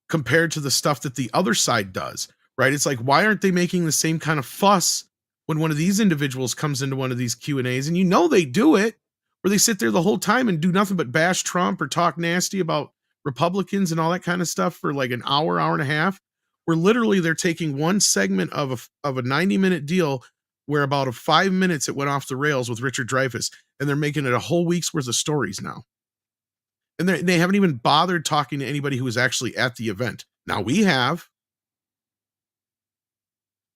compared to the stuff that the other side does. Right? It's like, why aren't they making the same kind of fuss when one of these individuals comes into one of these Q&As, and they do it, where they sit there the whole time and do nothing but bash Trump or talk nasty about Republicans and all that kind of stuff for like an hour and a half, where literally they're taking one segment of a 90-minute deal where about 5 minutes it went off the rails with Richard Dreyfuss, and they're making it a whole week's worth of stories now. And they haven't even bothered talking to anybody who was actually at the event. Now we have.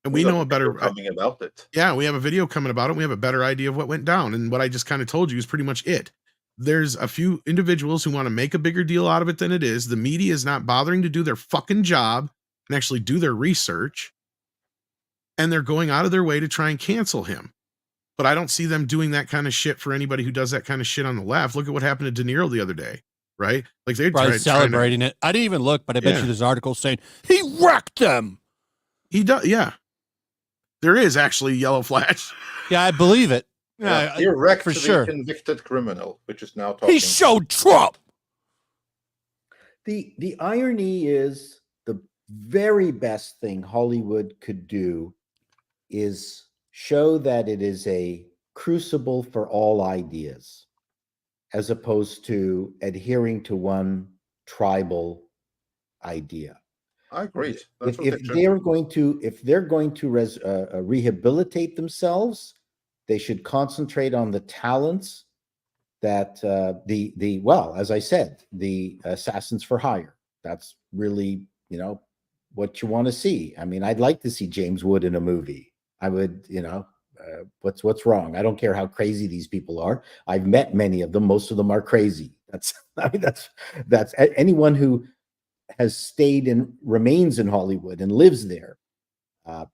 And we know a better coming about it. Yeah, we have a video coming about it. We have a better idea of what went down. And what I just kind of told you is pretty much it. There's a few individuals who want to make a bigger deal out of it than it is. The media is not bothering to do their fucking job and actually do their research. And they're going out of their way to try and cancel him. But I don't see them doing that kind of shit for anybody who does that kind of shit on the left. Look at what happened to De Niro the other day, right? Like they're probably celebrating it. I didn't even look, but I bet you there's articles saying he wrecked them. He does, yeah. There is actually yellow flash. Yeah, I believe it. Yeah, he wrecked for the sure. Convicted criminal, which is now talking. He showed Trump. The irony is the very best thing Hollywood could do is show that it is a crucible for all ideas, as opposed to adhering to one tribal idea. I agree. If they're going to rehabilitate themselves, they should concentrate on the talents that as I said, the assassins for hire. That's really what you want to see. I mean, I'd like to see James Wood in a movie. I would, what's wrong? I don't care how crazy these people are. I've met many of them. Most of them are crazy. That's anyone who has stayed and remains in Hollywood and lives there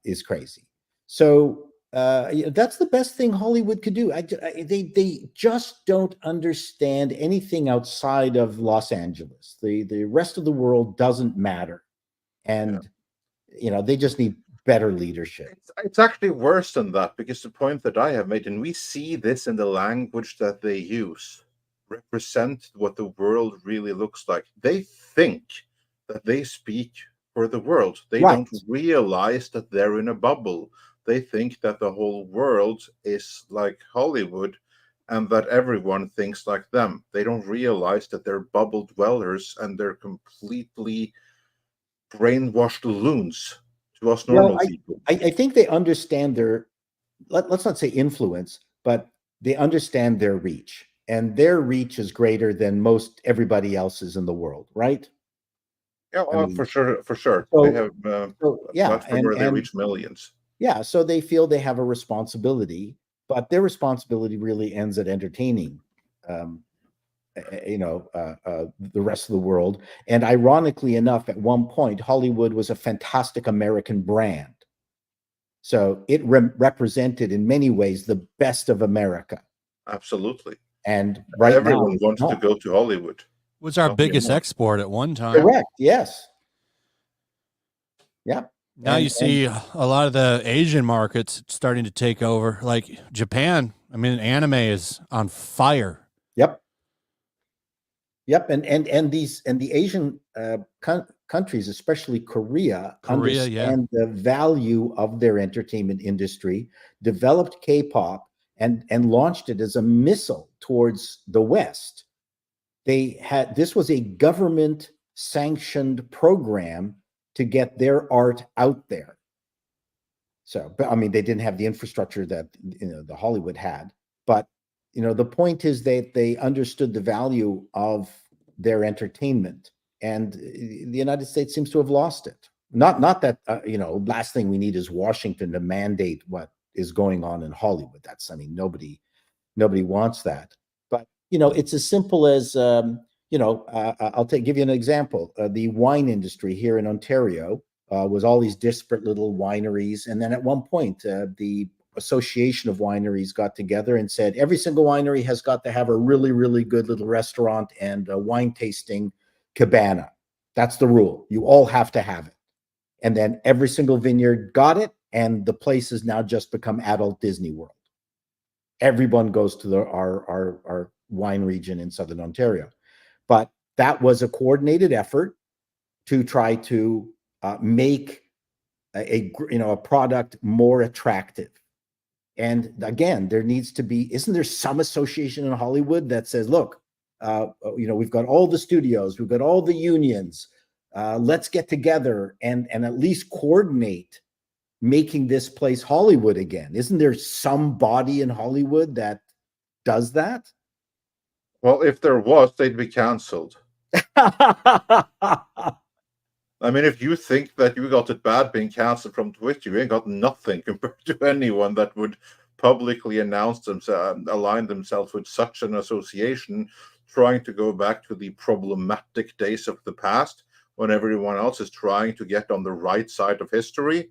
is crazy. So that's the best thing Hollywood could do. They just don't understand anything outside of Los Angeles. The rest of the world doesn't matter, and they just need better leadership. It's actually worse than that, because the point that I have made, and we see this in the language that they use, represent what the world really looks like. They think that they speak for the world. They don't realize that they're in a bubble. They think that the whole world is like Hollywood and that everyone thinks like them. They don't realize that they're bubble dwellers and they're completely brainwashed loons to us normal people. I think they understand their, let's not say influence, but they understand their reach. And their reach is greater than most everybody else's in the world, right? Yeah, for sure. So, they have where they reach millions. Yeah, so they feel they have a responsibility, but their responsibility really ends at entertaining, the rest of the world. And ironically enough, at one point, Hollywood was a fantastic American brand. So it represented in many ways the best of America. Absolutely. And everyone wants to go to Hollywood. Was our biggest export at one time. Correct. Yes. Yeah. Now you see a lot of the Asian markets starting to take over, like Japan. I mean, anime is on fire. Yep. And the Asian countries, especially Korea, understand the value of their entertainment industry, developed K-pop, and launched it as a missile towards the West. This was a government sanctioned program to get their art out there. So, but I mean, they didn't have the infrastructure that the Hollywood had. But the point is that they understood the value of their entertainment, and the United States seems to have lost it. Not that last thing we need is Washington to mandate what is going on in Hollywood. Nobody wants that. But it's as simple as I'll give you an example. The wine industry here in Ontario was all these disparate little wineries. And then at one point, the Association of Wineries got together and said, every single winery has got to have a really, really good little restaurant and a wine tasting cabana. That's the rule. You all have to have it. And then every single vineyard got it. And the place has now just become adult Disney World. Everyone goes to our wine region in Southern Ontario. But that was a coordinated effort to try to make a product more attractive. And again, there needs to be, isn't there some association in Hollywood that says, look, we've got all the studios, we've got all the unions, let's get together and at least coordinate making this place Hollywood again. Isn't there some body in Hollywood that does that? Well, if there was, they'd be canceled. I mean, if you think that you got it bad being canceled from Twitch, you ain't got nothing compared to anyone that would publicly announce themselves, align themselves with such an association, trying to go back to the problematic days of the past when everyone else is trying to get on the right side of history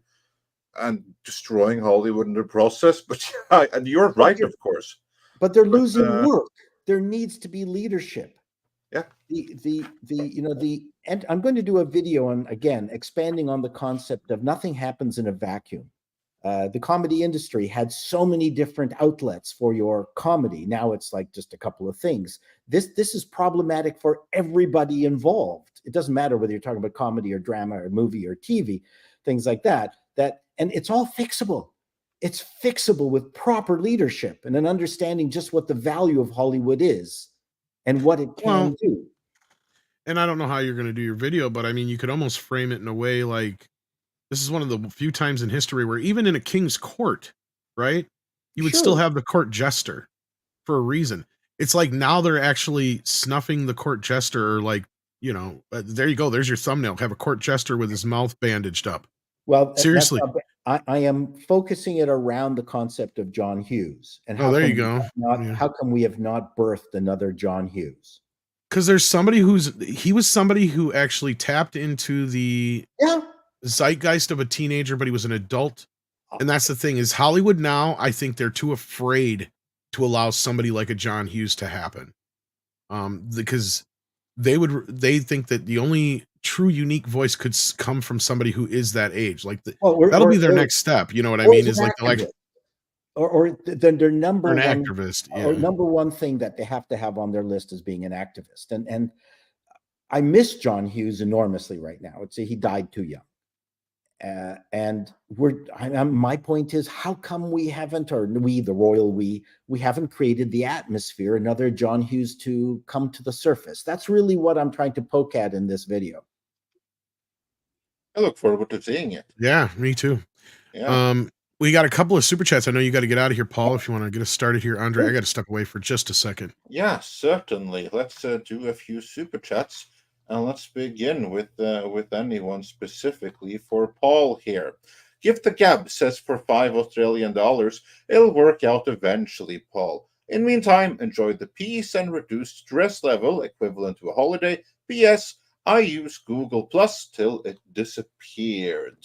and destroying Hollywood in the process. But yeah, and you're right, of course. But they're losing work. There needs to be leadership. Yeah. And I'm going to do a video on, again, expanding on the concept of nothing happens in a vacuum. The comedy industry had so many different outlets for your comedy. Now it's like just a couple of things. This is problematic for everybody involved. It doesn't matter whether you're talking about comedy or drama or movie or TV, things like that. And it's all fixable. It's fixable with proper leadership and an understanding just what the value of Hollywood is and what it can do. And I don't know how you're going to do your video, but I mean, you could almost frame it in a way like this is one of the few times in history where even in a king's court, right, you would still have the court jester for a reason. It's like now they're actually snuffing the court jester, or like, there you go. There's your thumbnail. Have a court jester with his mouth bandaged up. Well, seriously, I am focusing it around the concept of John Hughes. And how there you go. How come we have not birthed another John Hughes? Because there's somebody he was somebody who actually tapped into the zeitgeist of a teenager, but he was an adult. And that's the thing is Hollywood now, I think they're too afraid to allow somebody like a John Hughes to happen. Because they think that the only true unique voice could come from somebody who is that age. Like that'll be their next step. You know what I mean? Is like their number one activist, or number one thing that they have to have on their list is being an activist. And I miss John Hughes enormously right now. I'd say he died too young. And my point is, how come we haven't, or we, the royal we haven't created the atmosphere, another John Hughes to come to the surface? That's really what I'm trying to poke at in this video. I look forward to seeing it. Yeah, me too. Yeah. We got a couple of super chats. I know you got to get out of here, Paul, if you want to get us started here. Andre, I got to step away for just a second. Yeah, certainly. Let's do a few super chats. And let's begin with anyone specifically for Paul here. Give the Gab says for $5 Australian. It'll work out eventually, Paul. In meantime, enjoy the peace and reduced stress level equivalent to a holiday. P.S. I use Google Plus till it disappeared.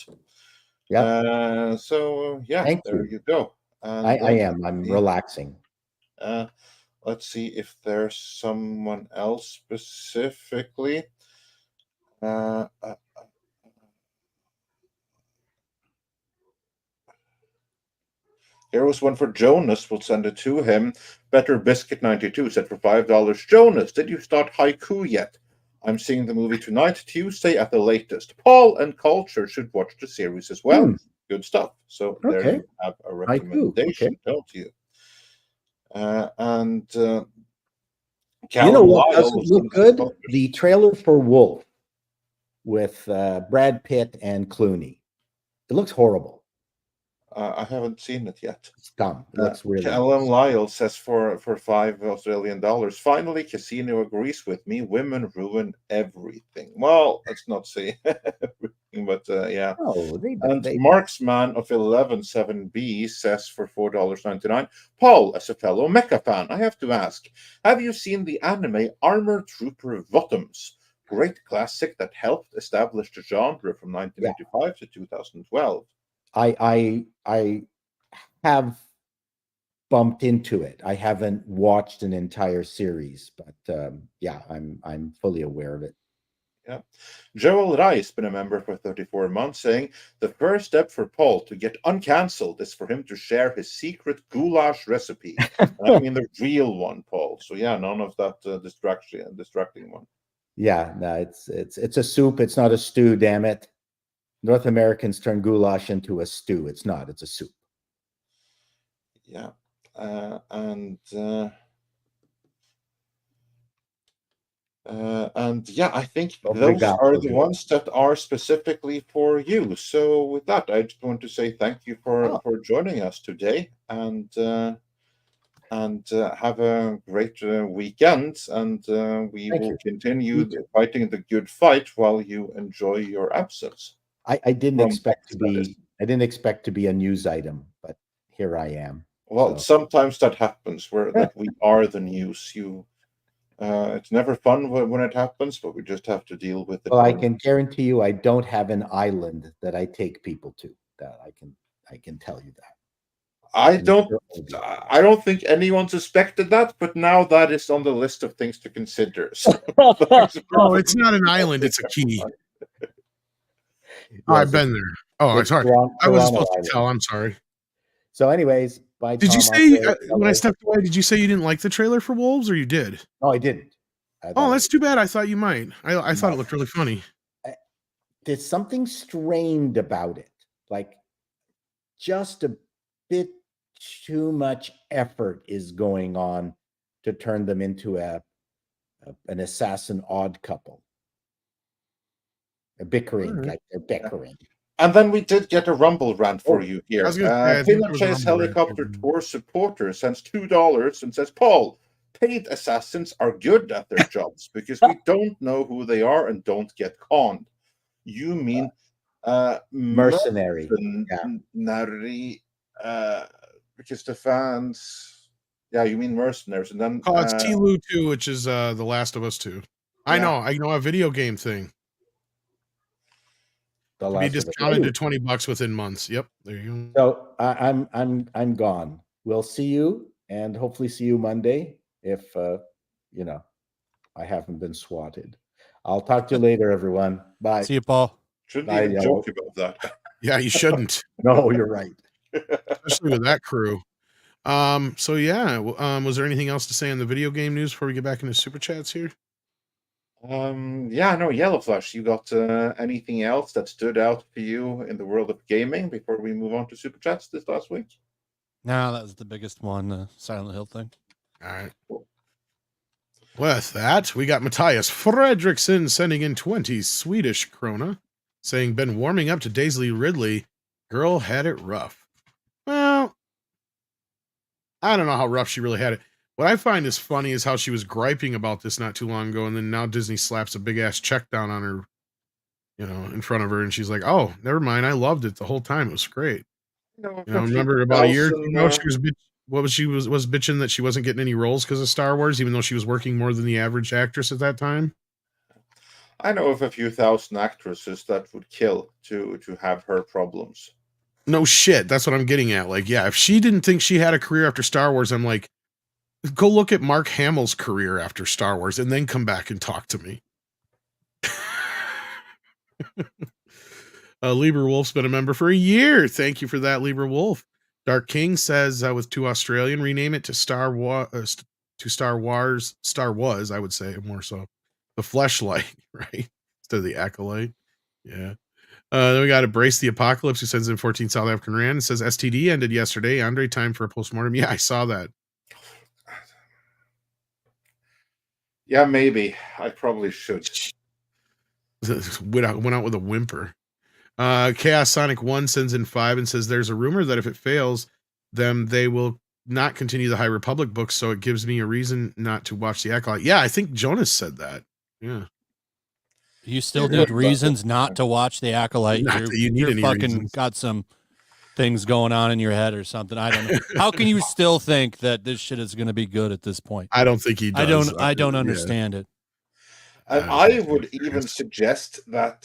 Yeah. There you go. And, I'm relaxing. Let's see if there's someone else specifically. Here was one for Jonas. We'll send it to him. Better Biscuit 92 said for $5. Jonas, did you start Haiku yet? I'm seeing the movie tonight, Tuesday at the latest. Paul and Culture should watch the series as well. Good stuff. So there you have a recommendation, don't you? You know what doesn't look good? The trailer for Wolf with Brad Pitt and Clooney. It looks horrible. I haven't seen it yet. It's dumb. It looks really. Callum Lyle says for $5 Australian. Finally, Casino agrees with me. Women ruin everything. Well, let's not say everything, but yeah. Oh, Marksman of 117B says for $4.99. Paul, as a fellow mecha fan, I have to ask: have you seen the anime Armor Trooper Bottoms? Great classic that helped establish the genre from 1985 to 2012. I have bumped into it. I haven't watched an entire series, but I'm fully aware of it. Yeah. Joel Rice, been a member for 34 months, saying the first step for Paul to get uncancelled is for him to share his secret goulash recipe. I mean the real one, Paul. So yeah, none of that distracting one. Yeah, no, it's a soup. It's not a stew. Damn it. North Americans turn goulash into a stew. It's not. It's a soup. Yeah, and yeah, I think those are the ones that are specifically for you. So with that, I just want to say thank you for joining us today, and have a great weekend. And we will continue fighting the good fight while you enjoy your absence. I didn't expect to be. I didn't expect to be a news item, but here I am. Well, sometimes that happens, where that we are the news. It's never fun when it happens, but we just have to deal with it. Well, I can guarantee you, I don't have an island that I take people to. That I can tell you that. I don't think anyone suspected that, but now that is on the list of things to consider. So oh, it's not an island; it's a key. Oh, I've been there. Oh, I'm sorry. I wasn't supposed to tell. I'm sorry. So, anyways, did you say when I stepped away? Did you say you didn't like the trailer for Wolves, or you did? No, I didn't. Oh, that's too bad. I thought you might. I thought it looked really funny. There's something strained about it, like just a bit too much effort is going on to turn them into an assassin odd couple. A bickering, like they're bickering. And then we did get a Rumble rant for you here. Pinochet's helicopter rant. tour supporter sends $2 and says, Paul, paid assassins are good at their jobs because we don't know who they are and don't get conned. You mean mercenary. Mercenary, because the fans, yeah, you mean mercenaries. And then it's T-Lu 2, which is The Last of Us 2. I know a video game thing. Be discounted to $20 within months. Yep, there you go. So I'm gone. We'll see you, and hopefully see you Monday if I haven't been swatted. I'll talk to you later, everyone. Bye. See you, Paul. Shouldn't even joke about that. Yeah, you shouldn't. No, you're right. Especially with that crew. So yeah, was there anything else to say on the video game news before we get back into super chats here? Yeah, no, Yellow Flush, you got anything else that stood out for you in the world of gaming before we move on to super chats this last week? No, that was the biggest one, the Silent Hill thing. All right. Cool. With that, we got Matthias Fredriksson sending in 20 Swedish krona, saying, been warming up to Daisy Ridley. Girl had it rough. Well, I don't know how rough she really had it. What I find is funny is how she was griping about this not too long ago, and then now Disney slaps a big ass check down on her, in front of her, and she's like, "Oh, never mind. I loved it the whole time. It was great." Remember about a year ago, she was was bitching that she wasn't getting any roles because of Star Wars, even though she was working more than the average actress at that time. I know of a few thousand actresses that would kill to have her problems. No shit. That's what I'm getting at. Like, yeah, if she didn't think she had a career after Star Wars, I'm like, go look at Mark Hamill's career after Star Wars and then come back and talk to me. Lieber Wolf's been a member for a year. Thank you for that, Lieber Wolf. Dark King says, with 2 Australian, rename it to Star Wars, I would say more so. The Fleshlight, right? Instead of the Acolyte. Yeah. Then we got Embrace the Apocalypse, who sends in 14 South African Rand and says, STD ended yesterday. Andre, time for a postmortem. Yeah, I saw that. Yeah, maybe. I probably should. Went out with a whimper. Chaos Sonic 1 sends in 5 and says, there's a rumor that if it fails, then they will not continue the High Republic books, so it gives me a reason not to watch the Acolyte. Yeah, I think Jonas said that. Yeah. You still need reasons not to watch the Acolyte. You're fucking reasons. Got some things going on in your head or something. I don't know. How can you still think that this shit is going to be good at this point? I don't think he does. I don't understand it. And I would even suggest that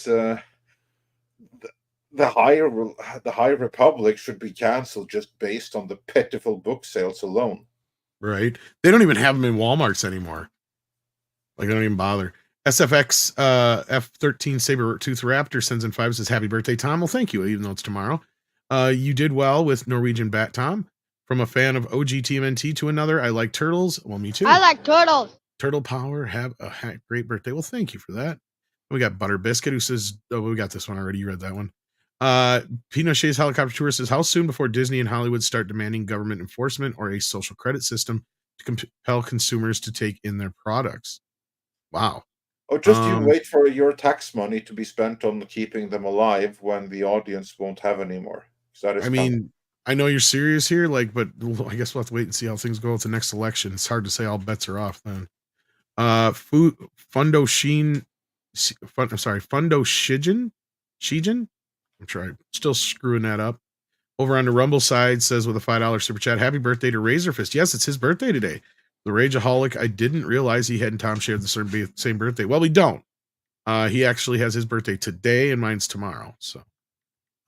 the High Republic should be canceled just based on the pitiful book sales alone. Right. They don't even have them in Walmarts anymore. Like, they don't even bother. SFX F13 Sabertooth Raptor sends in 5 and says, happy birthday, Tom. Well, thank you, even though it's tomorrow. You did well with Norwegian Bat Tom. From a fan of OG TMNT to another, I like turtles. Well, me too. I like turtles. Turtle Power, have a great birthday. Well, thank you for that. We got Butter Biscuit, who says, oh, we got this one already. You read that one. Pinochet's helicopter tour says, how soon before Disney and Hollywood start demanding government enforcement or a social credit system to compel consumers to take in their products? Wow. Or just you wait for your tax money to be spent on keeping them alive when the audience won't have any more. I mean, I know you're serious here, like, but I guess we'll have to wait and see how things go with the next election. It's hard to say all bets are off then. Fundo Shijin. I'm sure I'm still screwing that up. Over on the Rumble side says with a $5 super chat, happy birthday to Razorfist. Yes, it's his birthday today. The Rageaholic, I didn't realize he and Tom shared the same birthday. Well, we don't. He actually has his birthday today and mine's tomorrow. So,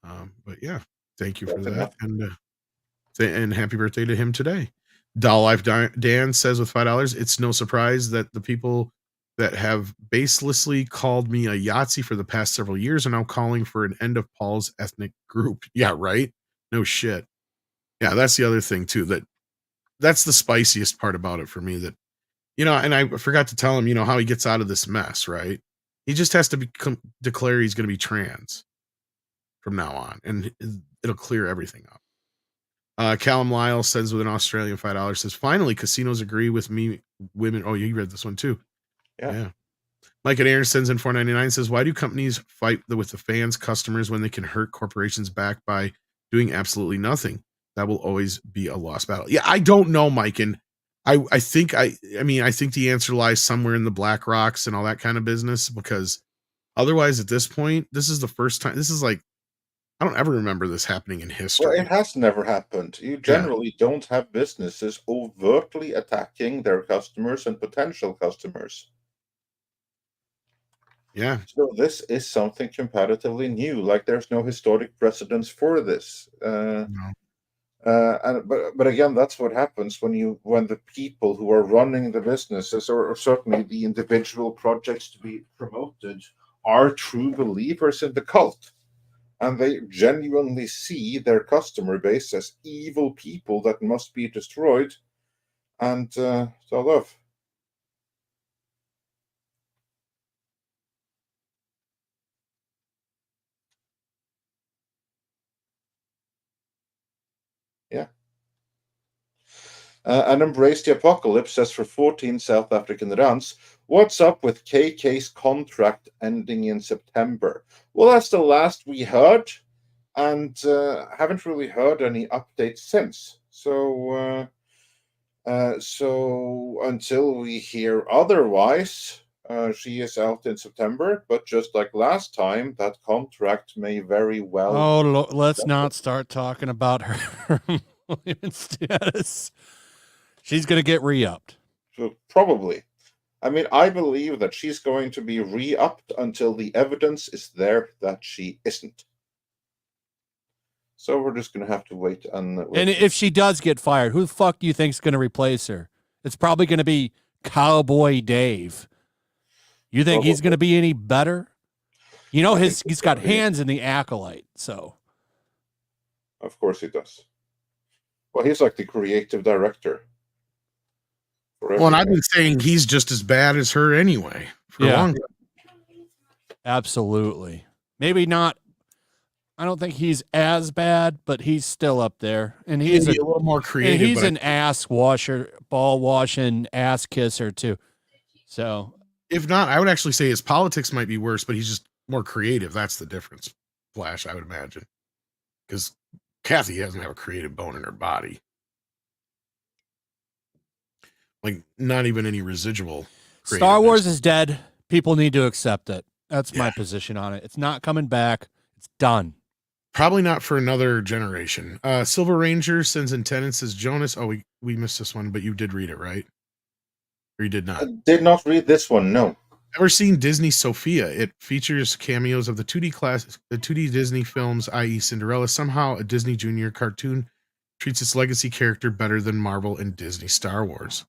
but yeah, thank you for that. And happy birthday to him today. Doll Life Dan says with $5, it's no surprise that the people that have baselessly called me a Yahtzee for the past several years are now calling for an end of Paul's ethnic group. Yeah, right? No shit. Yeah, that's the other thing too, that's the spiciest part about it for me, that, you know, and I forgot to tell him, you know, how he gets out of this mess, right? He just has to declare he's going to be trans from now on, and it'll clear everything up. Callum Lyle says with an Australian $5 says, finally, casinos agree with me. Women. Oh, you read this one too. Yeah. Mike and Aaron sends in $4.99 says, why do companies fight with the fans, customers when they can hurt corporations back by doing absolutely nothing? That will always be a lost battle. Yeah, I don't know, Mike. And I think the answer lies somewhere in the Black Rocks and all that kind of business, because otherwise at this point, this is the first time. This is like, I don't ever remember this happening in history. Well, it has never happened. You generally don't have businesses overtly attacking their customers and potential customers. Yeah. So this is something comparatively new. Like, there's no historic precedence for this. No. But again, that's what happens when the people who are running the businesses, or certainly the individual projects to be promoted, are true believers in the cult. And they genuinely see their customer base as evil people that must be destroyed and so love. Yeah. And Embrace the Apocalypse says for 14 South African rands, what's up with KK's contract ending in September? Well, that's the last we heard, and haven't really heard any updates since. So until we hear otherwise, she is out in September. But just like last time, that contract may very well. Oh, let's not start talking about her employment status. She's going to get re-upped. So probably. I mean, I believe that she's going to be re-upped until the evidence is there that she isn't. So we're just going to have to wait. And if she does get fired, who the fuck do you think is going to replace her? It's probably going to be Cowboy Dave. You think he's going to be any better? You know, he's got hands in the Acolyte, so. Of course he does. Well, he's like the creative director. Well, and I've been saying he's just as bad as her anyway. For a long time. Absolutely. Maybe not. I don't think he's as bad, but he's still up there. And he's a little more creative. And he's an ass washer, ball washing, ass kisser too. So if not, I would actually say his politics might be worse, but he's just more creative. That's the difference, Flash, I would imagine. Because Kathy doesn't have a creative bone in her body. Like, not even any residual. Star Wars is dead. People need to accept it. That's my position on it. It's not coming back. It's done. Probably not for another generation. Silver Ranger sends in 10 and says, Jonas, we missed this one, but you did read it, right? Or you did not? I did not read this one, no. Ever seen Disney Sophia? It features cameos of the 2D Disney films, i.e. Cinderella. Somehow a Disney Junior cartoon treats its legacy character better than Marvel and Disney Star Wars.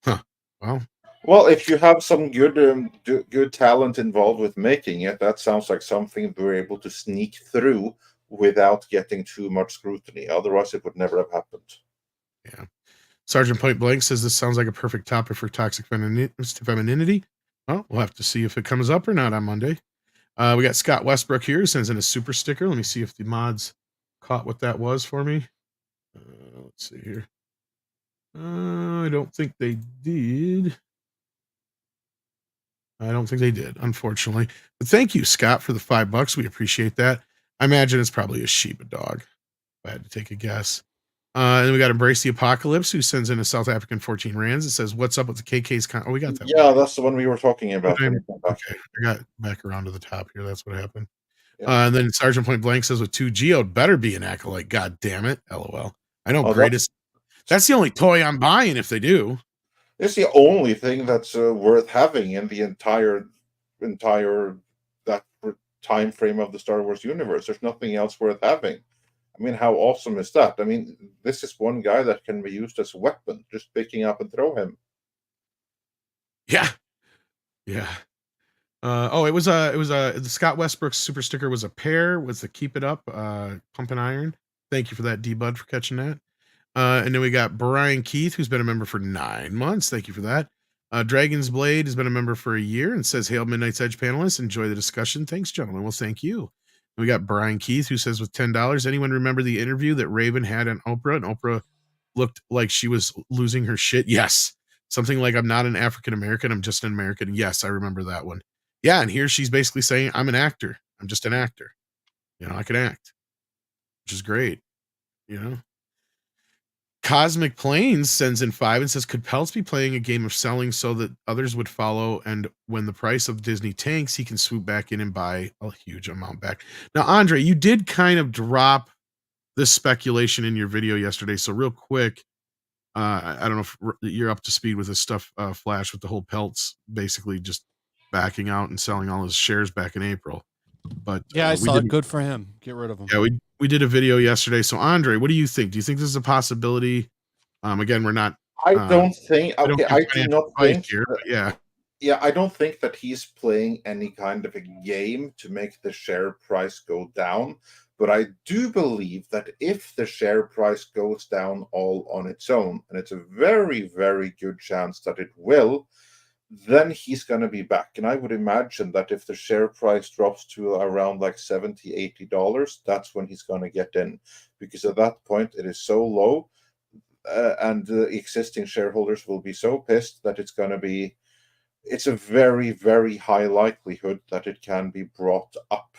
Huh. Well, if you have some good talent involved with making it, that sounds like something we're able to sneak through without getting too much scrutiny. Otherwise, it would never have happened. Yeah. Sergeant Point Blank says this sounds like a perfect topic for toxic femininity. Well, we'll have to see if it comes up or not on Monday. We got Scott Westbrook here, who sends in a super sticker. Let me see if the mods caught what that was for me. Let's see here. I don't think they did. Unfortunately. But thank you, Scott, for the $5. We appreciate that. I imagine it's probably a sheep, a dog, if I had to take a guess. And then we got Embrace the Apocalypse, who sends in a South African 14 rands. It says, "What's up with the KK's?" Oh, we got that. Yeah, that's the one we were talking about. Okay, I got back around to the top here. That's what happened. Yeah. And then Sergeant Point Blank says, "With 2 Geode, better be an Acolyte. God damn it. LOL. I know, greatest. That's the only toy I'm buying if they do. It's the only thing that's worth having in the entire that time frame of the Star Wars universe. There's nothing else worth having. I mean, how awesome is that? I mean, this is one guy that can be used as a weapon, just picking up and throw him. Yeah. The Scott Westbrook super sticker was a pair with the Keep It Up pump and iron. Thank you for that, D-Bud, for catching that. And then we got Brian Keith, who's been a member for 9 months. Thank you for that. Dragon's Blade has been a member for a year and says, "Hail Midnight's Edge panelists. Enjoy the discussion." Thanks, gentlemen. Well, thank you. We got Brian Keith, who says, with $10, anyone remember the interview that Raven had on Oprah? And Oprah looked like she was losing her shit. Yes. Something like, "I'm not an African American. I'm just an American." Yes, I remember that one. Yeah. And here she's basically saying, "I'm an actor. I'm just an actor. I can act," which is great. Cosmic Plains sends in 5 and says, "Could Peltz be playing a game of selling so that others would follow? And when the price of Disney tanks, he can swoop back in and buy a huge amount back." Now, Andre, you did kind of drop this speculation in your video yesterday. So real quick, I don't know if you're up to speed with this stuff, Flash, with the whole Peltz basically just backing out and selling all his shares back in April. But yeah, I saw it. Good for him. Get rid of him. Yeah, we did a video yesterday. So Andre, what do you think? Do you think this is a possibility? Again, we're not. I don't think. Okay, I do not think. Here, but yeah. Yeah, I don't think that he's playing any kind of a game to make the share price go down. But I do believe that if the share price goes down all on its own, and it's a very, very good chance that it will, then he's going to be back. And I would imagine that if the share price drops to around like $70, $80, that's when he's going to get in. Because at that point, it is so low, and the existing shareholders will be so pissed that it's a very, very high likelihood that it can be brought up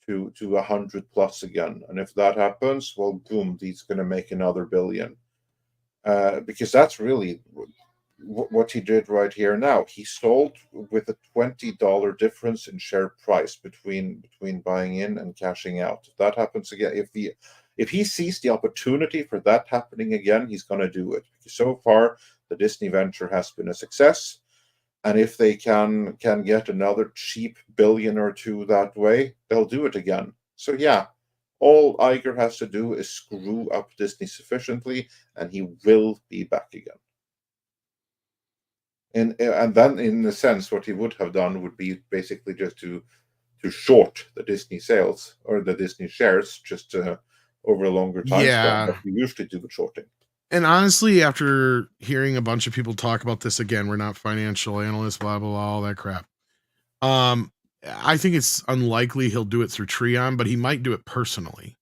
to 100 plus again. And if that happens, well, boom, he's going to make another billion. Because that's really what he did right here now. He sold with a $20 difference in share price between buying in and cashing out. If that happens again, if he sees the opportunity for that happening again, he's going to do it. Because so far, the Disney venture has been a success. And if they can get another cheap billion or two that way, they'll do it again. So yeah, all Iger has to do is screw up Disney sufficiently, and he will be back again. And then, in a sense, what he would have done would be basically just to short the Disney sales or the Disney shares just over a longer time span that we usually do with shorting. And honestly, after hearing a bunch of people talk about this, again, we're not financial analysts, blah, blah, blah, all that crap. I think it's unlikely he'll do it through Treon, but he might do it personally.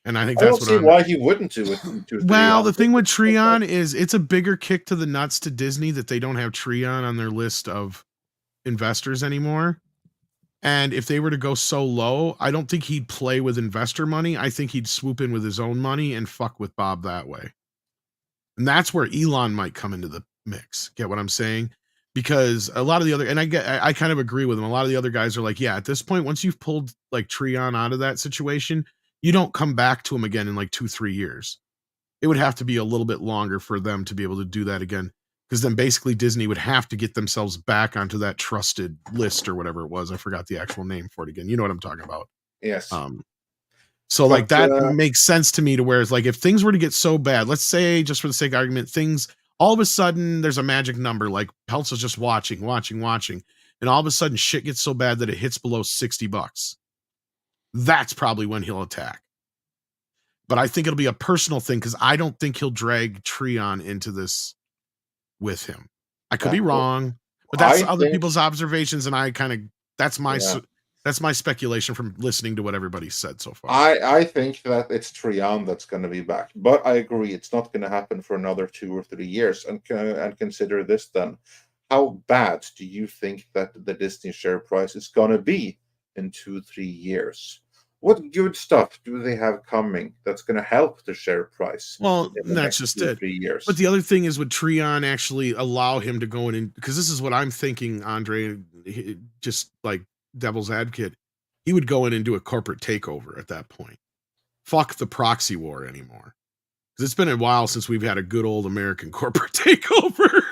And I think that's I don't see why he wouldn't do it. Well, the thing with Treon is it's a bigger kick to the nuts to Disney that they don't have Treon on their list of investors anymore. And if they were to go so low, I don't think he'd play with investor money. I think he'd swoop in with his own money and fuck with Bob that way. And that's where Elon might come into the mix. Get what I'm saying? Because a lot of the other, and I kind of agree with him. A lot of the other guys are like, yeah, at this point, once you've pulled like Treon out of that situation, you don't come back to him again in like 2-3 years. It would have to be a little bit longer for them to be able to do that again. Because then basically Disney would have to get themselves back onto that trusted list or whatever it was. I forgot the actual name for it again. You know what I'm talking about. Yes. So like that makes sense to me to where it's like, if things were to get so bad, let's say just for the sake of argument, things all of a sudden there's a magic number, like Peltz is just watching. And all of a sudden shit gets so bad that it hits below $60. That's probably when he'll attack. But I think it'll be a personal thing because I don't think he'll drag Treon into this with him. I could be wrong, but that's other people's observations, and I kind of That's my Yeah. that's my speculation from listening to what everybody said so far. I think that it's Trion that's going to be back, but I agree it's not going to happen for another 2 or 3 years. And consider this then: how bad do you think that the Disney share price is going to be in 2-3 years? What good stuff do they have coming that's going to help the share price? Well, in the that's next just 2 or it. 3 years? But the other thing is, would Trion actually allow him to go in and, because this is what I'm thinking, Andre, just like devil's advocate, he would go in and do a corporate takeover at that point. Fuck the proxy war anymore. Because it's been a while since we've had a good old American corporate takeover.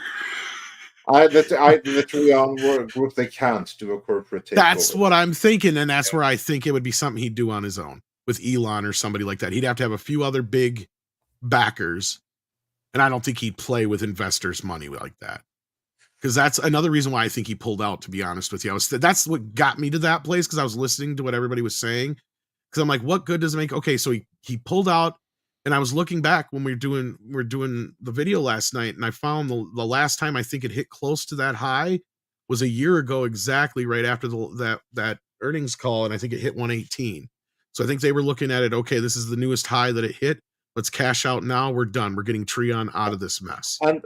The Trion group, they can't do a corporate takeover. That's what I'm thinking, and that's where I think it would be something he'd do on his own with Elon or somebody like that. He'd have to have a few other big backers, and I don't think he'd play with investors' money like that. Because that's another reason why I think he pulled out, to be honest with you. That's what got me to that place, because I was listening to what everybody was saying. Because I'm like, what good does it make? Okay, so he pulled out, and I was looking back when we were doing the video last night, and I found the last time I think it hit close to that high was a year ago, exactly right after that earnings call, and I think it hit 118. So I think they were looking at it, okay, this is the newest high that it hit. Let's cash out now. We're done. We're getting Trion out of this mess. And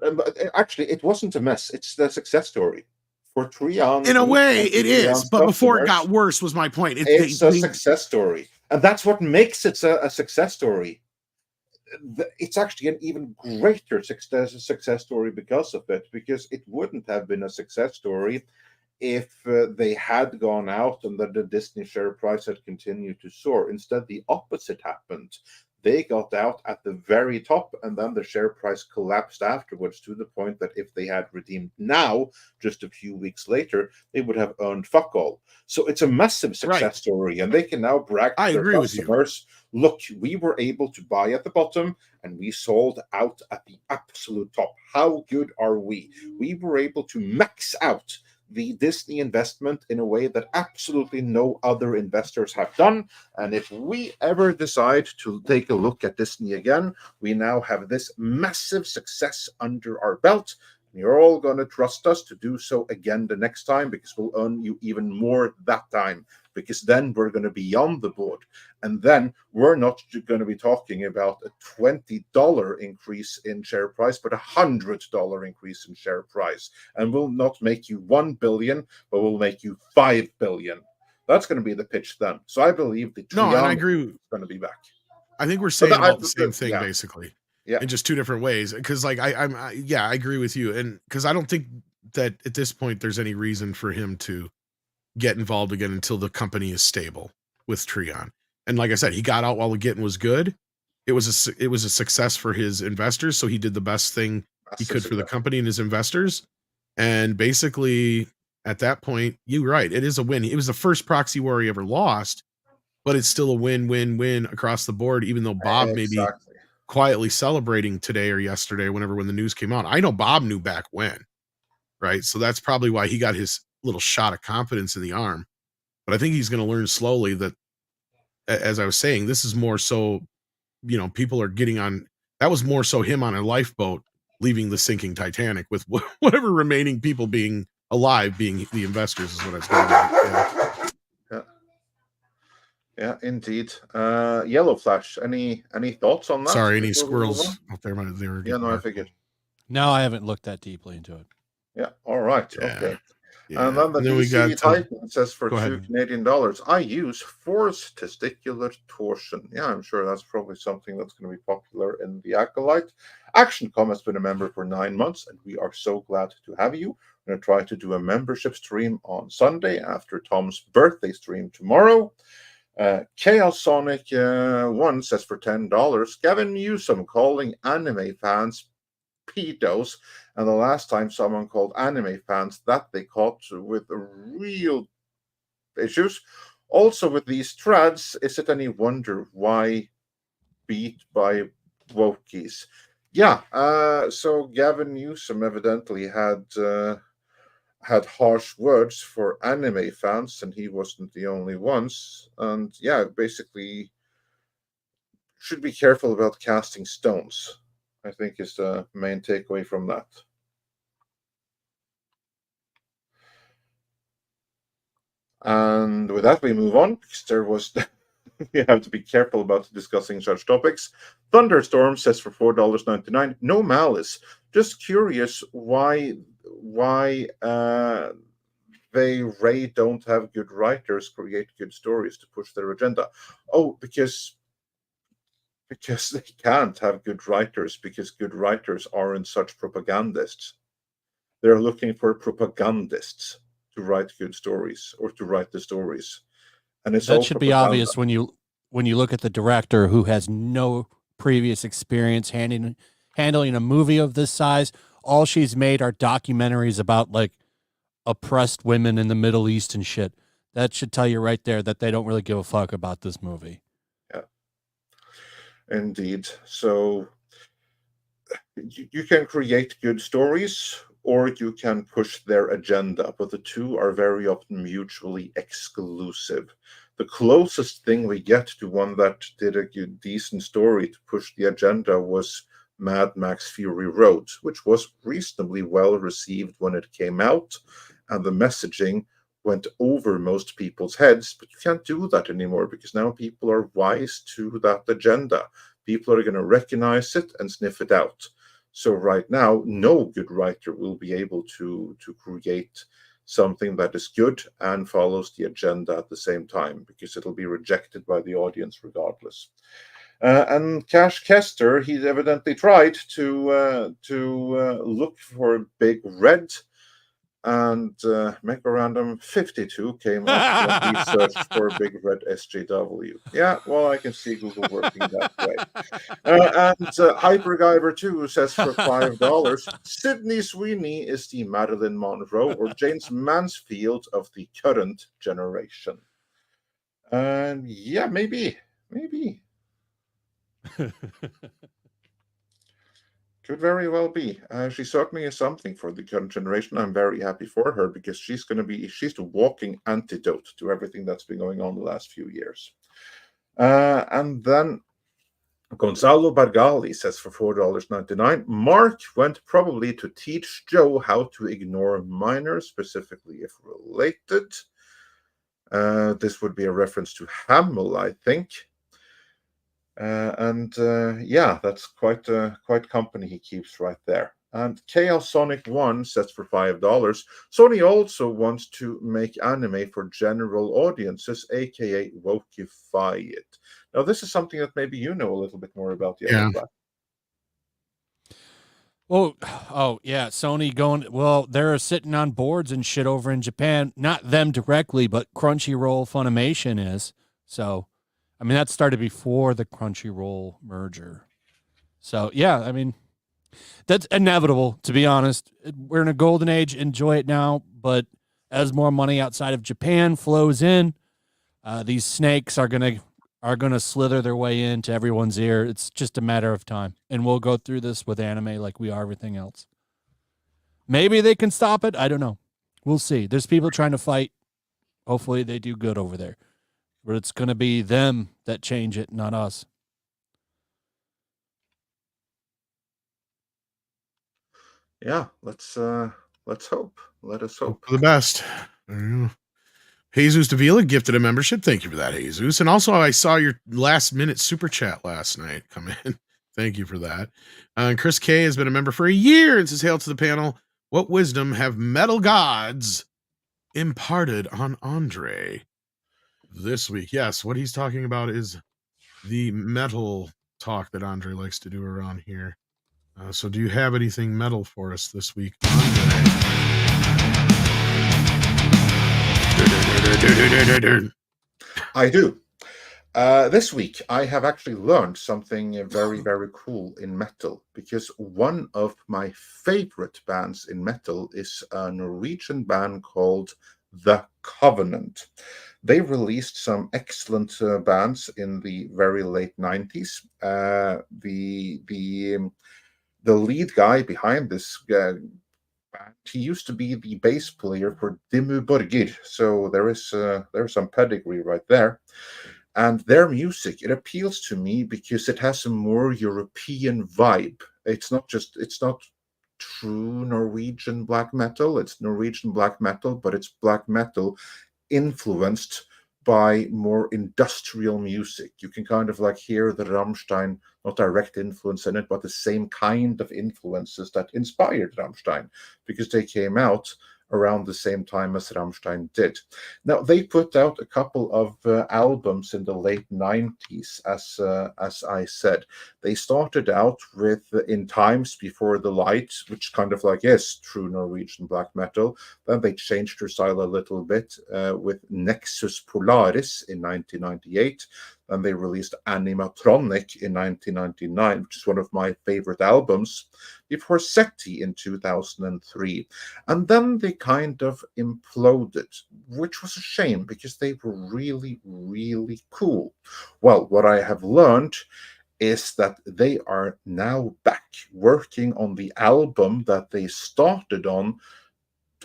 actually, it wasn't a mess. It's the success story for Trion. In a way, it is. But before it got worse, was my point. It's a success story, and that's what makes it a success story. It's actually an even greater success story because of it, because it wouldn't have been a success story if they had gone out and that the Disney share price had continued to soar. Instead, the opposite happened. They got out at the very top, and then the share price collapsed afterwards, to the point that if they had redeemed now, just a few weeks later, they would have earned fuck all. So it's a massive success story, and they can now brag to their customers, look, we were able to buy at the bottom, and we sold out at the absolute top. How good are we? We were able to max out the Disney investment in a way that absolutely no other investors have done. And if we ever decide to take a look at Disney again, we now have this massive success under our belt. You're all going to trust us to do so again the next time, because we'll earn you even more that time, because then we're going to be on the board. And then we're not going to be talking about a $20 increase in share price, but a $100 increase in share price. And we'll not make you 1 billion, but we'll make you 5 billion. That's going to be the pitch then. So I believe the and I agree. is going to be back. I think we're saying about the same thing, basically. Yeah. In just two different ways. Because like I agree with you. And because I don't think that at this point there's any reason for him to get involved again until the company is stable with Trion. And like I said, he got out while the getting was good. It was a success for his investors, so he did the best thing he could for the company and his investors. And basically, at that point, you're right. It is a win. It was the first proxy war he ever lost, but it's still a win-win-win across the board, even though Bob may be quietly celebrating today or yesterday, when the news came out. I know Bob knew back when, right? So that's probably why he got his little shot of confidence in the arm. But I think he's going to learn slowly that, as I was saying, this is more so, people are getting on. That was more so him on a lifeboat leaving the sinking Titanic, with whatever remaining people being alive being the investors, is what I was going to do. Yeah, indeed. Yellow Flash, any thoughts on that? Sorry, any squirrels out there? They were I figured. No, I haven't looked that deeply into it. Yeah, all right. Yeah. Okay. Yeah. And then the DC Titan says for $2 Canadian, I use forced testicular torsion. Yeah, I'm sure that's probably something that's going to be popular in the Acolyte. ActionCom has been a member for 9 months, and we are so glad to have you. We're going to try to do a membership stream on Sunday after Tom's birthday stream tomorrow. Chaos Sonic 1 says for $10, Gavin Newsom calling anime fans pedos, and the last time someone called anime fans that, they caught with real issues. Also with these threads, is it any wonder why beat by wokies? Yeah, so Gavin Newsom evidently had harsh words for anime fans, and he wasn't the only ones. And yeah, basically should be careful about casting stones, I think, is the main takeaway from that. And with that, we move on, because there was you have to be careful about discussing such topics. Thunderstorm says for $4.99, no malice. Just curious why Ray don't have good writers create good stories to push their agenda. Oh, because they can't have good writers, because good writers aren't such propagandists. They're looking for propagandists to write good stories, or to write the stories. And it's That should be propaganda. obvious when you look at the director, who has no previous experience handling a movie of this size. All she's made are documentaries about like oppressed women in the Middle East and shit. That should tell you right there that they don't really give a fuck about this movie. Yeah, indeed. So you can create good stories, or you can push their agenda, but the two are very often mutually exclusive. The closest thing we get to one that did a decent story to push the agenda was Mad Max Fury Road, which was reasonably well received when it came out, and the messaging went over most people's heads. But you can't do that anymore, because now people are wise to that agenda. People are going to recognize it and sniff it out. So right now, no good writer will be able to create something that is good and follows the agenda at the same time, because it'll be rejected by the audience regardless. And Cash Kester, he evidently tried to look for Big Red, and Mega 52 came up when he searched for Big Red SJW. Yeah, well, I can see Google working that way. And Hypergiver 2 says for $5, Sydney Sweeney is the Marilyn Monroe or James Mansfield of the current generation. Yeah, maybe. Could very well be. She certainly is something for the current generation. I'm very happy for her, because she's the walking antidote to everything that's been going on the last few years. And then Gonzalo Bargali says for $4.99, Mark went probably to teach Joe how to ignore minors, specifically if related. This would be a reference to Hamill, I think. Yeah, that's quite company he keeps right there. And Chaos Sonic 1 says for $5. Sony also wants to make anime for general audiences, aka wokeify it. Now, this is something that maybe you know a little bit more about. Yeah. Well, oh yeah, Sony going. Well, they're sitting on boards and shit over in Japan. Not them directly, but Crunchyroll Funimation is. So, I mean, that started before the Crunchyroll merger. So yeah, I mean, that's inevitable, to be honest. We're in a golden age. Enjoy it now. But as more money outside of Japan flows in, these snakes are gonna slither their way into everyone's ear. It's just a matter of time. And we'll go through this with anime like we are everything else. Maybe they can stop it. I don't know. We'll see. There's people trying to fight. Hopefully they do good over there. But it's going to be them that change it, not us. Yeah, let's hope. Let us hope for the best. Jesus Davila gifted a membership. Thank you for that, Jesus. And also, I saw your last minute super chat last night come in. Thank you for that. And Chris K has been a member for a year and says, "Hail to the panel. What wisdom have metal gods imparted on Andre this week?" Yes, what he's talking about is the metal talk that Andre likes to do around here. So do you have anything metal for us this week, Andre? I do. This week, I have actually learned something very, very cool in metal, because one of my favorite bands in metal is a Norwegian band called The Covenant. They released some excellent bands in the very late 90s. The lead guy behind this band, he used to be the bass player for Dimmu Borgir, so there's some pedigree right there. And their music, it appeals to me because it has a more European vibe. It's not true Norwegian black metal. It's Norwegian black metal, but it's black metal influenced by more industrial music. You can kind of like hear the Rammstein, not direct influence in it, but the same kind of influences that inspired Rammstein, because they came out around the same time as Rammstein did. Now, they put out a couple of albums in the late 90s, as I said. They started out with In Times Before the Light, which kind of like is true Norwegian black metal. Then they changed their style a little bit with Nexus Polaris in 1998. Then they released Animatronic in 1999, which is one of my favorite albums, before SETI in 2003. And then they kind of imploded, which was a shame because they were really, really cool. Well, what I have learned is that they are now back working on the album that they started on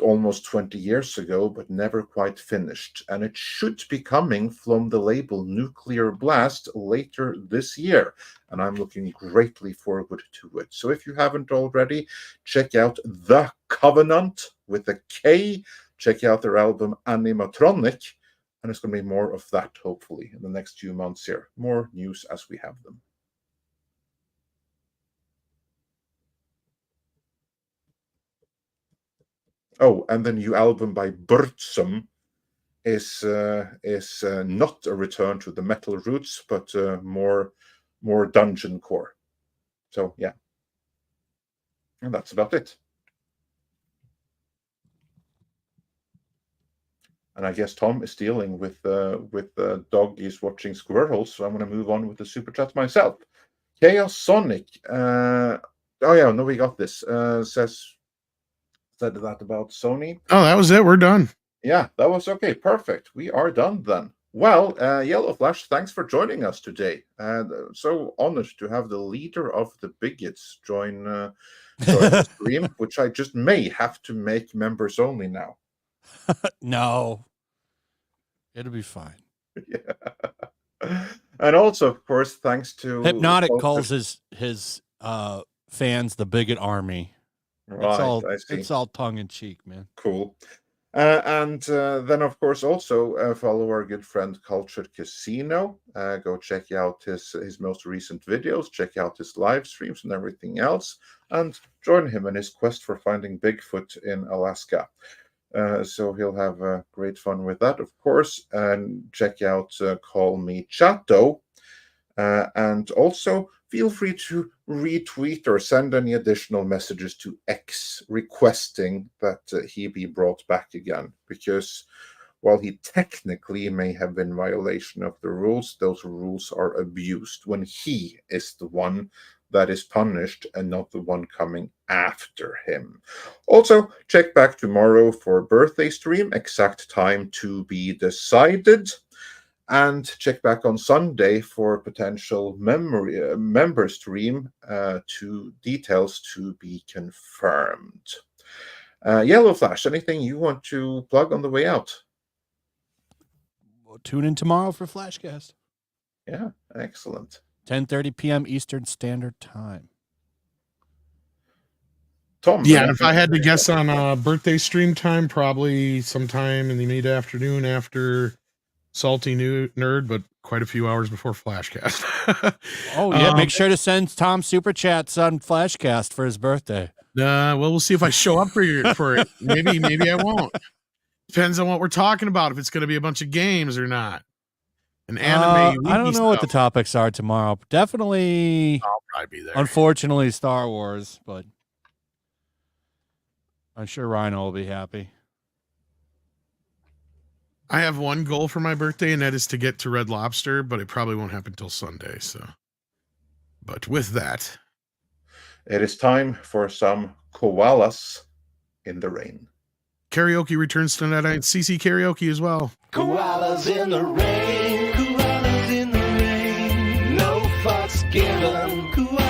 almost 20 years ago, but never quite finished. And it should be coming from the label Nuclear Blast later this year. And I'm looking greatly forward to it. So if you haven't already, check out The Covenant with a K. Check out their album Animatronic. And it's going to be more of that, hopefully, in the next few months here. More news as we have them. Oh, and the new album by Bertsum is not a return to the metal roots, but more dungeon core. So yeah, and that's about it. And I guess Tom is dealing with doggies watching squirrels, so I'm going to move on with the super chats myself. Chaos Sonic. Oh yeah, no, we got this. Said that about Sony. Oh, that was it. We're done. Yeah, that was okay. Perfect. We are done then. Well, Yellow Flash, thanks for joining us today. And so honored to have the leader of the bigots join the stream, which I just may have to make members only now. No, it'll be fine. Yeah. And also, of course, thanks to Hypnotic calls his fans the bigot army. Right, it's all tongue in cheek, man. Cool. And then, of course, also follow our good friend Cultured Casino. Go check out his most recent videos, check out his live streams and everything else, and join him in his quest for finding Bigfoot in Alaska. So he'll have great fun with that, of course. And check out Call Me Chato. And also feel free to retweet or send any additional messages to X requesting that he be brought back again, because while he technically may have been in violation of the rules, those rules are abused when he is the one that is punished and not the one coming after him. Also, check back tomorrow for birthday stream, exact time to be decided. And check back on Sunday for potential member stream to details to be confirmed. Yellow Flash, anything you want to plug on the way out? We'll tune in tomorrow for Flashcast. Yeah, excellent. 10:30 p.m. Eastern Standard Time. Tom? Yeah, if I had to guess on birthday stream time, probably sometime in the mid-afternoon after Salty Nerd, but quite a few hours before Flashcast. Oh, yeah. Make sure to send Tom super chats on Flashcast for his birthday. Well, we'll see if I show up for it. Maybe I won't. Depends on what we're talking about, if it's going to be a bunch of games or not. An anime. I don't know what the topics are tomorrow. Definitely, I'll probably be there. Unfortunately, Star Wars, but I'm sure Rhino will be happy. I have one goal for my birthday, and that is to get to Red Lobster, but it probably won't happen till Sunday. So, but with that, it is time for some koalas in the rain. Karaoke returns tonight at CC Karaoke as well. Koalas in the rain, koalas in the rain, no fucks given, koalas.